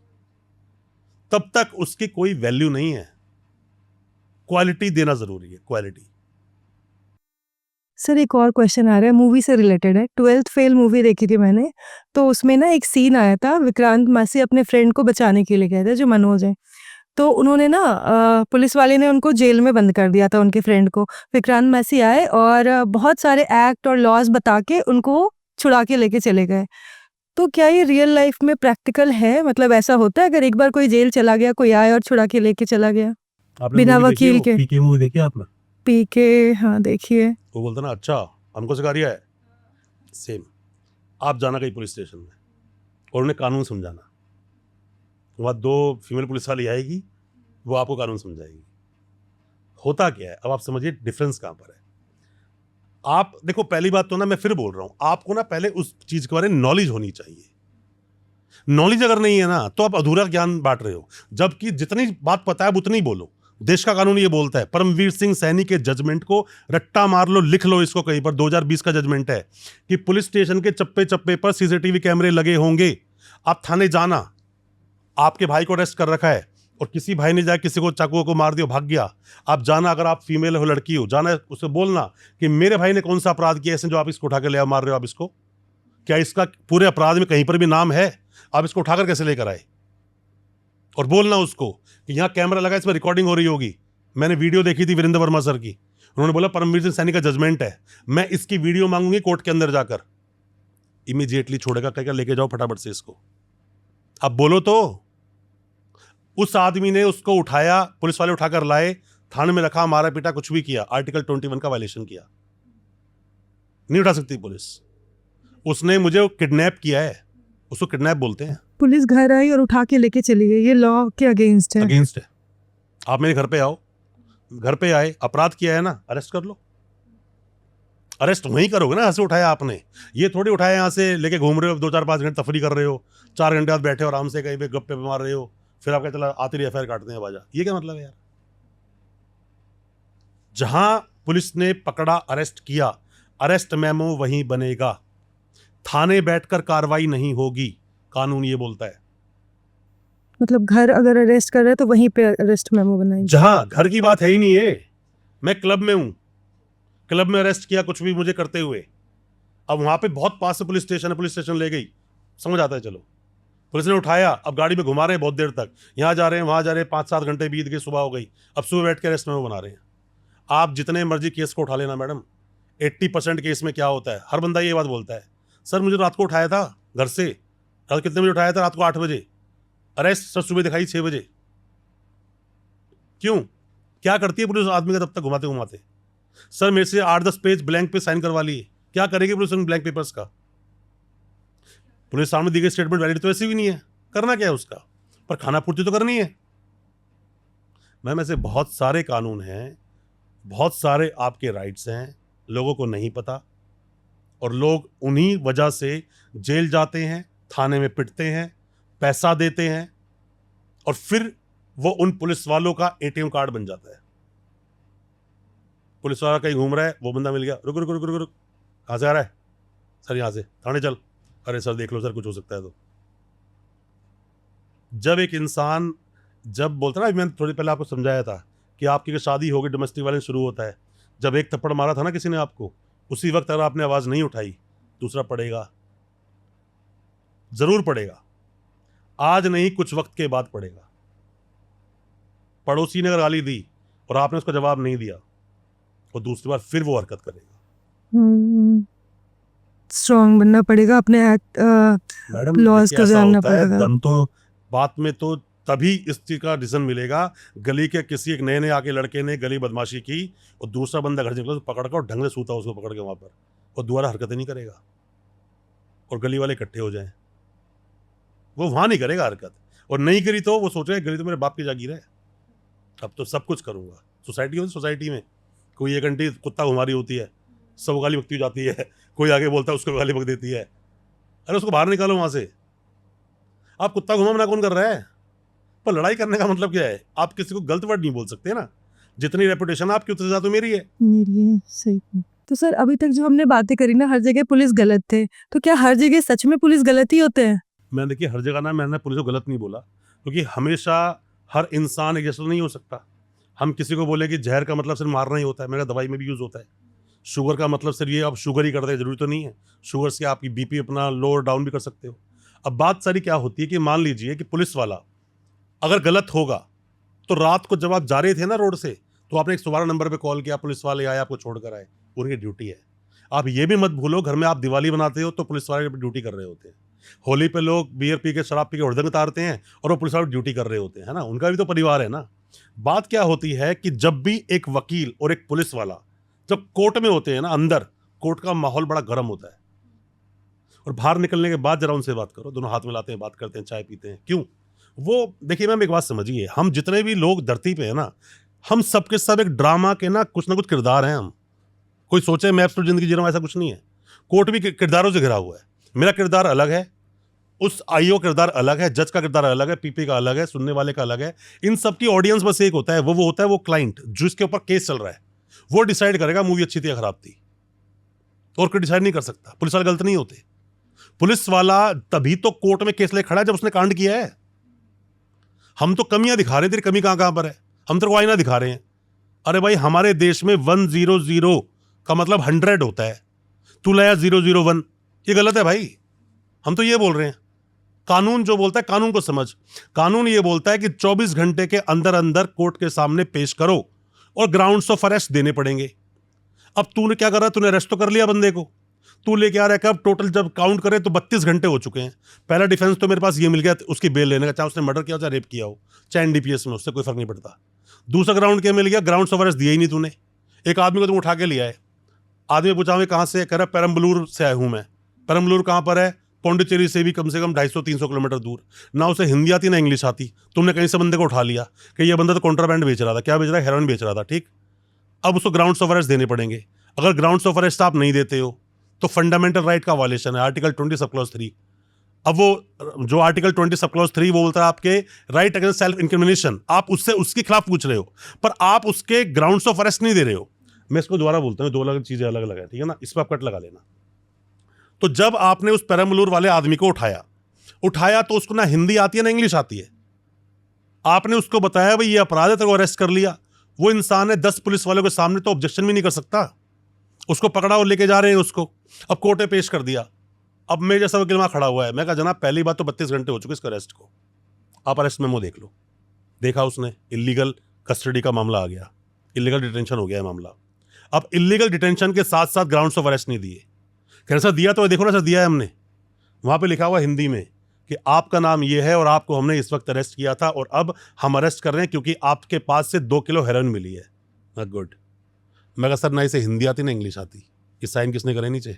तब तक उसकी कोई वैल्यू नहीं है। क्वालिटी देना जरूरी है, क्वालिटी। सर एक और क्वेश्चन आ रहा है, मूवी से रिलेटेड है। 12th फेल मूवी देखी थी मैंने, तो उसमें ना एक सीन आया था, विक्रांत मैसी अपने फ्रेंड को बचाने के लिए गए थे, जो मनोज है। तो उन्होंने ना पुलिस वाले ने उनको जेल में बंद कर दिया था, उनके फ्रेंड को। विक्रांत मैसी आए और बहुत सारे एक्ट और लॉज बता के उनको छुड़ा के लेके चले गए। तो क्या ये रियल लाइफ में प्रैक्टिकल है? मतलब ऐसा होता है अगर एक बार कोई जेल चला गया, कोई आए और छुड़ा के लेके चला गया बिना वकील के? पीके मूवी देखी आपने? पीके, हाँ देखिए। वो बोलता ना, अच्छा हमको सिखा रिया है। सेम, आप जाना कहीं पुलिस स्टेशन में और उन्हें कानून समझाना, वहाँ 2 फीमेल पुलिस वाली आएगी, वो आपको कानून समझाएगी। होता क्या है, अब आप समझिए डिफरेंस कहाँ पर है। आप देखो, पहली बात तो ना, मैं फिर बोल रहा हूँ, आपको ना पहले उस चीज के बारे में नॉलेज होनी चाहिए। नॉलेज अगर नहीं है ना, तो आप अधूरा ज्ञान बांट रहे हो, जबकि जितनी बात पता है उतनी बोलो। देश का कानून ये बोलता है, परमवीर सिंह सैनी के जजमेंट को रट्टा मार लो, लिख लो इसको कहीं पर, 2020 का जजमेंट है कि पुलिस स्टेशन के चप्पे चप्पे पर सीसीटीवी कैमरे लगे होंगे। आप थाने जाना, आपके भाई को अरेस्ट कर रखा है और किसी भाई ने जाए किसी को चाकू को मार दिया, भाग गया, आप जाना, अगर आप फीमेल हो, लड़की हो, जाना उसे बोलना कि मेरे भाई ने कौन सा अपराध किया, ऐसे जो आप इसको उठा के ले मार रहे हो, आप इसको, क्या इसका पूरे अपराध में कहीं पर भी नाम है? आप इसको उठाकर कैसे लेकर आए? और बोलना उसको कि यहाँ कैमरा लगा, इसमें रिकॉर्डिंग हो रही होगी। मैंने वीडियो देखी थी वीरेंद्र वर्मा सर की, उन्होंने बोला परमवीर सिंह सैनी का जजमेंट है, मैं इसकी वीडियो मांगूंगी कोर्ट के अंदर जाकर। इमीडिएटली छोड़ेगा, कहेगा लेके जाओ फटाफट से इसको। अब बोलो तो, उस आदमी ने उसको उठाया, पुलिस वाले उठाकर लाए, थाने में रखा, मारा पीटा, कुछ भी किया, आर्टिकल 21 का वायलेशन किया, नहीं उठा सकती पुलिस। उसने मुझे किडनैप किया है, उसको किडनैप बोलते हैं। पुलिस घर आई और उठा के लेके चली गई, ये लॉ के अगेंस्ट है। अगेंस्ट है। आप मेरे घर पे आओ, घर पे आए, अपराध किया है ना, अरेस्ट कर लो। अरेस्ट वहीं करोगे ना, यहाँ से उठाया आपने, ये थोड़ी उठाया यहाँ से लेके घूम रहे हो, 2-4-5 घंटे तफरी कर रहे हो, 4 घंटे बाद बैठे हो आराम से कहीं पे गप्पे पे मार रहे हो, फिर आपका चला आती रही एफआईआर काटते हैं बाजा। ये क्या मतलब है यार? जहां पुलिस ने पकड़ा, अरेस्ट किया, अरेस्ट मेमो वहीं बनेगा, थाने बैठकर कार्रवाई नहीं होगी, कानून ये बोलता है। मतलब घर अगर अरेस्ट कर रहे हैं तो वहीं पे अरेस्ट मेमो बनाएंगे। जहां घर की बात है ही नहीं है, मैं क्लब में हूं, क्लब में अरेस्ट किया कुछ भी मुझे करते हुए, अब वहां पे बहुत पास से पुलिस स्टेशन है, पुलिस स्टेशन ले गई, समझ आता है, चलो पुलिस ने उठाया, अब गाड़ी में घुमा रहे हैं बहुत देर तक, यहाँ जा रहे हैं वहाँ जा रहे हैं, 5-7 घंटे बीत गए, सुबह हो गई, अब सुबह बैठ के अरेस्ट मेमो बना रहे हैं। आप जितने मर्जी केस को उठा लेना मैडम, 80% केस में क्या होता है, हर बंदा ये बात बोलता है, सर मुझे रात को उठाया था घर से, रात कितने बजे उठाया था? रात को 8 बजे, अरेस्ट सर सुबह दिखाई 6 बजे। क्यों? क्या करती है पुलिस आदमी का तब तक घुमाते घुमाते? सर मेरे से 8-10 पेज ब्लैंक पे साइन करवा लिए, क्या करेगी पुलिस उन ब्लैंक पेपर्स का? पुलिस सामने दी गई स्टेटमेंट वैलिड तो ऐसी भी नहीं है, करना क्या है उसका? पर खाना पूर्ति तो करनी है। मैम ऐसे बहुत सारे कानून हैं, बहुत सारे आपके राइट्स हैं, लोगों को नहीं पता, और लोग उन्हीं वजह से जेल जाते हैं, थाने में पिटते हैं, पैसा देते हैं, और फिर वो उन पुलिस वालों का एटीएम कार्ड बन जाता है। पुलिस वाला कहीं घूम रहा है, वो बंदा मिल गया, रुक रुक रुक रुक रुक, कहाँ से आ रहा है? सर यहाँ से, थाने चल। अरे सर देख लो सर, कुछ हो सकता है तो। जब एक इंसान जब बोलता ना, मैंने थोड़ी पहले आपको समझाया था कि आपकी शादी होगी, डोमेस्टिक वायलेंस शुरू होता है। जब एक थप्पड़ मारा था ना किसी ने आपको, उसी वक्त अगर आपने आवाज़ नहीं उठाई, दूसरा पड़ेगा, ज़रूर पड़ेगा। आज नहीं, कुछ वक्त के बाद पड़ेगा। पड़ोसी ने अगर गाली दी और आपने उसका जवाब नहीं दिया, और दूसरी बार फिर वो हरकत करेगा। स्ट्रांग बनना पड़ेगा, अपने मैडम लॉज देखिए, का ऐसा जानना होता है, पड़ेगा। दम तो बात में तो तभी इस चीज का रीजन मिलेगा। गली के किसी एक नए नए आके लड़के ने गली बदमाशी की और दूसरा बंदा घर से निकला तो पकड़ कर और ढंग से सूता उसको पकड़ के वहां पर, और दोबारा हरकतें नहीं करेगा, और गली वाले इकट्ठे हो जाएं, वो वहां नहीं करेगा हरकत। और नहीं करी तो वो सोचेगा गली तो मेरे बाप की जागीर है, अब तो सब कुछ करूंगा। सोसाइटी होती, सोसाइटी में कोई एक आंटी कुत्ता घुमा रही होती है, सब गाली बकती जाती है, कोई आगे बोलता है उसको गाली बक देती है, अरे उसको बाहर निकालो वहां से। आप कुत्ता घुमा मना कौन कर रहा है? पर लड़ाई करने का मतलब क्या है? आप किसी को गलत वर्ड नहीं बोल सकते ना, जितनी रेपुटेशन आपकी उतनी ज्यादा तो मेरी है। मेरी है, सही। तो सर अभी तक जो हमने बातें करी ना, हर जगह पुलिस गलत थे, तो क्या हर जगह सच में पुलिस गलत ही होते हैं? मैं देखिए हर जगह ना, मैंने पुलिस को गलत नहीं बोला, क्योंकि हमेशा हर इंसान एक जैसा नहीं हो सकता। हम किसी को बोले कि जहर का मतलब सिर्फ मारना ही होता है, मेरा दवाई में भी यूज़ होता है। शुगर का मतलब सिर्फ ये आप शुगर ही कर दे, जरूरी तो नहीं है। शुगर से आपकी बीपी अपना लो और डाउन भी कर सकते हो। अब बात सारी क्या होती है कि मान लीजिए कि पुलिस वाला अगर गलत होगा, तो रात को जब आप जा रहे थे ना रोड से, तो आपने 112 नंबर पे कॉल किया, पुलिस वाले आए आपको छोड़कर आए, उनकी ड्यूटी है। आप ये भी मत भूलो, घर में आप दिवाली बनाते हो तो पुलिस वाले ड्यूटी कर रहे होते हैं। होली पे लोग बियर पी के, शराब पी के हुड़दंग उतारते हैं और वो पुलिस वाले ड्यूटी कर रहे होते हैं, है ना, उनका भी तो परिवार है ना। बात क्या होती है कि जब भी एक वकील और एक पुलिस वाला जब कोर्ट में होते हैं ना, अंदर कोर्ट का माहौल बड़ा गर्म होता है, और बाहर निकलने के बाद जरा उनसे बात करो, दोनों हाथ मिलाते हैं, बात करते हैं, चाय पीते हैं, क्यों? वो देखिए मैम, एक बात समझिए, हम जितने भी लोग धरती पे है ना, हम सबके सब एक ड्रामा के ना कुछ किरदार हैं हम। कोई सोचे मैं तो जिंदगी जी रहा हूं, ऐसा कुछ नहीं है। कोर्ट भी किरदारों से घिरा हुआ है। मेरा किरदार अलग है, उस आईओ किरदार अलग है, जज का किरदार अलग है, पीपी का अलग है, सुनने वाले का अलग है। इन सबकी ऑडियंस बस एक होता है, वो होता है वो क्लाइंट जिसके ऊपर केस चल रहा है। वो डिसाइड करेगा मूवी अच्छी थी या खराब थी, और कोई डिसाइड नहीं कर सकता। पुलिस वाले गलत नहीं होते। पुलिस वाला तभी तो कोर्ट में केस ले खड़ा है जब उसने कांड किया है। हम तो कमियां दिखा रहे हैं, तेरी कमी कहां कहां पर है, हम तेरे को आईना दिखा रहे हैं। अरे भाई, हमारे देश में 100 का मतलब 100 होता है, तू लाया 001, ये गलत है भाई। हम तो ये बोल रहे हैं, कानून जो बोलता है कानून को समझ। कानून ये बोलता है कि 24 घंटे के अंदर अंदर कोर्ट के सामने पेश करो और ग्राउंड्स ऑफ अरेस्ट देने पड़ेंगे। अब तूने क्या करा, तूने अरेस्ट तो कर लिया बंदे को, तू लेके आ रहा है कब, टोटल जब काउंट करे तो 32 घंटे हो चुके हैं। पहला डिफेंस तो मेरे पास ये मिल गया उसकी बेल लेने का, चाहे उसने मर्डर किया हो चाहे रेप किया हो, चाहे एनडीपीएस में, उससे कोई फर्क नहीं पड़ता। दूसरा ग्राउंड क्या मिल गया, ग्राउंड्स ऑफ अरेस्ट दिया ही नहीं तूने। एक आदमी को तुम उठा के लिया है, आदमी पूछा मैं कहाँ से, कह रहा पेरम्बलूर से आया हूं मैं। पेरम्बलूर कहाँ पर है? पौंडीचेरी से भी कम 250-300 किलोमीटर दूर। ना उसे हिंदी आती ना इंग्लिश आती, तुमने कहीं से बंदे को उठा लिया कि ये बंदा तो कॉन्ट्राबैंड बेच रहा था। क्या बेच रहा है? हेरोइन बेच रहा था, ठीक। अब उसको ग्राउंड्स ऑफ अरेस्ट देने पड़ेंगे। अगर ग्राउंड्स ऑफ अरेस्ट आप नहीं देते हो तो फंडामेंटल राइट का वायलेशन है, आर्टिकल 20 सब क्लॉज 3। अब वो जो आर्टिकल 20 सब क्लॉज 3 वो बोलता है आपके राइट अगेंस्ट सेल्फ इंक्रिमिनेशन, आप उससे उसके खिलाफ पूछ रहे हो, पर आप उसके ग्राउंड्स ऑफ अरेस्ट नहीं दे रहे हो। मैं इसको दोबारा बोलता हूँ, दो अलग चीजें अलग अलग है, ठीक है ना, इस पर आप कट लगा लेना। तो जब आपने उस पेरम्बलूर वाले आदमी को उठाया तो उसको ना हिंदी आती है ना इंग्लिश आती है। आपने उसको बताया भाई ये अपराध है, तेरे को अरेस्ट कर लिया। वो इंसान है 10 पुलिस वालों के सामने तो ऑब्जेक्शन भी नहीं कर सकता। उसको पकड़ा और लेके जा रहे हैं उसको, अब कोर्ट में पेश कर दिया। अब मैं जैसा वकील वहां खड़ा हुआ है, मैं कहा जनाब पहली बात तो 32 घंटे हो चुके इसके अरेस्ट को, आप अरेस्ट मेमो देख लो। देखा उसने, इलीगल कस्टडी का मामला आ गया, इलीगल डिटेंशन हो गया है मामला। अब इलीगल डिटेंशन के साथ साथ ग्राउंड्स ऑफ अरेस्ट नहीं दिए। कैसा दिया तो देखो ना सर, दिया है हमने, वहां पे लिखा हुआ हिंदी में कि आपका नाम ये है और आपको हमने इस वक्त अरेस्ट किया था और अब हम अरेस्ट कर रहे हैं क्योंकि आपके पास से 2 किलो हेरोइन मिली है। गुड। मैं कहा सर ना इसे हिंदी आती ना इंग्लिश आती, ये साइन किसने करे नीचे?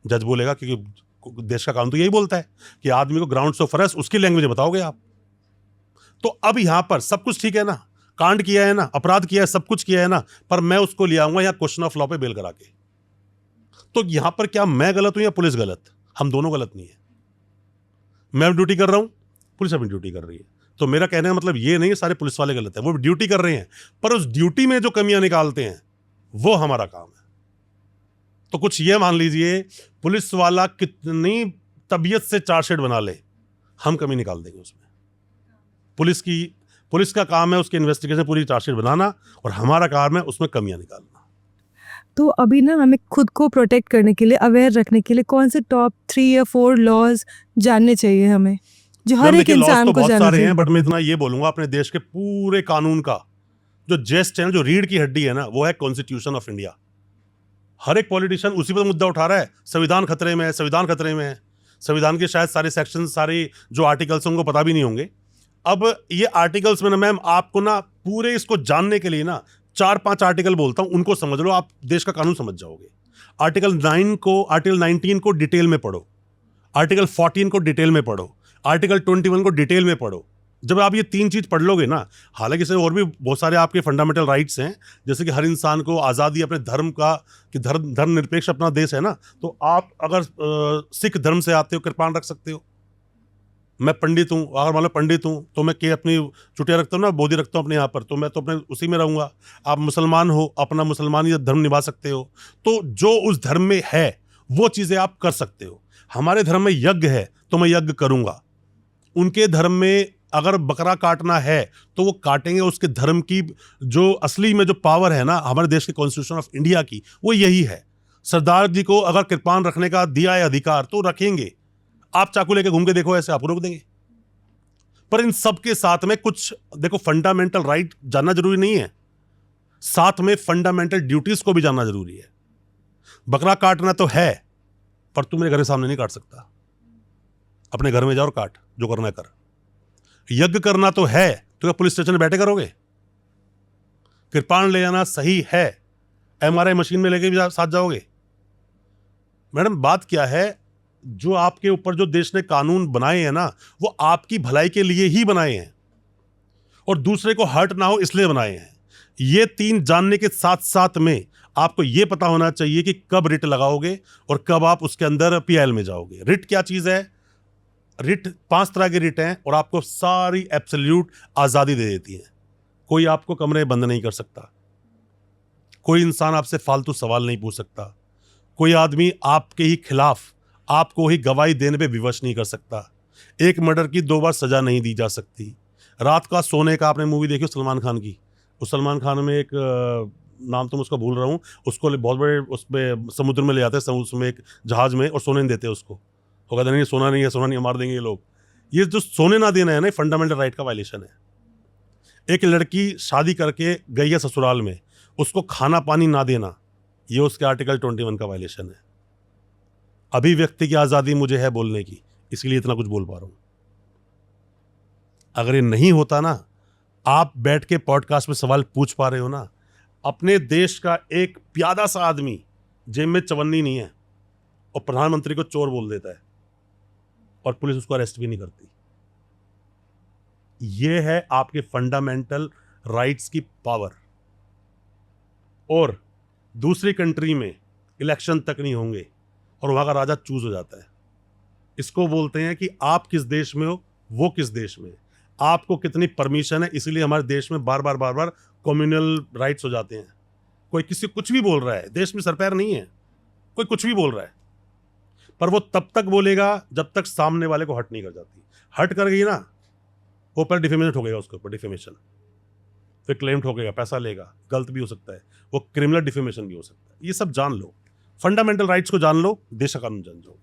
जज बोलेगा क्योंकि देश का कानून तो यही बोलता है कि आदमी को ग्राउंड्स ऑफ अरेस्ट उसकी लैंग्वेज बताओगे आप। तो अब यहां पर सब कुछ ठीक है ना, कांड किया है ना, अपराध किया है, सब कुछ किया है ना, पर मैं उसको ले आऊंगा यहां क्वेश्चन ऑफ लॉ पे बेल करा के। तो यहां पर क्या मैं गलत हूं या पुलिस गलत? हम दोनों गलत नहीं है। मैं ड्यूटी कर रहा हूं, पुलिस अपनी ड्यूटी कर रही है। तो मेरा कहने का मतलब ये नहीं है सारे पुलिस वाले गलत है, वो ड्यूटी कर रहे हैं, पर उस ड्यूटी में जो कमियां निकालते हैं वो हमारा काम है। तो कुछ ये मान लीजिए, पुलिस वाला कितनी तबीयत से चार्जशीट बना ले, हम कमी निकाल देंगे उसमें। पुलिस का काम है उसकी इन्वेस्टिगेशन पूरी चार्जशीट बनाना और हमारा काम है उसमें कमियां निकालना। तो अभी ना हमें खुद को प्रोटेक्ट करने के लिए, अवेयर रखने के लिए कौन से टॉप 3 या 4 लॉज जानने चाहिए हमें, जो हर मैम, एक देखिए, लॉस इंसान तो को बहुत जानना सारे चाहिए? हैं, बट मैं इतना ये बोलूंगा अपने देश के पूरे कानून का जो जेस्ट है ना, जो रीढ़ की हड्डी है ना, वो है कॉन्स्टिट्यूशन ऑफ इंडिया। हर एक पॉलिटिशियन उसी पर मुद्दा उठा रहा है, संविधान खतरे में है, संविधान खतरे में है। संविधान के शायद सारे सेक्शन, सारे जो आर्टिकल्स उनको पता भी नहीं होंगे। अब ये आर्टिकल्स में ना मैम, आपको ना पूरे इसको जानने के लिए ना 4-5 आर्टिकल बोलता हूं, उनको समझ लो, आप देश का कानून समझ जाओगे। आर्टिकल 19 को डिटेल में पढ़ो, आर्टिकल 14 को डिटेल में पढ़ो, आर्टिकल 21 को डिटेल में पढ़ो। जब आप ये 3 चीज पढ़ लोगे ना, हालांकि इसमें और भी बहुत सारे आपके फंडामेंटल राइट्स हैं, जैसे कि हर इंसान को आज़ादी अपने धर्म का, कि धर्मनिरपेक्ष अपना देश है ना, तो आप अगर सिख धर्म से आते हो, कृपाण रख सकते हो। मैं पंडित हूँ, अगर मान लो पंडित हूँ तो मैं अपनी चुटिया रखता हूँ ना, बोधी रखता हूँ अपने यहाँ पर, तो मैं तो अपने उसी में रहूँगा। आप मुसलमान हो, अपना मुसलमानी धर्म निभा सकते हो। तो जो उस धर्म में है वो चीज़ें आप कर सकते हो। हमारे धर्म में यज्ञ है तो मैं यज्ञ करूँगा। उनके धर्म में अगर बकरा काटना है तो वो काटेंगे। उसके धर्म की जो असली में जो पावर है ना, हमारे देश के कॉन्स्टिट्यूशन ऑफ इंडिया की, वो यही है। सरदार जी को अगर कृपाण रखने का दिया है अधिकार तो रखेंगे। आप चाकू लेके घूम के देखो, ऐसे आपको रोक देंगे। पर इन सब के साथ में कुछ देखो, फंडामेंटल राइट जानना जरूरी नहीं है, साथ में फंडामेंटल ड्यूटीज को भी जानना जरूरी है। बकरा काटना तो है, पर तू मेरे घर के सामने नहीं काट सकता। अपने घर में जाओ और काट, जो करना है कर। यज्ञ करना तो है, तो क्या पुलिस स्टेशन में बैठे करोगे? कृपाण ले जाना सही है, एमआरआई मशीन में लेके भी साथ जाओगे? मैडम, बात क्या है, जो आपके ऊपर जो देश ने कानून बनाए हैं ना, वो आपकी भलाई के लिए ही बनाए हैं और दूसरे को हर्ट ना हो इसलिए बनाए हैं। ये 3 जानने के साथ साथ में आपको ये पता होना चाहिए कि कब रिट लगाओगे और कब आप उसके अंदर पीएल में जाओगे। रिट क्या चीज है? रिट 5 तरह के रिट हैं और आपको सारी एब्सोल्यूट आज़ादी दे देती है। कोई आपको कमरे बंद नहीं कर सकता, कोई इंसान आपसे फालतू सवाल नहीं पूछ सकता, कोई आदमी आपके ही खिलाफ आपको ही गवाही देने पे विवश नहीं कर सकता, एक मर्डर की 2 बार सजा नहीं दी जा सकती। रात का सोने का, आपने मूवी देखी सलमान खान की, उस सलमान खान में एक नाम तो मैं उसका भूल रहा हूँ, उसको बहुत बड़े उसमें समुद्र में ले जाते हैं, उसमें एक जहाज में, और सोने नहीं देते उसको। वो कहते नहीं, सोना नहीं है, सोना नहीं, मार देंगे ये लोग। ये जो सोने ना देना है ना, फंडामेंटल राइट का वायलेशन है। एक लड़की शादी करके गई है ससुराल में, उसको खाना पानी ना देना, ये उसके आर्टिकल 21 का वायलेशन है। अभिव्यक्ति की आज़ादी मुझे है बोलने की, इसलिए इतना कुछ बोल पा रहा हूँ। अगर ये नहीं होता ना, आप बैठ के पॉडकास्ट में सवाल पूछ पा रहे हो ना, अपने देश का एक प्यादा सा आदमी, जेब में चवन्नी नहीं है, और प्रधानमंत्री को चोर बोल देता है और पुलिस उसको अरेस्ट भी नहीं करती। ये है आपके फंडामेंटल राइट्स की पावर। और दूसरी कंट्री में इलेक्शन तक नहीं होंगे और वहां का राजा चूज हो जाता है। इसको बोलते हैं कि आप किस देश में हो, वो किस देश में है, आपको कितनी परमिशन है। इसीलिए हमारे देश में बार बार कम्युनल राइट्स हो जाते हैं। कोई किसी कुछ भी बोल रहा है, देश में सरपैर नहीं है, कोई कुछ भी बोल रहा है, पर वो तब तक बोलेगा जब तक सामने वाले को हर्ट नहीं कर जाती। हर्ट कर गई ना, वो पर डिफेमेशन ठोकेगा उसके ऊपर, डिफेमेशन, फिर क्लेम ठोकेगा, पैसा लेगा, गलत भी हो सकता है, वो क्रिमिनल डिफेमेशन भी हो सकता है। ये सब जान लो, फंडामेंटल राइट्स को जान लो, देश का कानून जान जाओ।